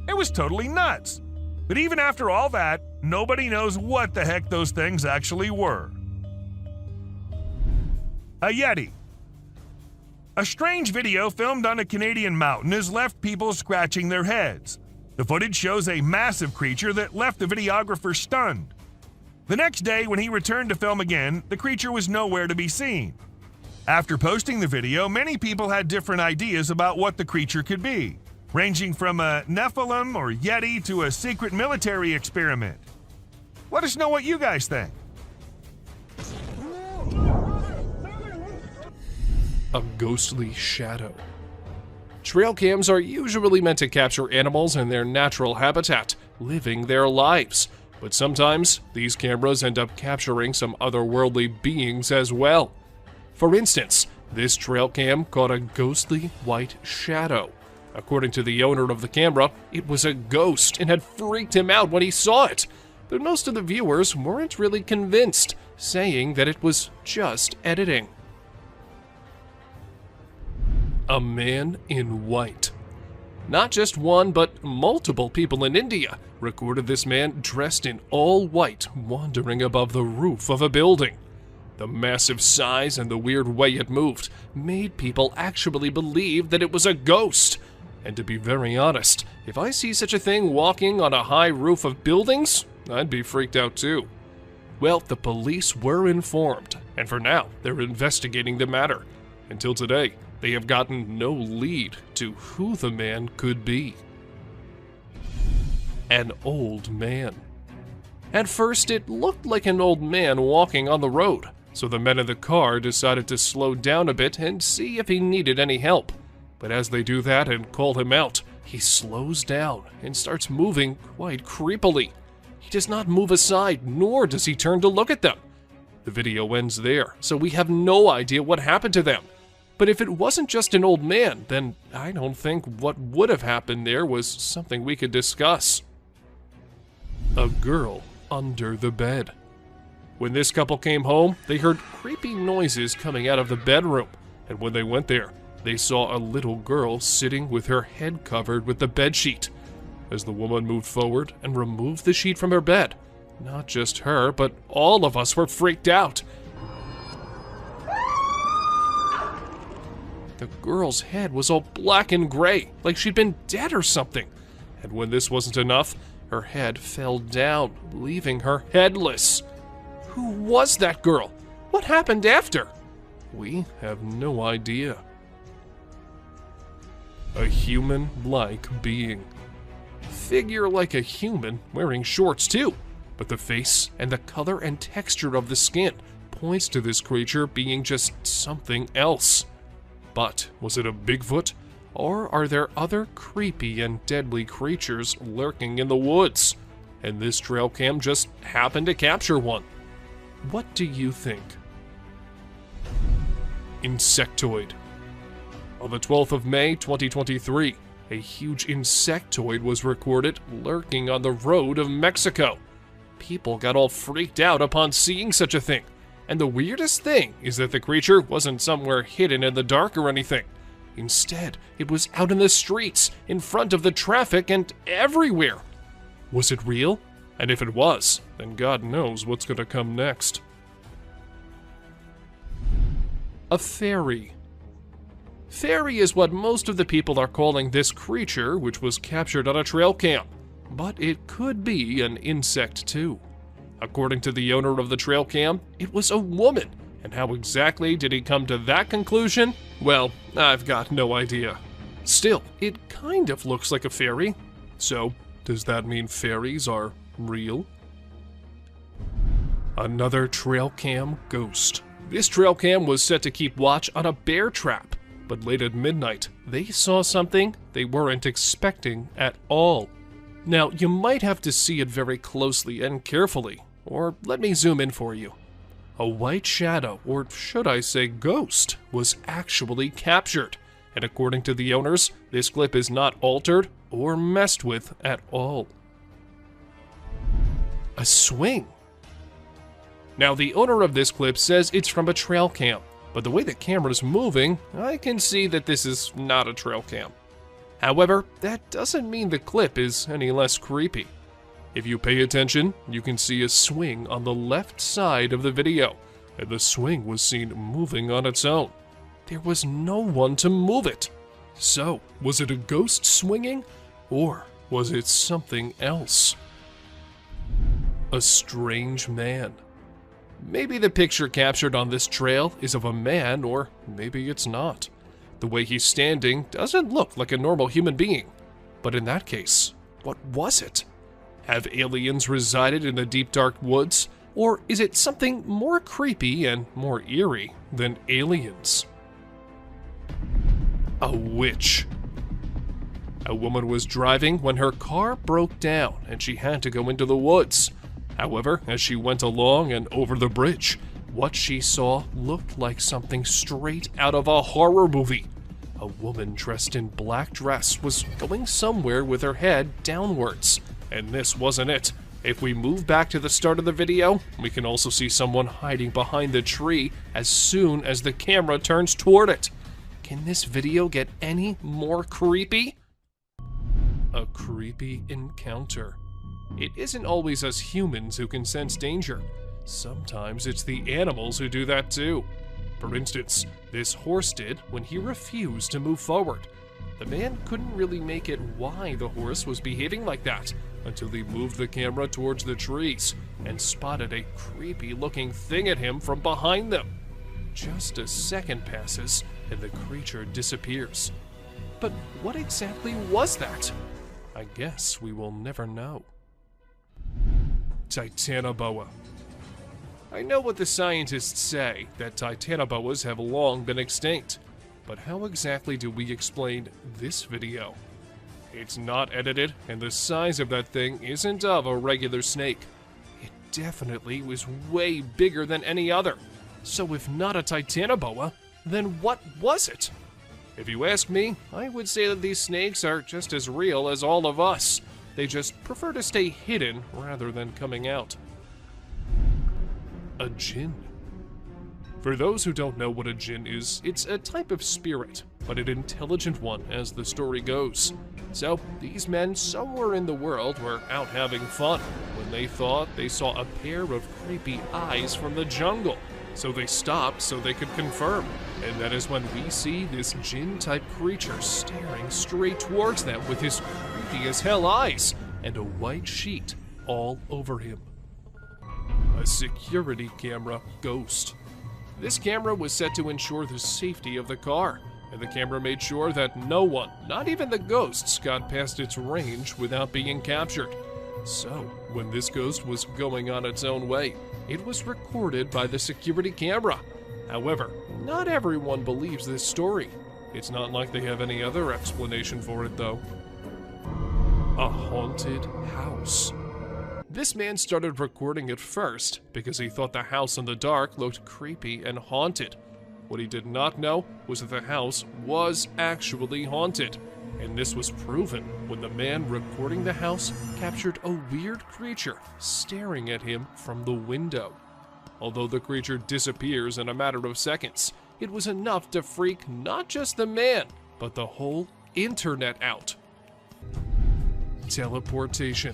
It was totally nuts. But even after all that, nobody knows what the heck those things actually were. A Yeti. A strange video filmed on a Canadian mountain has left people scratching their heads. The footage shows a massive creature that left the videographer stunned. The next day, when he returned to film again, the creature was nowhere to be seen. After posting the video, many people had different ideas about what the creature could be, ranging from a Nephilim or Yeti to a secret military experiment. Let us know what you guys think. A ghostly shadow. Trail cams are usually meant to capture animals in their natural habitat, living their lives. But sometimes, these cameras end up capturing some otherworldly beings as well. For instance, this trail cam caught a ghostly white shadow. According to the owner of the camera, it was a ghost and had freaked him out when he saw it. But most of the viewers weren't really convinced, saying that it was just editing. A man in white. Not just one, but multiple people in India recorded this man dressed in all white wandering above the roof of a building. The massive size and the weird way it moved made people actually believe that it was a ghost. And to be very honest, if I see such a thing walking on a high roof of buildings, I'd be freaked out too. Well, the police were informed, and for now, they're investigating the matter. Until today, they have gotten no lead to who the man could be. An old man. At first, it looked like an old man walking on the road. So the men in the car decided to slow down a bit and see if he needed any help. But as they do that and call him out, he slows down and starts moving quite creepily. He does not move aside, nor does he turn to look at them. The video ends there, so we have no idea what happened to them. But if it wasn't just an old man, then I don't think what would have happened there was something we could discuss. A girl under the bed. When this couple came home, they heard creepy noises coming out of the bedroom, and when they went there, they saw a little girl sitting with her head covered with the bedsheet. As the woman moved forward and removed the sheet from her bed, not just her, but all of us were freaked out. The girl's head was all black and gray, like she'd been dead or something. And when this wasn't enough, her head fell down, leaving her headless. Who was that girl? What happened after? We have no idea. A human-like being. Figure like a human, wearing shorts too, but the face and the color and texture of the skin points to this creature being just something else. But was it a Bigfoot, or are there other creepy and deadly creatures lurking in the woods? And this trail cam just happened to capture one. What do you think? Insectoid. On the 12th of May, 2023, a huge insectoid was recorded lurking on the road of Mexico. People got all freaked out upon seeing such a thing. And the weirdest thing is that the creature wasn't somewhere hidden in the dark or anything. Instead, it was out in the streets, in front of the traffic, and everywhere. Was it real? And if it was, then God knows what's gonna come next. A fairy. Fairy is what most of the people are calling this creature, which was captured on a trail cam. But it could be an insect too. According to the owner of the trail cam, it was a woman. And how exactly did he come to that conclusion? Well, I've got no idea. Still, it kind of looks like a fairy. So, does that mean fairies are real? Another trail cam ghost. This trail cam was set to keep watch on a bear trap, but late at midnight, they saw something they weren't expecting at all. Now, you might have to see it very closely and carefully, or let me zoom in for you. A white shadow, or should I say ghost, was actually captured, and according to the owners, this clip is not altered or messed with at all. A swing. Now, the owner of this clip says it's from a trail cam, but the way the camera's moving, I can see that this is not a trail cam. However, that doesn't mean the clip is any less creepy. If you pay attention, you can see a swing on the left side of the video, and the swing was seen moving on its own. There was no one to move it. So, was it a ghost swinging, or was it something else? A strange man. Maybe the picture captured on this trail is of a man, or maybe it's not. The way he's standing doesn't look like a normal human being. But in that case, what was it? Have aliens resided in the deep dark woods? Or is it something more creepy and more eerie than aliens? A witch. A woman was driving when her car broke down and she had to go into the woods. However, as she went along and over the bridge, what she saw looked like something straight out of a horror movie. A woman dressed in black dress was going somewhere with her head downwards. And this wasn't it. If we move back to the start of the video, we can also see someone hiding behind the tree as soon as the camera turns toward it. Can this video get any more creepy? A creepy encounter. It isn't always us humans who can sense danger. Sometimes it's the animals who do that too. For instance, this horse did when he refused to move forward. The man couldn't really make it why the horse was behaving like that until he moved the camera towards the trees and spotted a creepy looking thing at him from behind them. Just a second passes and the creature disappears. But what exactly was that? I guess we will never know. Titanoboa. I know what the scientists say, that titanoboas have long been extinct. But how exactly do we explain this video? It's not edited, and the size of that thing isn't of a regular snake. It definitely was way bigger than any other. So if not a titanoboa, then what was it? If you ask me, I would say that these snakes are just as real as all of us. They just prefer to stay hidden rather than coming out. A jinn. For those who don't know what a jinn is, it's a type of spirit, but an intelligent one as the story goes. So, these men somewhere in the world were out having fun when they thought they saw a pair of creepy eyes from the jungle. So they stopped so they could confirm, and that is when we see this jinn-type creature staring straight towards them with his creepy as hell eyes and a white sheet all over him. A security camera ghost. This camera was set to ensure the safety of the car, and the camera made sure that no one, not even the ghosts, got past its range without being captured. So, when this ghost was going on its own way, it was recorded by the security camera. However, not everyone believes this story. It's not like they have any other explanation for it, though. A haunted house. This man started recording it first because he thought the house in the dark looked creepy and haunted. What he did not know was that the house was actually haunted, and this was proven when the man recording the house captured a weird creature staring at him from the window. Although the creature disappears in a matter of seconds, it was enough to freak not just the man, but the whole internet out. Teleportation.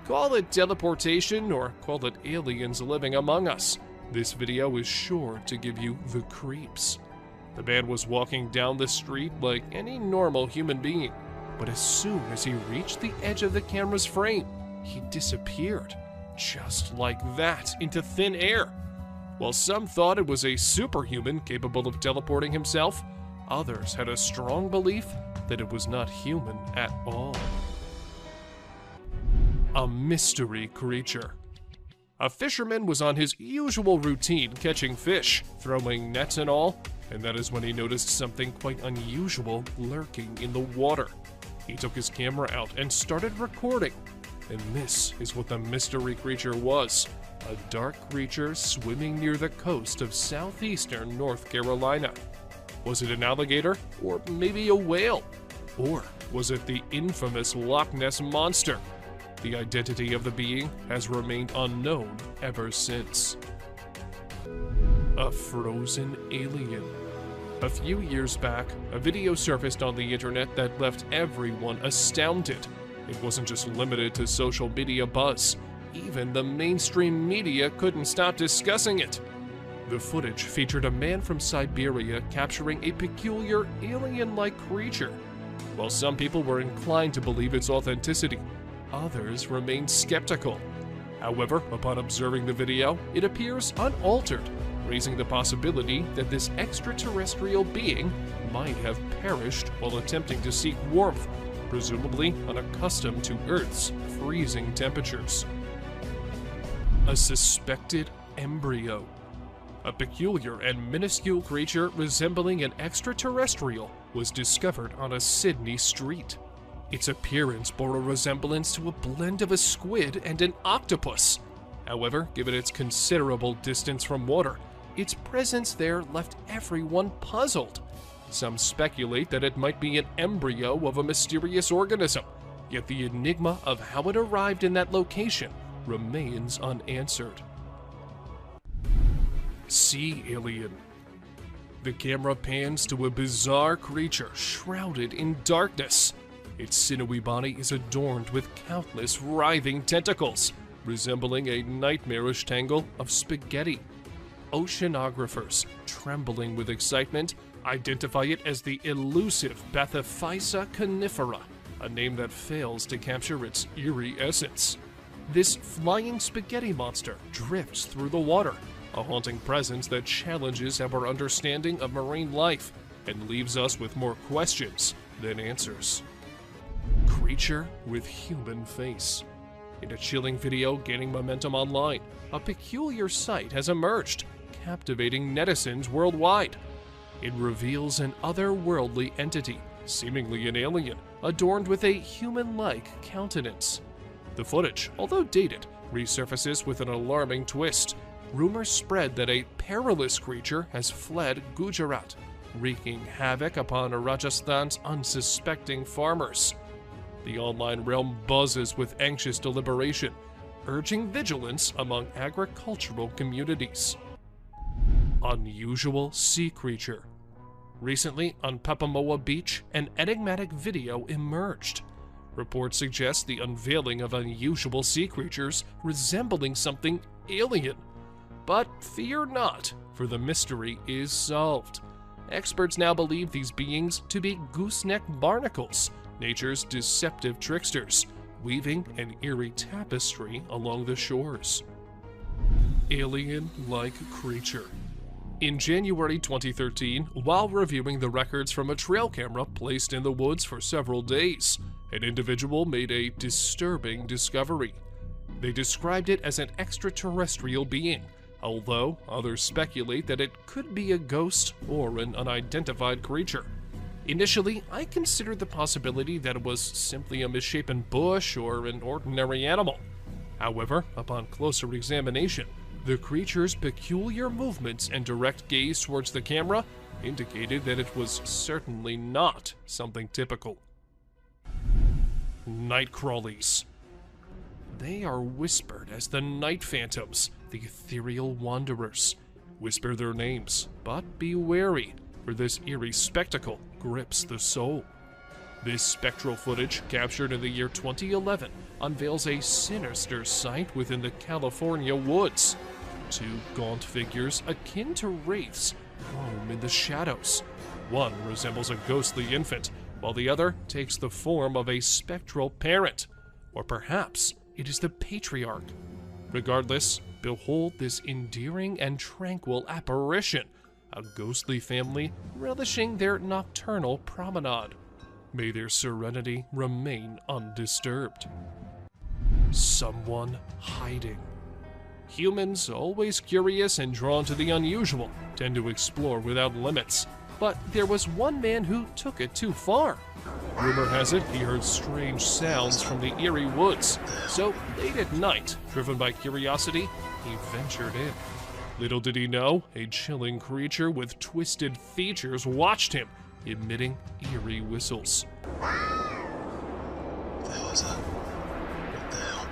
Call it teleportation or call it aliens living among us. This video is sure to give you the creeps. The man was walking down the street like any normal human being, but as soon as he reached the edge of the camera's frame, he disappeared, just like that, into thin air. While some thought it was a superhuman capable of teleporting himself, others had a strong belief that it was not human at all. A mystery creature. A fisherman was on his usual routine catching fish, throwing nets and all, and that is when he noticed something quite unusual lurking in the water. He took his camera out and started recording, and this is what the mystery creature was: a dark creature swimming near the coast of southeastern North Carolina. Was it an alligator, or maybe a whale? Or was it the infamous Loch Ness Monster? The identity of the being has remained unknown ever since. A frozen alien. A few years back, a video surfaced on the internet that left everyone astounded. It wasn't just limited to social media buzz. Even the mainstream media couldn't stop discussing it. The footage featured a man from Siberia capturing a peculiar alien-like creature. While some people were inclined to believe its authenticity, others remained skeptical. However, upon observing the video, it appears unaltered, raising the possibility that this extraterrestrial being might have perished while attempting to seek warmth, presumably unaccustomed to Earth's freezing temperatures. A suspected embryo. A peculiar and minuscule creature resembling an extraterrestrial was discovered on a Sydney street. Its appearance bore a resemblance to a blend of a squid and an octopus. However, given its considerable distance from water, its presence there left everyone puzzled. Some speculate that it might be an embryo of a mysterious organism, yet the enigma of how it arrived in that location remains unanswered. Sea alien. The camera pans to a bizarre creature shrouded in darkness. Its sinewy body is adorned with countless writhing tentacles, resembling a nightmarish tangle of spaghetti. Oceanographers, trembling with excitement, identify it as the elusive Bathyphysa conifera, a name that fails to capture its eerie essence. This flying spaghetti monster drifts through the water, a haunting presence that challenges our understanding of marine life and leaves us with more questions than answers. Creature with human face. In a chilling video gaining momentum online, a peculiar sight has emerged, captivating netizens worldwide. It reveals an otherworldly entity, seemingly an alien, adorned with a human-like countenance. The footage, although dated, resurfaces with an alarming twist. Rumors spread that a perilous creature has fled Gujarat, wreaking havoc upon Rajasthan's unsuspecting farmers. The online realm buzzes with anxious deliberation, urging vigilance among agricultural communities. Unusual sea creature. Recently, on Papamoa Beach, an enigmatic video emerged. Reports suggest the unveiling of unusual sea creatures resembling something alien. But fear not, for the mystery is solved. Experts now believe these beings to be gooseneck barnacles, nature's deceptive tricksters, weaving an eerie tapestry along the shores. Alien-like creature. In January 2013, while reviewing the records from a trail camera placed in the woods for several days, an individual made a disturbing discovery. They described it as an extraterrestrial being, although others speculate that it could be a ghost or an unidentified creature. Initially, I considered the possibility that it was simply a misshapen bush or an ordinary animal. However, upon closer examination, the creature's peculiar movements and direct gaze towards the camera indicated that it was certainly not something typical. Night crawlies. They are whispered as the night phantoms, the ethereal wanderers. Whisper their names, but be wary, for this eerie spectacle grips the soul. This spectral footage, captured in the year 2011, unveils a sinister sight within the California woods. Two gaunt figures akin to wraiths roam in the shadows. One resembles a ghostly infant, while the other takes the form of a spectral parent. Or perhaps it is the patriarch. Regardless, behold this endearing and tranquil apparition, a ghostly family relishing their nocturnal promenade. May their serenity remain undisturbed. Someone hiding. Humans, always curious and drawn to the unusual, tend to explore without limits. But there was one man who took it too far. Rumor has it he heard strange sounds from the eerie woods, so late at night, driven by curiosity, he ventured in. Little did he know, a chilling creature with twisted features watched him, emitting eerie whistles. What the hell is that? What the hell?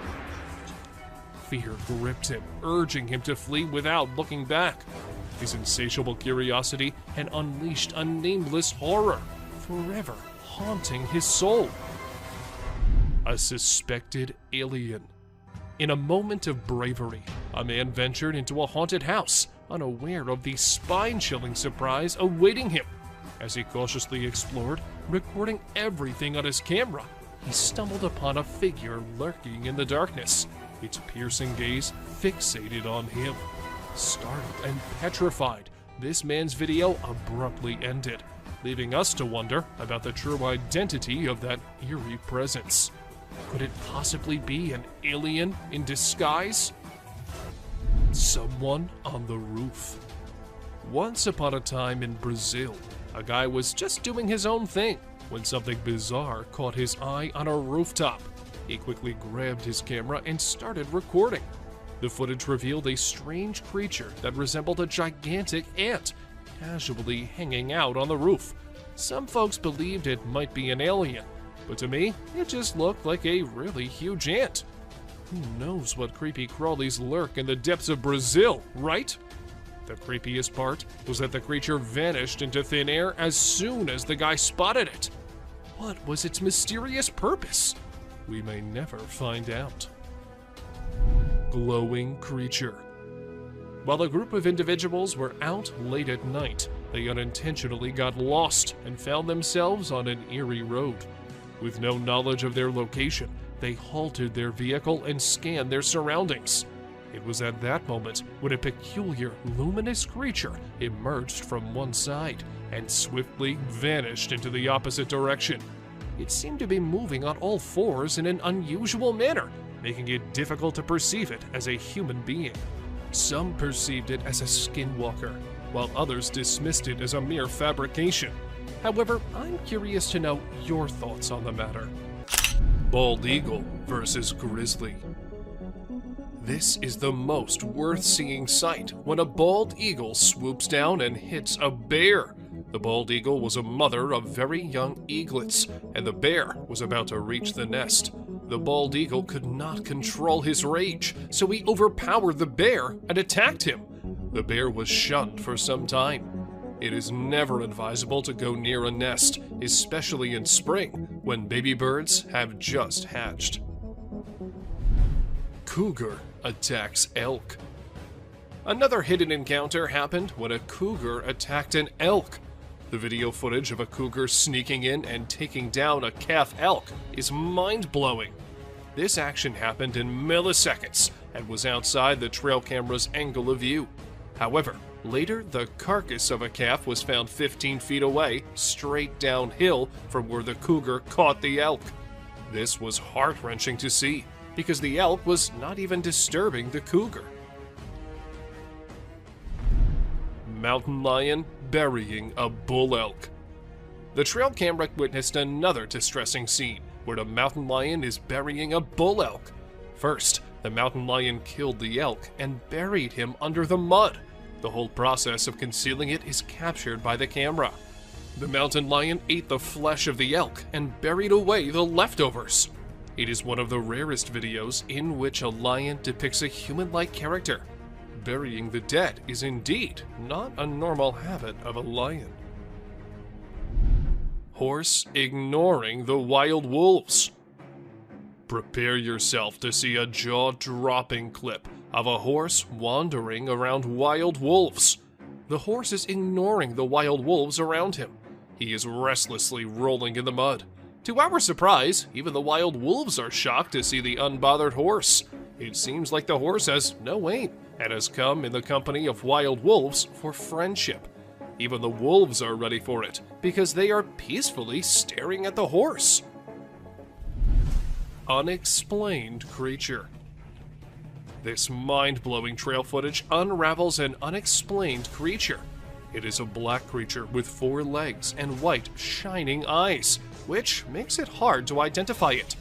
Fear gripped him, urging him to flee without looking back. His insatiable curiosity had unleashed a nameless horror, forever haunting his soul. A suspected alien. In a moment of bravery, a man ventured into a haunted house, unaware of the spine-chilling surprise awaiting him. As he cautiously explored, recording everything on his camera, he stumbled upon a figure lurking in the darkness, its piercing gaze fixated on him. Startled and petrified, this man's video abruptly ended, leaving us to wonder about the true identity of that eerie presence. Could it possibly be an alien in disguise? Someone on the roof. Once upon a time in Brazil, a guy was just doing his own thing when something bizarre caught his eye on a rooftop. He quickly grabbed his camera and started recording. The footage revealed a strange creature that resembled a gigantic ant, casually hanging out on the roof. Some folks believed it might be an alien, but to me, it just looked like a really huge ant. Who knows what creepy crawlies lurk in the depths of Brazil, right? The creepiest part was that the creature vanished into thin air as soon as the guy spotted it. What was its mysterious purpose? We may never find out. Glowing creature. While a group of individuals were out late at night, they unintentionally got lost and found themselves on an eerie road. With no knowledge of their location, they halted their vehicle and scanned their surroundings. It was at that moment when a peculiar, luminous creature emerged from one side and swiftly vanished into the opposite direction. It seemed to be moving on all fours in an unusual manner, making it difficult to perceive it as a human being. Some perceived it as a skinwalker, while others dismissed it as a mere fabrication. However, I'm curious to know your thoughts on the matter. Bald eagle versus grizzly. This is the most worth-seeing sight when a bald eagle swoops down and hits a bear. The bald eagle was a mother of very young eaglets, and the bear was about to reach the nest. The bald eagle could not control his rage, so he overpowered the bear and attacked him. The bear was shunned for some time. It is never advisable to go near a nest, especially in spring, when baby birds have just hatched. Cougar attacks elk. Another hidden encounter happened when a cougar attacked an elk. The video footage of a cougar sneaking in and taking down a calf elk is mind-blowing. This action happened in milliseconds and was outside the trail camera's angle of view. However, later the carcass of a calf was found 15 feet away, straight downhill from where the cougar caught the elk. This was heart-wrenching to see, because the elk was not even disturbing the cougar. Mountain lion burying a bull elk. The trail camera witnessed another distressing scene where the mountain lion is burying a bull elk. First, the mountain lion killed the elk and buried him under the mud. The whole process of concealing it is captured by the camera. The mountain lion ate the flesh of the elk and buried away the leftovers. It is one of the rarest videos in which a lion depicts a human-like character. Burying the dead is indeed not a normal habit of a lion. Horse ignoring the wild wolves. Prepare yourself to see a jaw-dropping clip of a horse wandering around wild wolves. The horse is ignoring the wild wolves around him. He is restlessly rolling in the mud. To our surprise, even the wild wolves are shocked to see the unbothered horse. It seems like the horse has no aim and has come in the company of wild wolves for friendship. Even the wolves are ready for it because they are peacefully staring at the horse. Unexplained creature. This mind-blowing trail footage unravels an unexplained creature. It is a black creature with 4 legs and white, shining eyes, which makes it hard to identify it.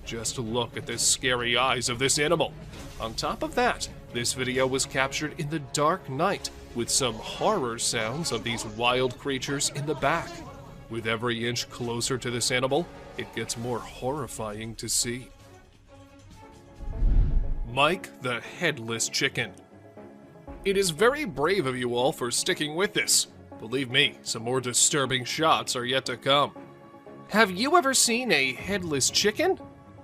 Just look at the scary eyes of this animal. On top of that, this video was captured in the dark night with some horror sounds of these wild creatures in the back. With every inch closer to this animal, it gets more horrifying to see. Mike the Headless Chicken. It is very brave of you all for sticking with this. Believe me, some more disturbing shots are yet to come. Have you ever seen a headless chicken?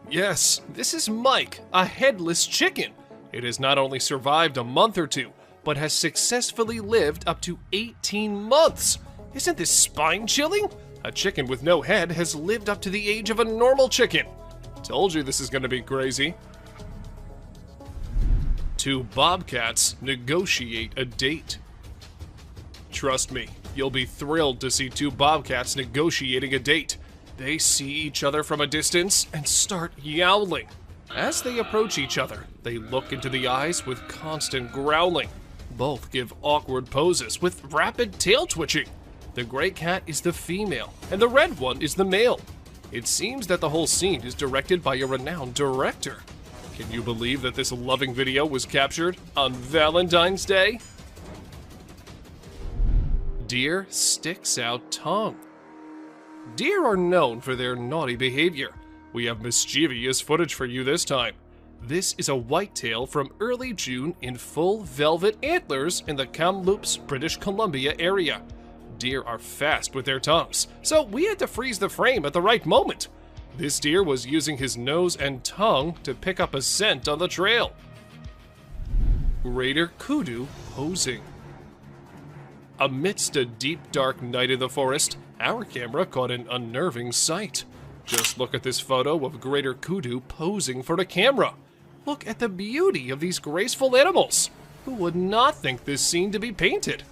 Yes, this is Mike, a headless chicken. It has not only survived a month or two, but has successfully lived up to 18 months. Isn't this spine-chilling? A chicken with no head has lived up to the age of a normal chicken. Told you this is going to be crazy. 2 bobcats negotiate a date. Trust me, you'll be thrilled to see 2 bobcats negotiating a date. They see each other from a distance and start yowling. As they approach each other, they look into the eyes with constant growling. Both give awkward poses with rapid tail twitching. The gray cat is the female, and the red one is the male. It seems that the whole scene is directed by a renowned director. Can you believe that this loving video was captured on Valentine's Day? Deer sticks out tongue. Deer are known for their naughty behavior. We have mischievous footage for you this time. This is a whitetail from early June in full velvet antlers in the Kamloops, British Columbia area. Deer are fast with their tongues, so we had to freeze the frame at the right moment. This deer was using his nose and tongue to pick up a scent on the trail. Greater kudu posing. Amidst a deep dark night in the forest, our camera caught an unnerving sight. Just look at this photo of greater kudu posing for the camera. Look at the beauty of these graceful animals. Who would not think this scene to be painted?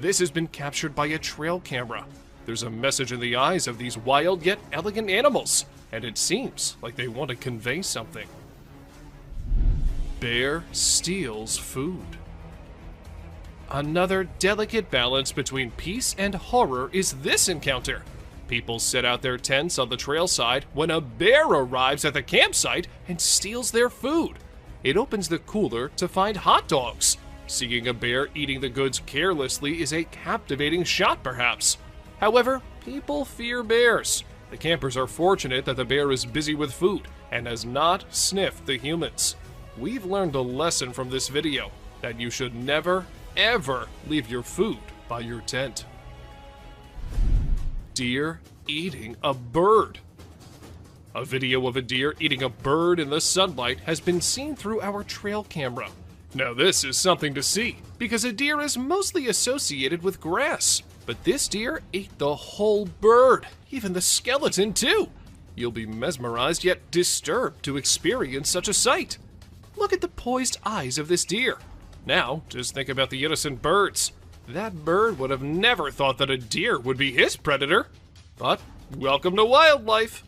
This has been captured by a trail camera. There's a message in the eyes of these wild yet elegant animals, and it seems like they want to convey something. Bear steals food. Another delicate balance between peace and horror is this encounter. People set out their tents on the trail side when a bear arrives at the campsite and steals their food. It opens the cooler to find hot dogs. Seeing a bear eating the goods carelessly is a captivating shot, perhaps. However, people fear bears. The campers are fortunate that the bear is busy with food and has not sniffed the humans. We've learned a lesson from this video, that you should never, ever leave your food by your tent. Deer eating a bird. A video of a deer eating a bird in the sunlight has been seen through our trail camera. Now this is something to see, because a deer is mostly associated with grass. But this deer ate the whole bird, even the skeleton too. You'll be mesmerized yet disturbed to experience such a sight. Look at the poised eyes of this deer. Now, just think about the innocent birds. That bird would have never thought that a deer would be his predator. But welcome to wildlife.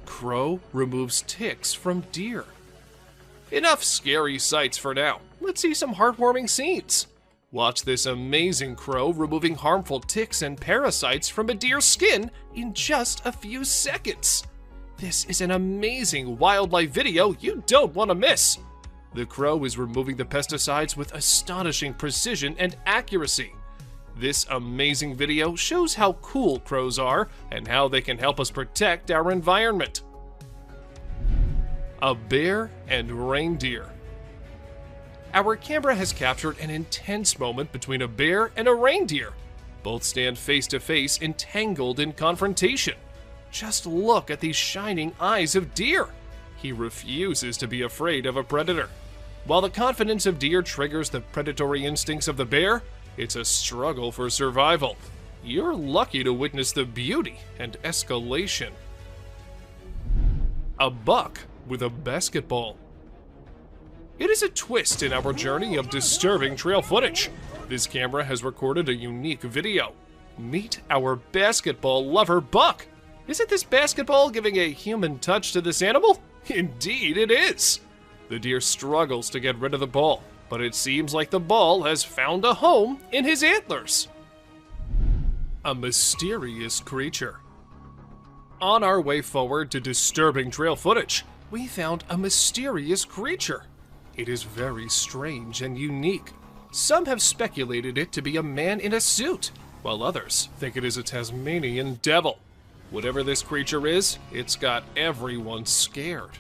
Crow removes ticks from deer. Enough scary sights for now. Let's see some heartwarming scenes. Watch this amazing crow removing harmful ticks and parasites from a deer's skin in just a few seconds. This is an amazing wildlife video you don't want to miss. The crow is removing the pesticides with astonishing precision and accuracy. This amazing video shows how cool crows are and how they can help us protect our environment. A bear and reindeer. Our camera has captured an intense moment between a bear and a reindeer. Both stand face to face, entangled in confrontation. Just look at these shining eyes of deer. He refuses to be afraid of a predator. While the confidence of deer triggers the predatory instincts of the bear, it's a struggle for survival. You're lucky to witness the beauty and escalation. A buck with a basketball. It is a twist in our journey of disturbing trail footage. This camera has recorded a unique video. Meet our basketball lover buck. Isn't this basketball giving a human touch to this animal? Indeed it is. The deer struggles to get rid of the ball, but it seems like the ball has found a home in his antlers. A mysterious creature. On our way forward to disturbing trail footage, we found a mysterious creature. It is very strange and unique. Some have speculated it to be a man in a suit, while others think it is a Tasmanian devil. Whatever this creature is, it's got everyone scared.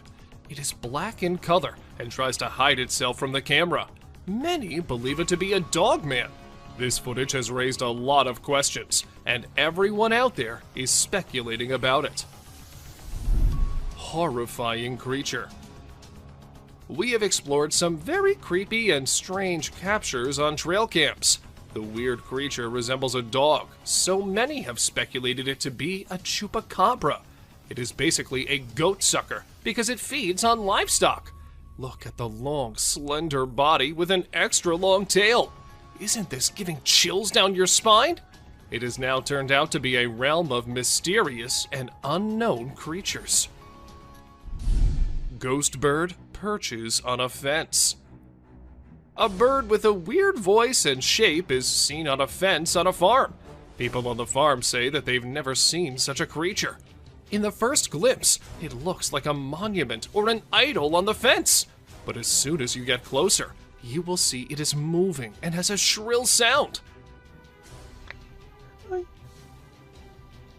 It is black in color and tries to hide itself from the camera. Many believe it to be a dog man. This footage has raised a lot of questions, and everyone out there is speculating about it. Horrifying creature. We have explored some very creepy and strange captures on trail cams. The weird creature resembles a dog, so many have speculated it to be a chupacabra. It is basically a goat sucker because it feeds on livestock. Look at the long, slender body with an extra long tail. Isn't this giving chills down your spine? It has now turned out to be a realm of mysterious and unknown creatures. Ghost bird perches on a fence. A bird with a weird voice and shape is seen on a fence on a farm. People on the farm say that they've never seen such a creature. In the first glimpse, it looks like a monument or an idol on the fence. But as soon as you get closer, you will see it is moving and has a shrill sound.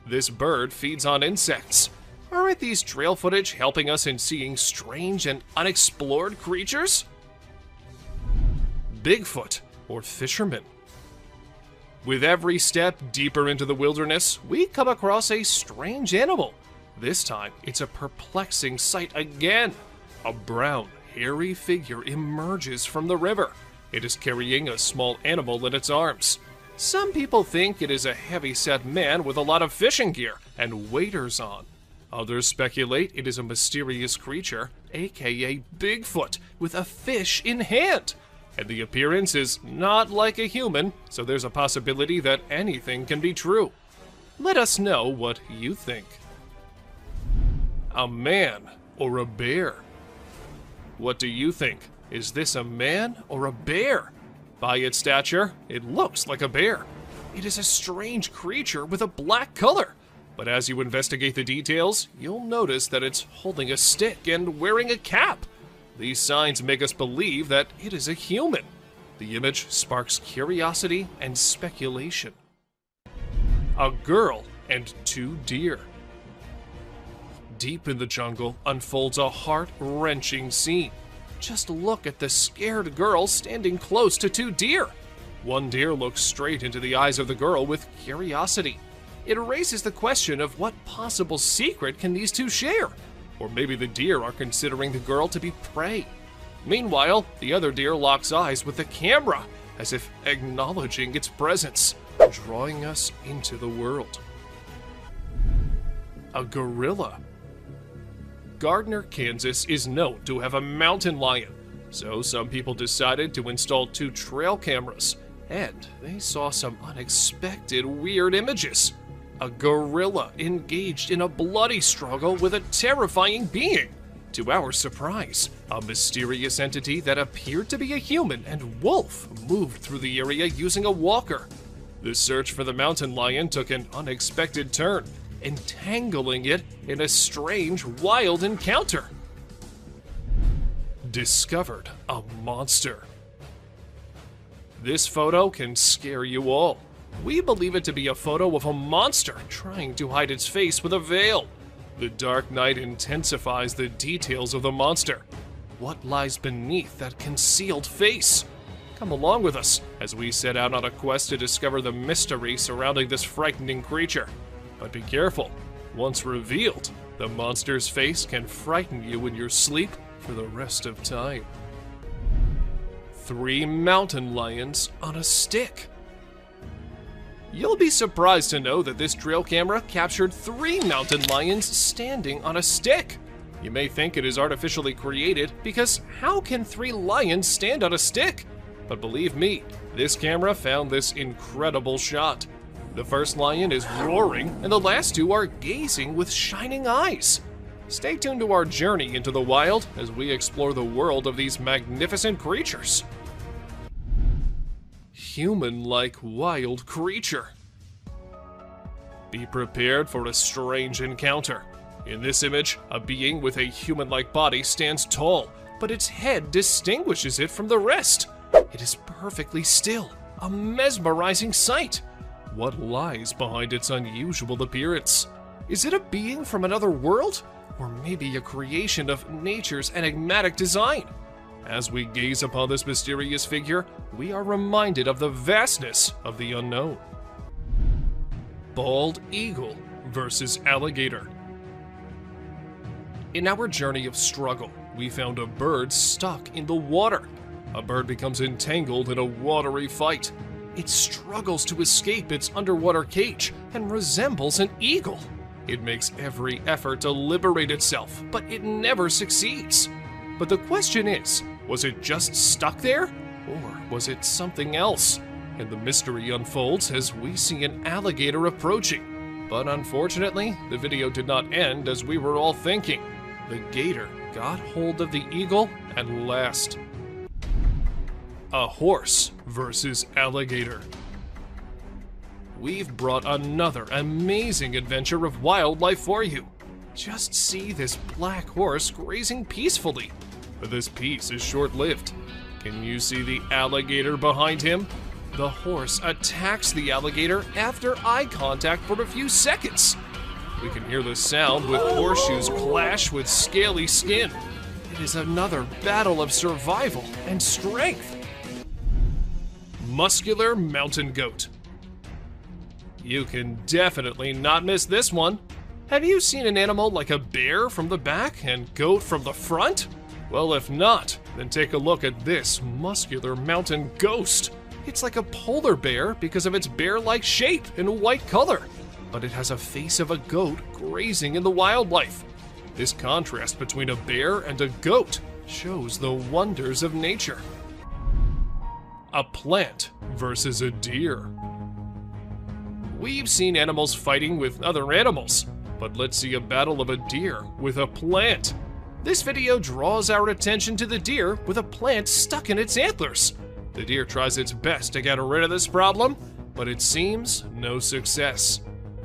This bird feeds on insects. Aren't these trail footage helping us in seeing strange and unexplored creatures? Bigfoot, or fisherman. With every step deeper into the wilderness, we come across a strange animal. This time, it's a perplexing sight again. A brown, hairy figure emerges from the river. It is carrying a small animal in its arms. Some people think it is a heavy-set man with a lot of fishing gear and waders on. Others speculate it is a mysterious creature, aka Bigfoot, with a fish in hand. And the appearance is not like a human, so there's a possibility that anything can be true. Let us know what you think. A man or a bear? What do you think? Is this a man or a bear? By its stature, it looks like a bear. It is a strange creature with a black color. But as you investigate the details, you'll notice that it's holding a stick and wearing a cap. These signs make us believe that it is a human. The image sparks curiosity and speculation. A girl and 2 deer. Deep in the jungle unfolds a heart-wrenching scene. Just look at the scared girl standing close to 2 deer. One deer looks straight into the eyes of the girl with curiosity. It raises the question of what possible secret can these 2 share? Or maybe the deer are considering the girl to be prey. Meanwhile, the other deer locks eyes with the camera, as if acknowledging its presence, drawing us into the world. A gorilla. Gardner, Kansas is known to have a mountain lion, so some people decided to install 2 trail cameras, and they saw some unexpected weird images. A gorilla engaged in a bloody struggle with a terrifying being. To our surprise, a mysterious entity that appeared to be a human and wolf moved through the area using a walker. The search for the mountain lion took an unexpected turn, entangling it in a strange, wild encounter. Discovered a monster. This photo can scare you all. We believe it to be a photo of a monster trying to hide its face with a veil. The dark night intensifies the details of the monster. What lies beneath that concealed face? Come along with us as we set out on a quest to discover the mystery surrounding this frightening creature. But be careful, once revealed, the monster's face can frighten you in your sleep for the rest of time. 3 mountain lions on a stick. You'll be surprised to know that this trail camera captured 3 mountain lions standing on a stick. You may think it is artificially created because how can 3 lions stand on a stick? But believe me, this camera found this incredible shot. The first lion is roaring and the last 2 are gazing with shining eyes. Stay tuned to our journey into the wild as we explore the world of these magnificent creatures. Human-like wild creature. Be prepared for a strange encounter. In this image, a being with a human-like body stands tall, but its head distinguishes it from the rest. It is perfectly still, a mesmerizing sight. What lies behind its unusual appearance? Is it a being from another world? Or maybe a creation of nature's enigmatic design? As we gaze upon this mysterious figure, we are reminded of the vastness of the unknown. Bald eagle versus alligator. In our journey of struggle, we found a bird stuck in the water. A bird becomes entangled in a watery fight. It struggles to escape its underwater cage and resembles an eagle. It makes every effort to liberate itself, but it never succeeds. But the question is, was it just stuck there? Or was it something else? And the mystery unfolds as we see an alligator approaching. But unfortunately, the video did not end as we were all thinking. The gator got hold of the eagle at last. A horse versus alligator. We've brought another amazing adventure of wildlife for you. Just see this black horse grazing peacefully. But this peace is short-lived. Can you see the alligator behind him? The horse attacks the alligator after eye contact for a few seconds. We can hear the sound with horseshoes clash with scaly skin. It is another battle of survival and strength. Muscular mountain goat. You can definitely not miss this one. Have you seen an animal like a bear from the back and goat from the front? Well, if not, then take a look at this muscular mountain ghost. It's like a polar bear because of its bear-like shape and white color, but it has a face of a goat grazing in the wildlife. This contrast between a bear and a goat shows the wonders of nature. A plant versus a deer. We've seen animals fighting with other animals, but let's see a battle of a deer with a plant. This video draws our attention to the deer with a plant stuck in its antlers. The deer tries its best to get rid of this problem, but it seems no success.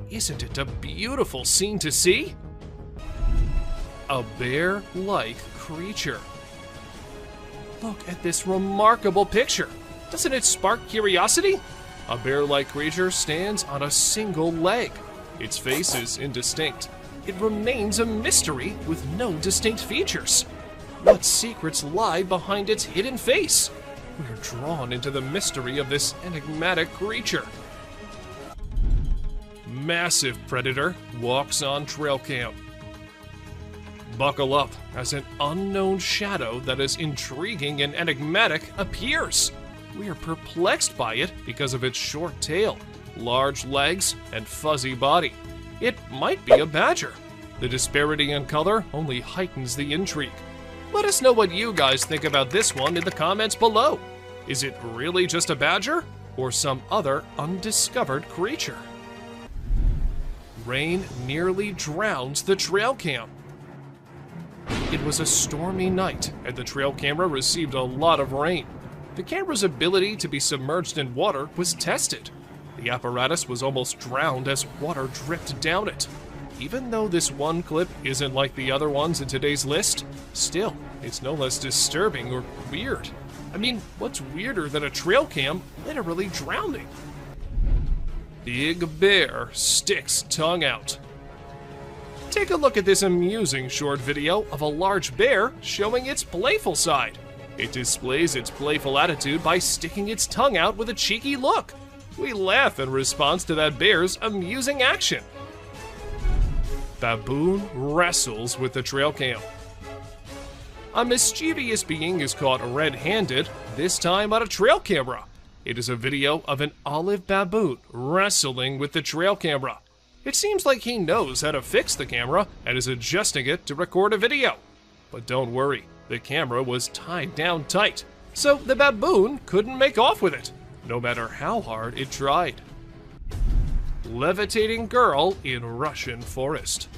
Isn't it a beautiful scene to see? A bear-like creature. Look at this remarkable picture. Doesn't it spark curiosity? A bear-like creature stands on a single leg. Its face is indistinct. It remains a mystery with no distinct features. What secrets lie behind its hidden face? We are drawn into the mystery of this enigmatic creature. Massive predator walks on trail cam. Buckle up as an unknown shadow that is intriguing and enigmatic appears. We are perplexed by it because of its short tail, large legs, and fuzzy body. It might be a badger. The disparity in color only heightens the intrigue. Let us know what you guys think about this one in the comments below. Is it really just a badger or some other undiscovered creature? Rain nearly drowns the trail cam. It was a stormy night and the trail camera received a lot of rain. The camera's ability to be submerged in water was tested. The apparatus was almost drowned as water dripped down it. Even though this one clip isn't like the other ones in today's list, still, it's no less disturbing or weird. I mean, what's weirder than a trail cam literally drowning? Big bear sticks tongue out. Take a look at this amusing short video of a large bear showing its playful side. It displays its playful attitude by sticking its tongue out with a cheeky look. We laugh in response to that bear's amusing action. Baboon wrestles with the trail cam. A mischievous being is caught red-handed, this time on a trail camera. It is a video of an olive baboon wrestling with the trail camera. It seems like he knows how to fix the camera and is adjusting it to record a video. But don't worry, the camera was tied down tight, so the baboon couldn't make off with it, no matter how hard it tried. Levitating girl in Russian forest.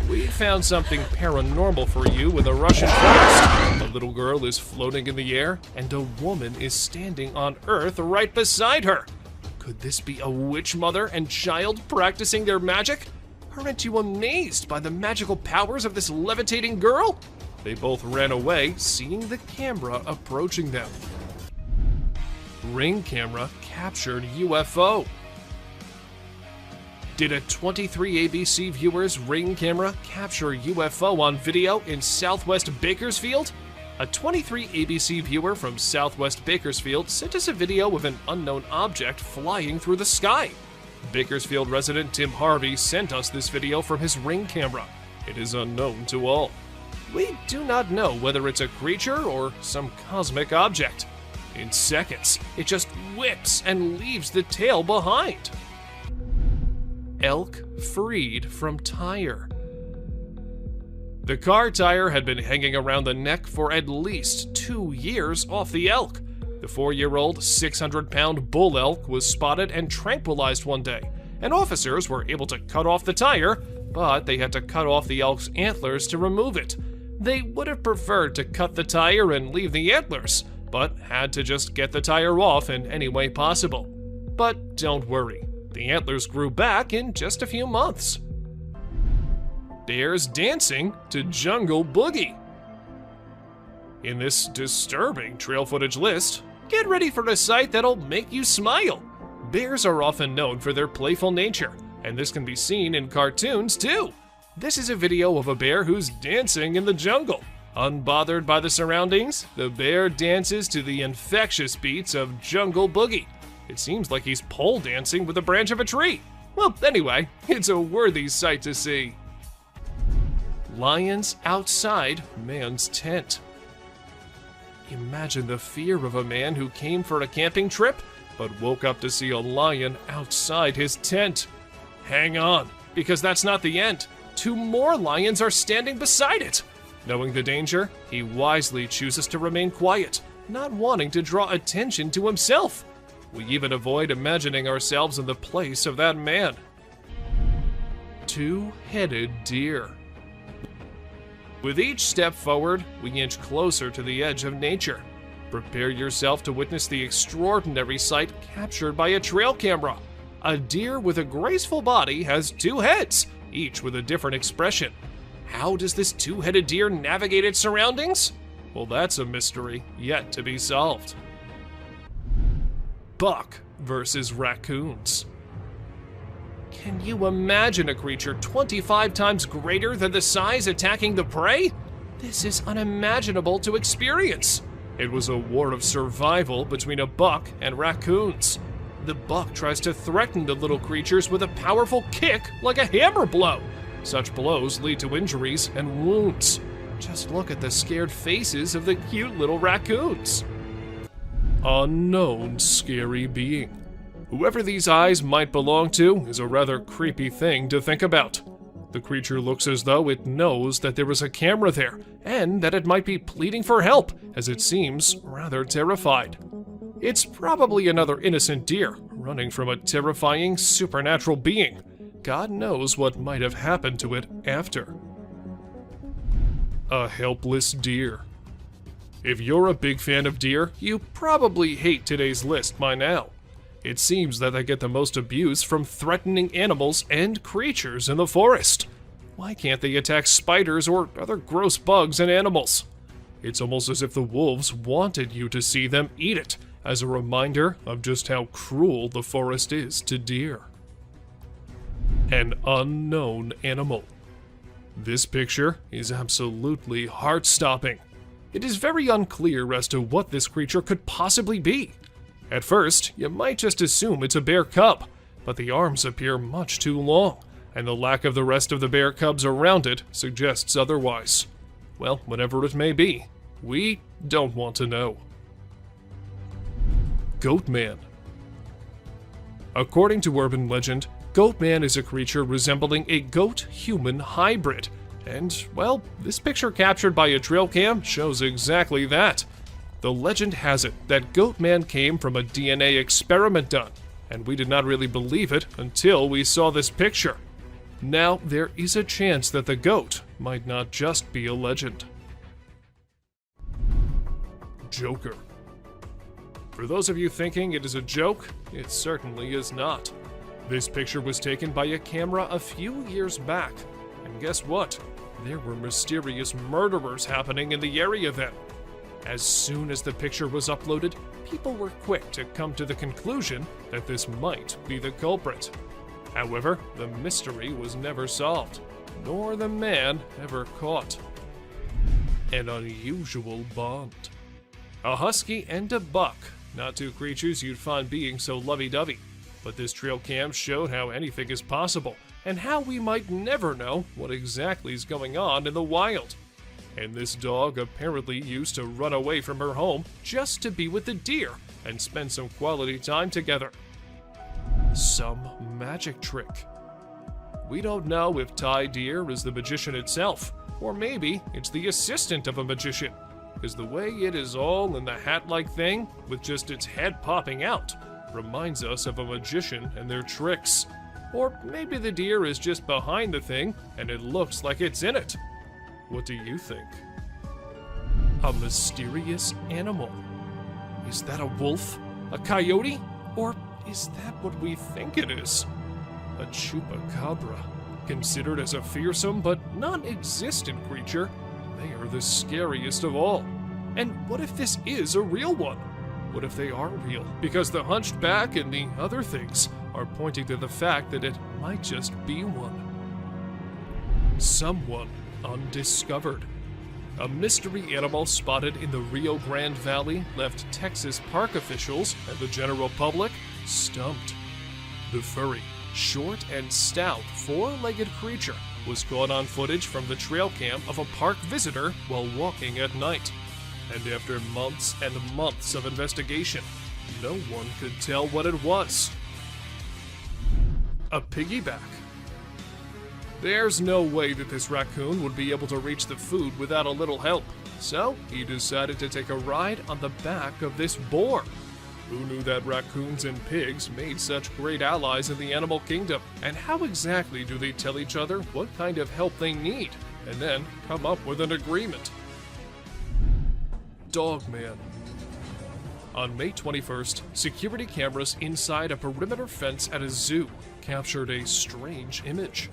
We found something paranormal for you with a Russian forest. A little girl is floating in the air, and a woman is standing on Earth right beside her. Could this be a witch mother and child practicing their magic? Aren't you amazed by the magical powers of this levitating girl? They both ran away, seeing the camera approaching them. Ring camera captured UFO. Did a 23 ABC viewer's Ring camera capture UFO on video in Southwest Bakersfield? A 23 ABC viewer from Southwest Bakersfield sent us a video of an unknown object flying through the sky. Bakersfield resident Tim Harvey sent us this video from his Ring camera. It is unknown to all. We do not know whether it's a creature or some cosmic object. In seconds, it just whips and leaves the tail behind. Elk freed from tire. The car tire had been hanging around the neck for at least 2 years off the elk. The 4-year-old, 600-pound bull elk was spotted and tranquilized one day, and officers were able to cut off the tire, but they had to cut off the elk's antlers to remove it. They would have preferred to cut the tire and leave the antlers, but had to just get the tire off in any way possible. But don't worry, the antlers grew back in just a few months. Bears dancing to Jungle Boogie. In this disturbing trail footage list, get ready for a sight that'll make you smile. Bears are often known for their playful nature, and this can be seen in cartoons too. This is a video of a bear who's dancing in the jungle. Unbothered by the surroundings, the bear dances to the infectious beats of Jungle Boogie. It seems like he's pole dancing with a branch of a tree. Well, anyway, it's a worthy sight to see. Lions outside man's tent. Imagine the fear of a man who came for a camping trip, but woke up to see a lion outside his tent. Hang on, because that's not the end. 2 more lions are standing beside it. Knowing the danger, he wisely chooses to remain quiet, not wanting to draw attention to himself. We even avoid imagining ourselves in the place of that man. 2-headed deer. With each step forward, we inch closer to the edge of nature. Prepare yourself to witness the extraordinary sight captured by a trail camera. A deer with a graceful body has two heads, each with a different expression. How does this two-headed deer navigate its surroundings? Well, that's a mystery yet to be solved. Buck versus raccoons. Can you imagine a creature 25 times greater than the size attacking the prey? This is unimaginable to experience. It was a war of survival between a buck and raccoons. The buck tries to threaten the little creatures with a powerful kick like a hammer blow. Such blows lead to injuries and wounds. Just look at the scared faces of the cute little raccoons. Unknown scary being. Whoever these eyes might belong to is a rather creepy thing to think about. The creature looks as though it knows that there is a camera there, and that it might be pleading for help, as it seems rather terrified. It's probably another innocent deer, running from a terrifying supernatural being. God knows what might have happened to it after. A helpless deer. If you're a big fan of deer, you probably hate today's list by now. It seems that they get the most abuse from threatening animals and creatures in the forest. Why can't they attack spiders or other gross bugs and animals? It's almost as if the wolves wanted you to see them eat it, as a reminder of just how cruel the forest is to deer. An unknown animal. This picture is absolutely heart-stopping. It is very unclear as to what this creature could possibly be. At first, you might just assume it's a bear cub, but the arms appear much too long, and the lack of the rest of the bear cubs around it suggests otherwise. Well, whatever it may be, we don't want to know. Goatman. According to urban legend, Goatman is a creature resembling a goat-human hybrid. And, well, this picture captured by a trail cam shows exactly that. The legend has it that Goatman came from a DNA experiment done, and we did not really believe it until we saw this picture. Now, there is a chance that the goat might not just be a legend. Joker. For those of you thinking it is a joke, it certainly is not. This picture was taken by a camera a few years back, and guess what? There were mysterious murderers happening in the area then. As soon as the picture was uploaded, people were quick to come to the conclusion that this might be the culprit. However, the mystery was never solved, nor the man ever caught. An unusual bond. A husky and a buck, not two creatures you'd find being so lovey-dovey. But this trail cam showed how anything is possible, and how we might never know what exactly is going on in the wild. And this dog apparently used to run away from her home just to be with the deer and spend some quality time together. Some magic trick. We don't know if Ty Deer is the magician itself, or maybe it's the assistant of a magician, because the way it is all in the hat-like thing, with just its head popping out, reminds us of a magician and their tricks. Or maybe the deer is just behind the thing and it looks like it's in it. What do you think? A mysterious animal. Is that a wolf? A coyote? Or is that what we think it is? A chupacabra. Considered as a fearsome but non-existent creature, they are the scariest of all. And what if this is a real one? What if they are real? Because the hunched back and the other things are pointing to the fact that it might just be one. Someone undiscovered. A mystery animal spotted in the Rio Grande Valley left Texas park officials and the general public stumped. The furry, short and stout, four-legged creature was caught on footage from the trail cam of a park visitor while walking at night. And after months and months of investigation, no one could tell what it was. A piggyback. There's no way that this raccoon would be able to reach the food without a little help, so he decided to take a ride on the back of this boar. Who knew that raccoons and pigs made such great allies in the animal kingdom? And how exactly do they tell each other what kind of help they need? and then come up with an agreement. Dogman. On May 21st, security cameras inside a perimeter fence at a zoo captured a strange image.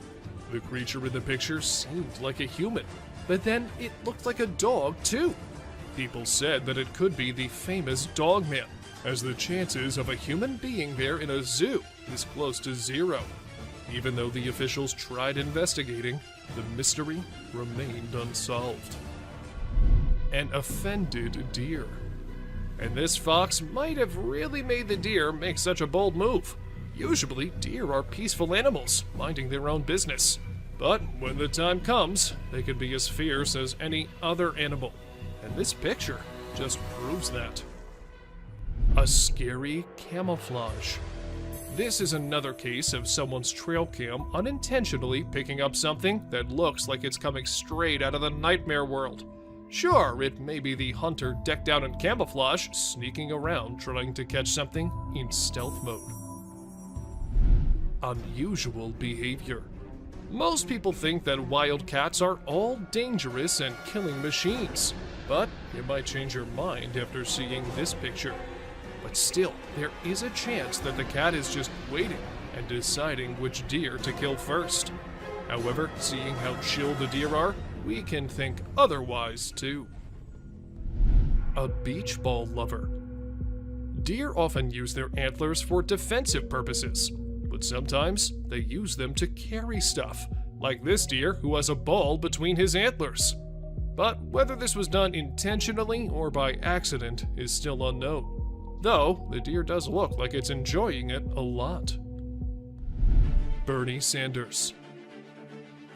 The creature in the picture seemed like a human, but then it looked like a dog too. People said that it could be the famous Dogman, as the chances of a human being there in a zoo is close to zero. Even though the officials tried investigating, the mystery remained unsolved. An offended deer. And this fox might have really made the deer make such a bold move. Usually, deer are peaceful animals, minding their own business. But when the time comes, they can be as fierce as any other animal. And this picture just proves that. A scary camouflage. This is another case of someone's trail cam unintentionally picking up something that looks like it's coming straight out of the nightmare world. Sure, it may be the hunter decked out in camouflage, sneaking around trying to catch something in stealth mode. Unusual behavior. Most people think that wild cats are all dangerous and killing machines, but you might change your mind after seeing this picture. But still, there is a chance that the cat is just waiting and deciding which deer to kill first. However, seeing how chill the deer are, we can think otherwise too. A beach ball lover. Deer often use their antlers for defensive purposes, but sometimes they use them to carry stuff, like this deer who has a ball between his antlers. But whether this was done intentionally or by accident is still unknown. Though, the deer does look like it's enjoying it a lot. Bernie Sanders.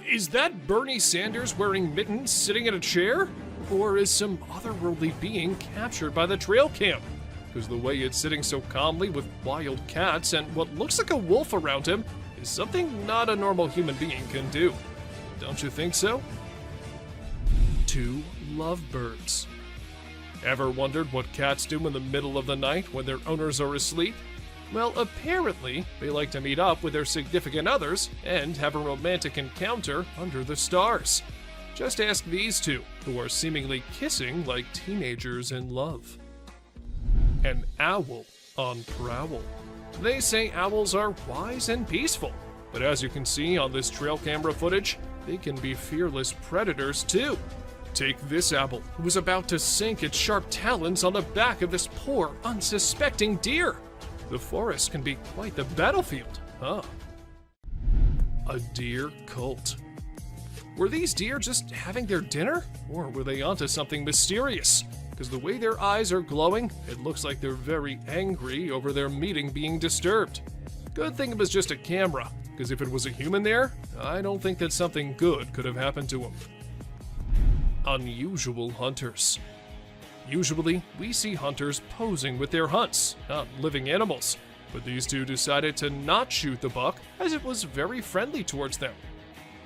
Is that Bernie Sanders wearing mittens sitting in a chair? Or is some otherworldly being captured by the trail cam? Because the way it's sitting so calmly with wild cats and what looks like a wolf around him is something not a normal human being can do. Don't you think so? 2 lovebirds. Ever wondered what cats do in the middle of the night when their owners are asleep? Well, apparently, they like to meet up with their significant others and have a romantic encounter under the stars. Just ask these two, who are seemingly kissing like teenagers in love. An owl on prowl. They say owls are wise and peaceful, but as you can see on this trail camera footage, they can be fearless predators too. Take this owl, who was about to sink its sharp talons on the back of this poor, unsuspecting deer. The forest can be quite the battlefield, huh? A deer cult. Were these deer just having their dinner? Or were they onto something mysterious? Because the way their eyes are glowing, it looks like they're very angry over their meeting being disturbed. Good thing it was just a camera, because if it was a human there, I don't think that something good could have happened to him. Unusual hunters. Usually, we see hunters posing with their hunts, not living animals, but these two decided to not shoot the buck as it was very friendly towards them.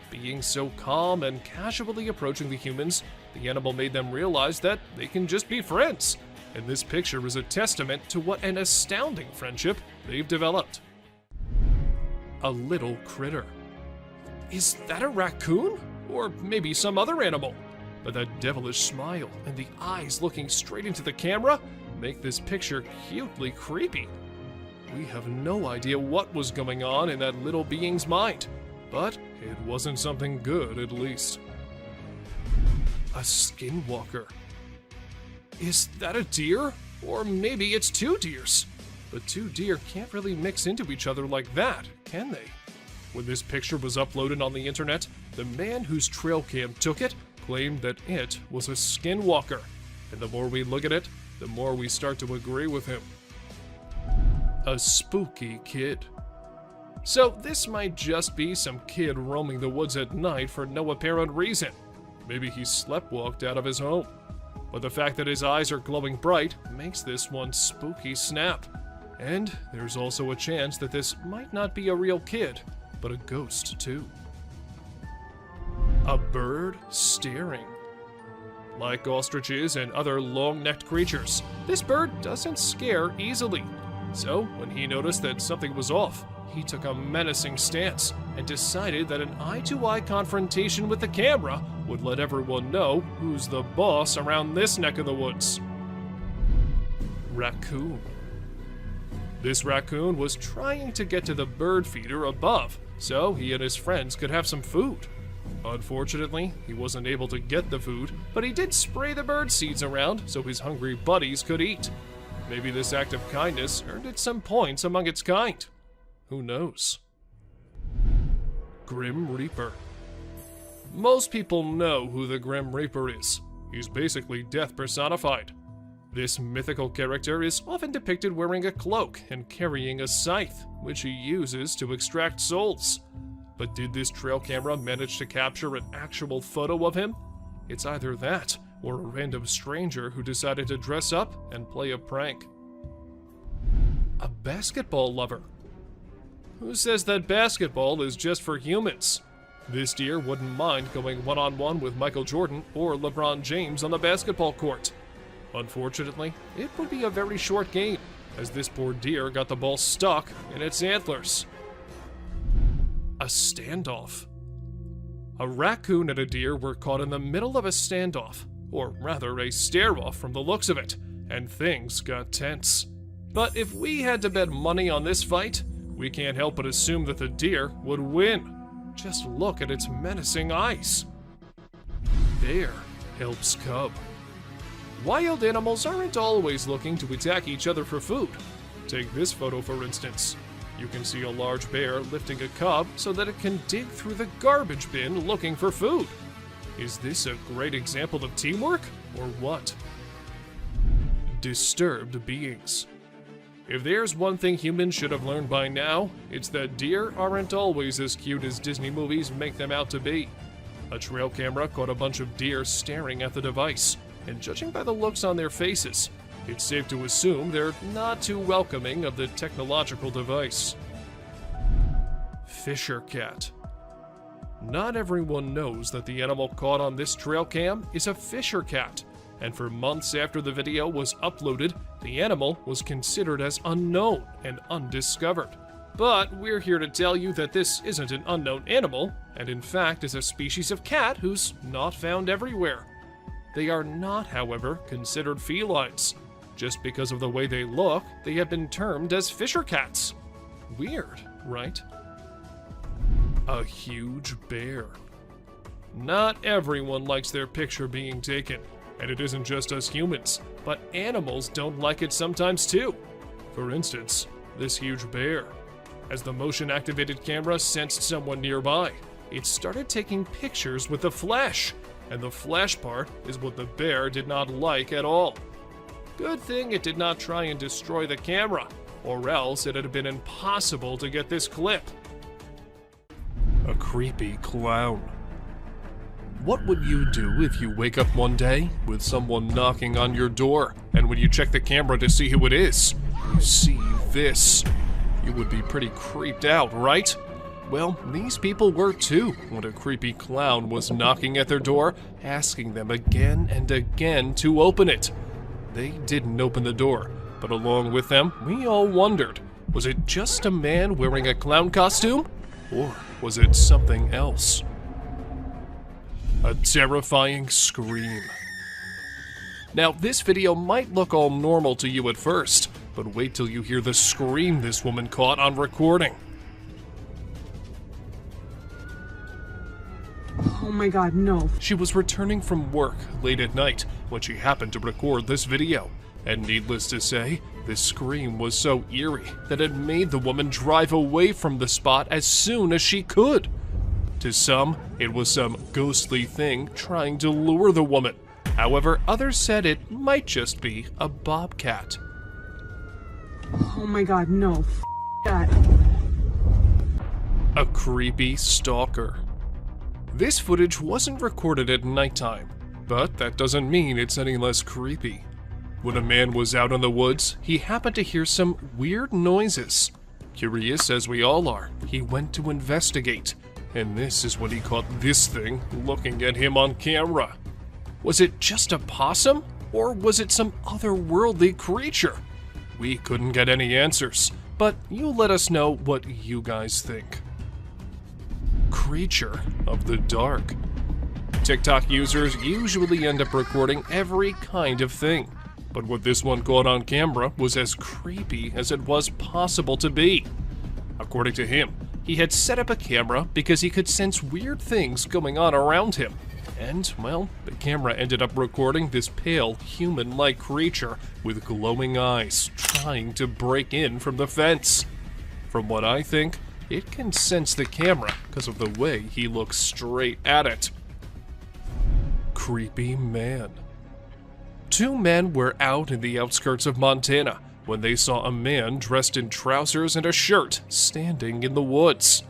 Being so calm and casually approaching the humans, the animal made them realize that they can just be friends, and this picture is a testament to what an astounding friendship they've developed. A little critter. Is that a raccoon? Or maybe some other animal? But that devilish smile and the eyes looking straight into the camera make this picture cutely creepy. We have no idea what was going on in that little being's mind, but it wasn't something good at least. A skinwalker. Is that a deer? Or maybe it's 2 deers. But 2 deer can't really mix into each other like that, can they? When this picture was uploaded on the internet, the man whose trail cam took it claimed that it was a skinwalker, and the more we look at it, the more we start to agree with him. A spooky kid. So this might just be some kid roaming the woods at night for no apparent reason. Maybe he sleptwalked out of his home. But the fact that his eyes are glowing bright makes this one spooky snap. And there's also a chance that this might not be a real kid, but a ghost too. A bird staring. Like ostriches and other long-necked creatures, this bird doesn't scare easily. So, when he noticed that something was off, he took a menacing stance and decided that an eye-to-eye confrontation with the camera would let everyone know who's the boss around this neck of the woods. Raccoon. This raccoon was trying to get to the bird feeder above so he and his friends could have some food. Unfortunately, he wasn't able to get the food, but he did spray the bird seeds around so his hungry buddies could eat. Maybe this act of kindness earned it some points among its kind. Who knows? Grim Reaper. Most people know who the Grim Reaper is. He's basically death personified. This mythical character is often depicted wearing a cloak and carrying a scythe, which he uses to extract souls. But did this trail camera manage to capture an actual photo of him? It's either that, or a random stranger who decided to dress up and play a prank. A basketball lover. Who says that basketball is just for humans? This deer wouldn't mind going one-on-one with Michael Jordan or LeBron James on the basketball court. Unfortunately, it would be a very short game, as this poor deer got the ball stuck in its antlers. A standoff. A raccoon and a deer were caught in the middle of a standoff, or rather a stare-off from the looks of it, and things got tense. But if we had to bet money on this fight, we can't help but assume that the deer would win. Just look at its menacing eyes. Bear helps cub. Wild animals aren't always looking to attack each other for food. Take this photo for instance. You can see a large bear lifting a cub so that it can dig through the garbage bin looking for food. Is this a great example of teamwork, or what? Disturbed beings. If there's one thing humans should have learned by now, it's that deer aren't always as cute as Disney movies make them out to be. A trail camera caught a bunch of deer staring at the device, and judging by the looks on their faces, it's safe to assume they're not too welcoming of the technological device. Fisher cat. Not everyone knows that the animal caught on this trail cam is a fisher cat, and for months after the video was uploaded, the animal was considered as unknown and undiscovered. But we're here to tell you that this isn't an unknown animal, and in fact is a species of cat who's not found everywhere. They are not, however, considered felines. Just because of the way they look, they have been termed as fisher cats. Weird, right? A huge bear. Not everyone likes their picture being taken, and it isn't just us humans, but animals don't like it sometimes too. For instance, this huge bear. As the motion-activated camera sensed someone nearby, it started taking pictures with the flash, and the flash part is what the bear did not like at all. Good thing it did not try and destroy the camera, or else it had been impossible to get this clip. A creepy clown. What would you do if you wake up one day with someone knocking on your door, and when you check the camera to see who it is, you see this? You would be pretty creeped out, right? Well, these people were too when a creepy clown was knocking at their door, asking them again and again to open it. They didn't open the door, but along with them, we all wondered, was it just a man wearing a clown costume? Or was it something else? A terrifying scream. Now, this video might look all normal to you at first, but wait till you hear the scream this woman caught on recording. Oh my god, no. She was returning from work late at night when she happened to record this video, and needless to say, this scream was so eerie that it made the woman drive away from the spot as soon as she could. To some, it was some ghostly thing trying to lure the woman. However, others said it might just be a bobcat. Oh my god, no. That. A creepy stalker. This footage wasn't recorded at nighttime, but that doesn't mean it's any less creepy. When a man was out in the woods, he happened to hear some weird noises. Curious as we all are, he went to investigate, and this is when he caught this thing looking at him on camera. Was it just a possum, or was it some otherworldly creature? We couldn't get any answers, but you let us know what you guys think. Creature of the dark. TikTok users usually end up recording every kind of thing. But what this one caught on camera was as creepy as it was possible to be. According to him, he had set up a camera because he could sense weird things going on around him. And, well, the camera ended up recording this pale, human-like creature with glowing eyes trying to break in from the fence. From what I think, it can sense the camera because of the way he looks straight at it. Creepy man. Two men were out in the outskirts of Montana when they saw a man dressed in trousers and a shirt standing in the woods.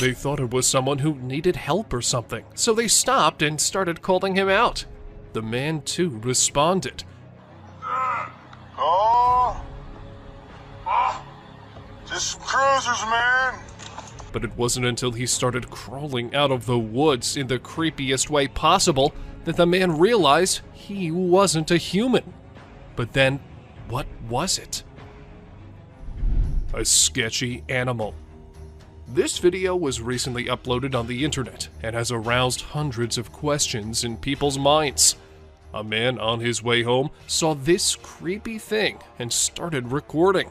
They thought it was someone who needed help or something, so they stopped and started calling him out. The man, too, responded. Just some cruisers, man. But it wasn't until he started crawling out of the woods in the creepiest way possible that the man realized he wasn't a human. But then, what was it? A sketchy animal. This video was recently uploaded on the internet and has aroused hundreds of questions in people's minds. A man on his way home saw this creepy thing and started recording.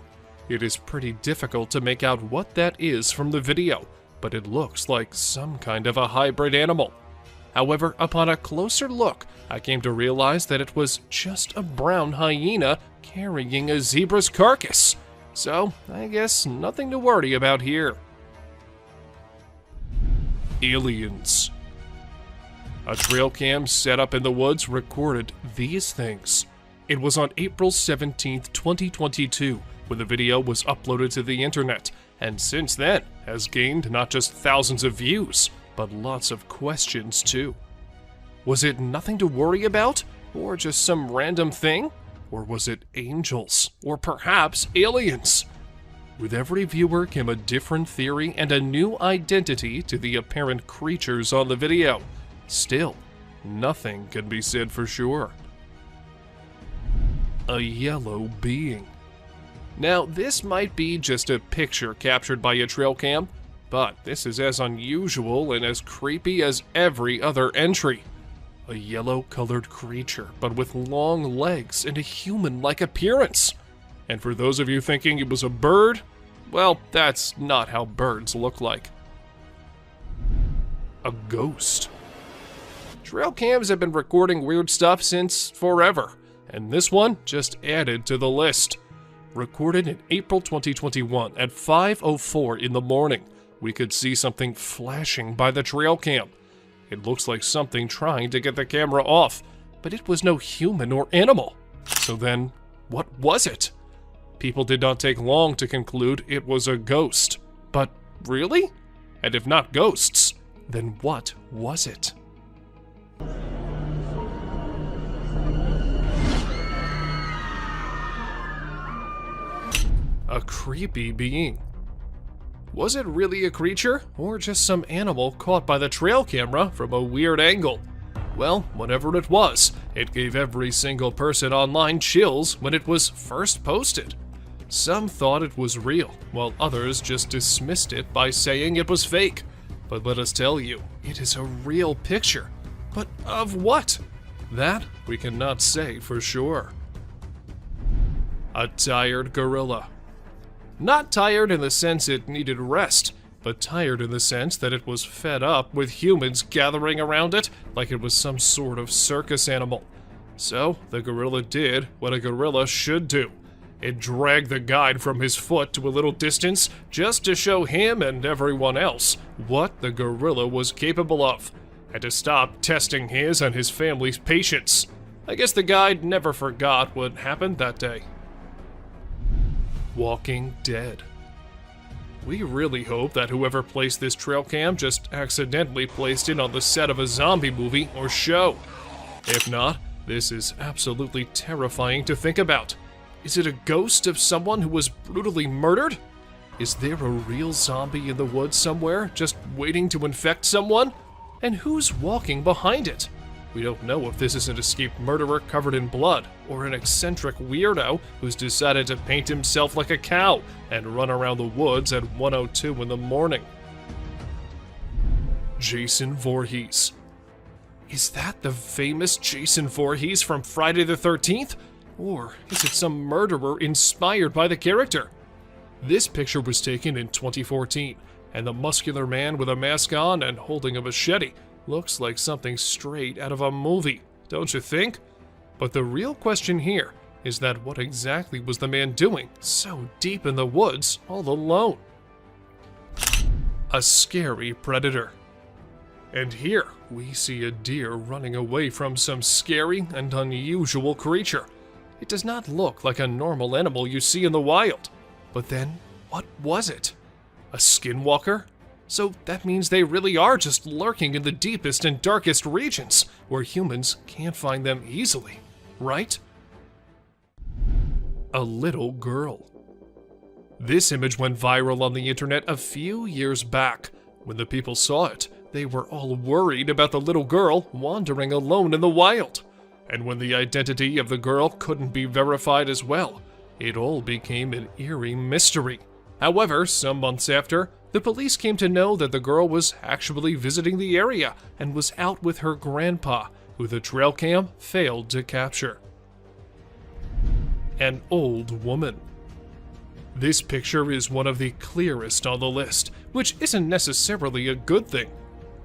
It is pretty difficult to make out what that is from the video, but it looks like some kind of a hybrid animal. However, upon a closer look, I came to realize that it was just a brown hyena carrying a zebra's carcass. So, I guess nothing to worry about here. Aliens. A trail cam set up in the woods recorded these things. It was on April 17th, 2022, when the video was uploaded to the internet, and since then has gained not just thousands of views, but lots of questions too. Was it nothing to worry about? Or just some random thing? Or was it angels? Or perhaps aliens? With every viewer came a different theory and a new identity to the apparent creatures on the video. Still, nothing can be said for sure. A yellow being. Now, this might be just a picture captured by a trail cam, but this is as unusual and as creepy as every other entry. A yellow-colored creature, but with long legs and a human-like appearance. And for those of you thinking it was a bird, well, that's not how birds look like. A ghost. Trail cams have been recording weird stuff since forever, and this one just added to the list. Recorded in April 2021 at 5:04 in the morning, we could see something flashing by the trail cam. It looks like something trying to get the camera off, but it was no human or animal. So then, what was it? People did not take long to conclude it was a ghost. But really? And if not ghosts, then what was it? A creepy being. Was it really a creature, or just some animal caught by the trail camera from a weird angle? Well, whatever it was, it gave every single person online chills when it was first posted. Some thought it was real, while others just dismissed it by saying it was fake. But let us tell you, it is a real picture. But of what? That we cannot say for sure. A tired gorilla. Not tired in the sense it needed rest, but tired in the sense that it was fed up with humans gathering around it like it was some sort of circus animal. So, the gorilla did what a gorilla should do. It dragged the guide from his foot to a little distance just to show him and everyone else what the gorilla was capable of, and to stop testing his and his family's patience. I guess the guide never forgot what happened that day. Walking Dead. We really hope that whoever placed this trail cam just accidentally placed it on the set of a zombie movie or show. If not, this is absolutely terrifying to think about. Is it a ghost of someone who was brutally murdered? Is there a real zombie in the woods somewhere, just waiting to infect someone? And who's walking behind it? We don't know if this is an escaped murderer covered in blood, or an eccentric weirdo who's decided to paint himself like a cow and run around the woods at 1:02 in the morning. Jason Voorhees. Is that the famous Jason Voorhees from Friday the 13th? Or is it some murderer inspired by the character? This picture was taken in 2014, and the muscular man with a mask on and holding a machete looks like something straight out of a movie, don't you think? But the real question here is that what exactly was the man doing so deep in the woods all alone? A scary predator. And here we see a deer running away from some scary and unusual creature. It does not look like a normal animal you see in the wild. But then, what was it? A skinwalker? So that means they really are just lurking in the deepest and darkest regions, where humans can't find them easily, right? A little girl. This image went viral on the internet a few years back. When the people saw it, they were all worried about the little girl wandering alone in the wild. And when the identity of the girl couldn't be verified as well, it all became an eerie mystery. However, some months after, the police came to know that the girl was actually visiting the area and was out with her grandpa, who the trail cam failed to capture. An old woman. This picture is one of the clearest on the list, which isn't necessarily a good thing.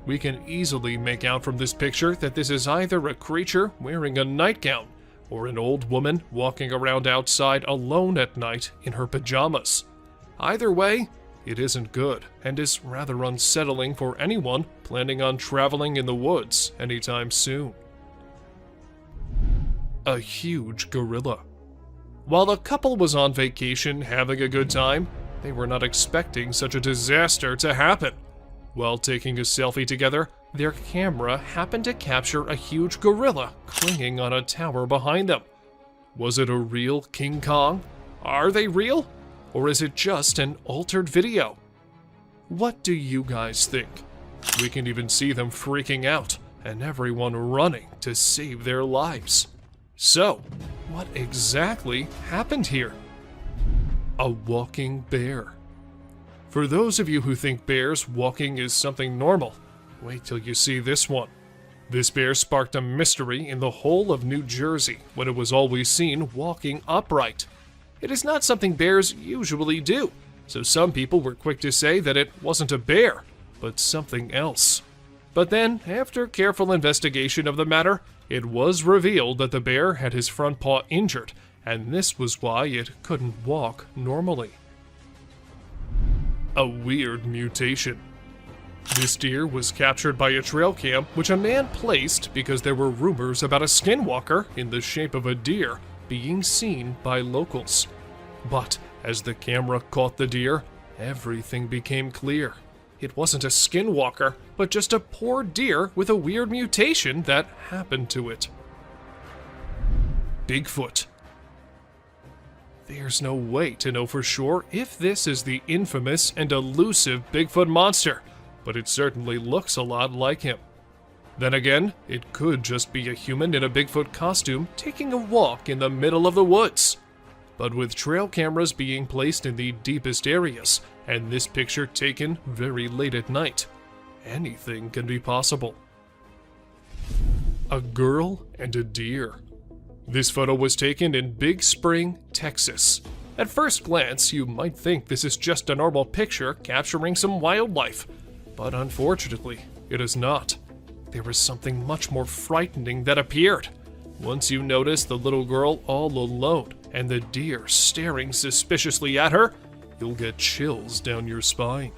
We can easily make out from this picture that this is either a creature wearing a nightgown or an old woman walking around outside alone at night in her pajamas. Either way, it isn't good and is rather unsettling for anyone planning on traveling in the woods anytime soon. A huge gorilla. While the couple was on vacation having a good time, they were not expecting such a disaster to happen. While taking a selfie together, their camera happened to capture a huge gorilla clinging on a tower behind them. Was it a real King Kong? Are they real? Or is it just an altered video? What do you guys think? We can even see them freaking out and everyone running to save their lives. So, what exactly happened here? A walking bear. For those of you who think bears walking is something normal, wait till you see this one. This bear sparked a mystery in the whole of New Jersey when it was always seen walking upright. It is not something bears usually do, so some people were quick to say that it wasn't a bear, but something else. But then, after careful investigation of the matter, it was revealed that the bear had his front paw injured, and this was why it couldn't walk normally. A weird mutation. This deer was captured by a trail cam which a man placed because there were rumors about a skinwalker in the shape of a deer being seen by locals. But as the camera caught the deer, everything became clear. It wasn't a skinwalker, but just a poor deer with a weird mutation that happened to it. Bigfoot. There's no way to know for sure if this is the infamous and elusive Bigfoot monster, but it certainly looks a lot like him. Then again, it could just be a human in a Bigfoot costume taking a walk in the middle of the woods. But with trail cameras being placed in the deepest areas, and this picture taken very late at night, anything can be possible. A girl and a deer. This photo was taken in Big Spring, Texas. At first glance, you might think this is just a normal picture capturing some wildlife, but unfortunately, it is not. There was something much more frightening that appeared. Once you notice the little girl all alone and the deer staring suspiciously at her, you'll get chills down your spine.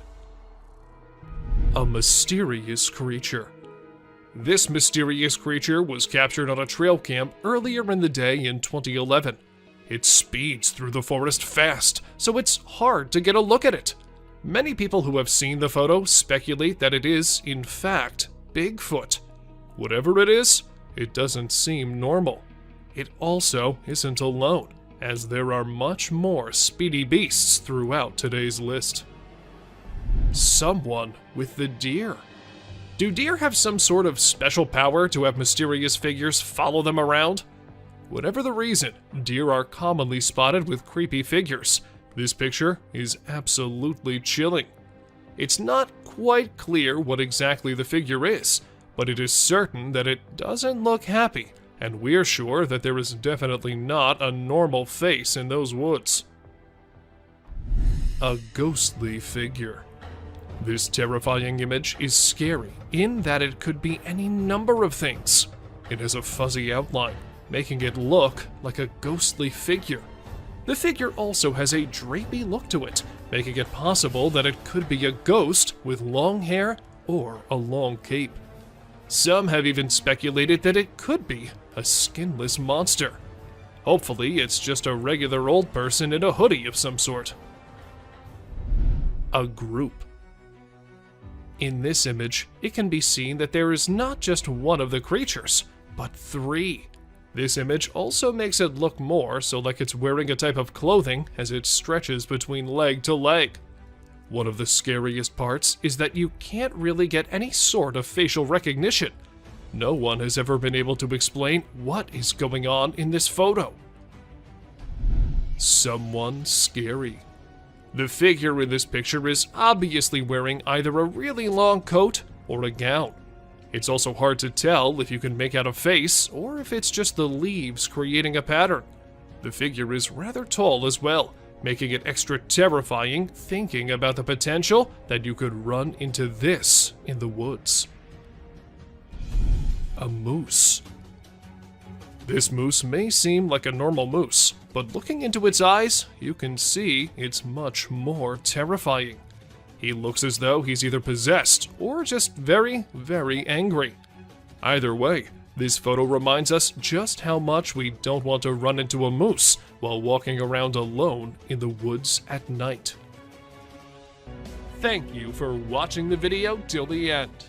A mysterious creature. This mysterious creature was captured on a trail cam earlier in the day in 2011. It speeds through the forest fast, so it's hard to get a look at it. Many people who have seen the photo speculate that it is, in fact, Bigfoot. Whatever it is, it doesn't seem normal. It also isn't alone, as there are much more speedy beasts throughout today's list. Someone with the deer. Do deer have some sort of special power to have mysterious figures follow them around? Whatever the reason, deer are commonly spotted with creepy figures. This picture is absolutely chilling. It's not quite clear what exactly the figure is, but it is certain that it doesn't look happy, and we're sure that there is definitely not a normal face in those woods. A ghostly figure. This terrifying image is scary in that it could be any number of things. It has a fuzzy outline, making it look like a ghostly figure. The figure also has a drapey look to it, making it possible that it could be a ghost with long hair or a long cape. Some have even speculated that it could be a skinless monster. Hopefully, it's just a regular old person in a hoodie of some sort. A group. In this image, it can be seen that there is not just one of the creatures, but 3. This image also makes it look more so like it's wearing a type of clothing as it stretches between leg to leg. One of the scariest parts is that you can't really get any sort of facial recognition. No one has ever been able to explain what is going on in this photo. Someone scary. The figure in this picture is obviously wearing either a really long coat or a gown. It's also hard to tell if you can make out a face or if it's just the leaves creating a pattern. The figure is rather tall as well, making it extra terrifying thinking about the potential that you could run into this in the woods. A moose. This moose may seem like a normal moose, but looking into its eyes, you can see it's much more terrifying. He looks as though he's either possessed or just very, very angry. Either way, this photo reminds us just how much we don't want to run into a moose while walking around alone in the woods at night. Thank you for watching the video till the end.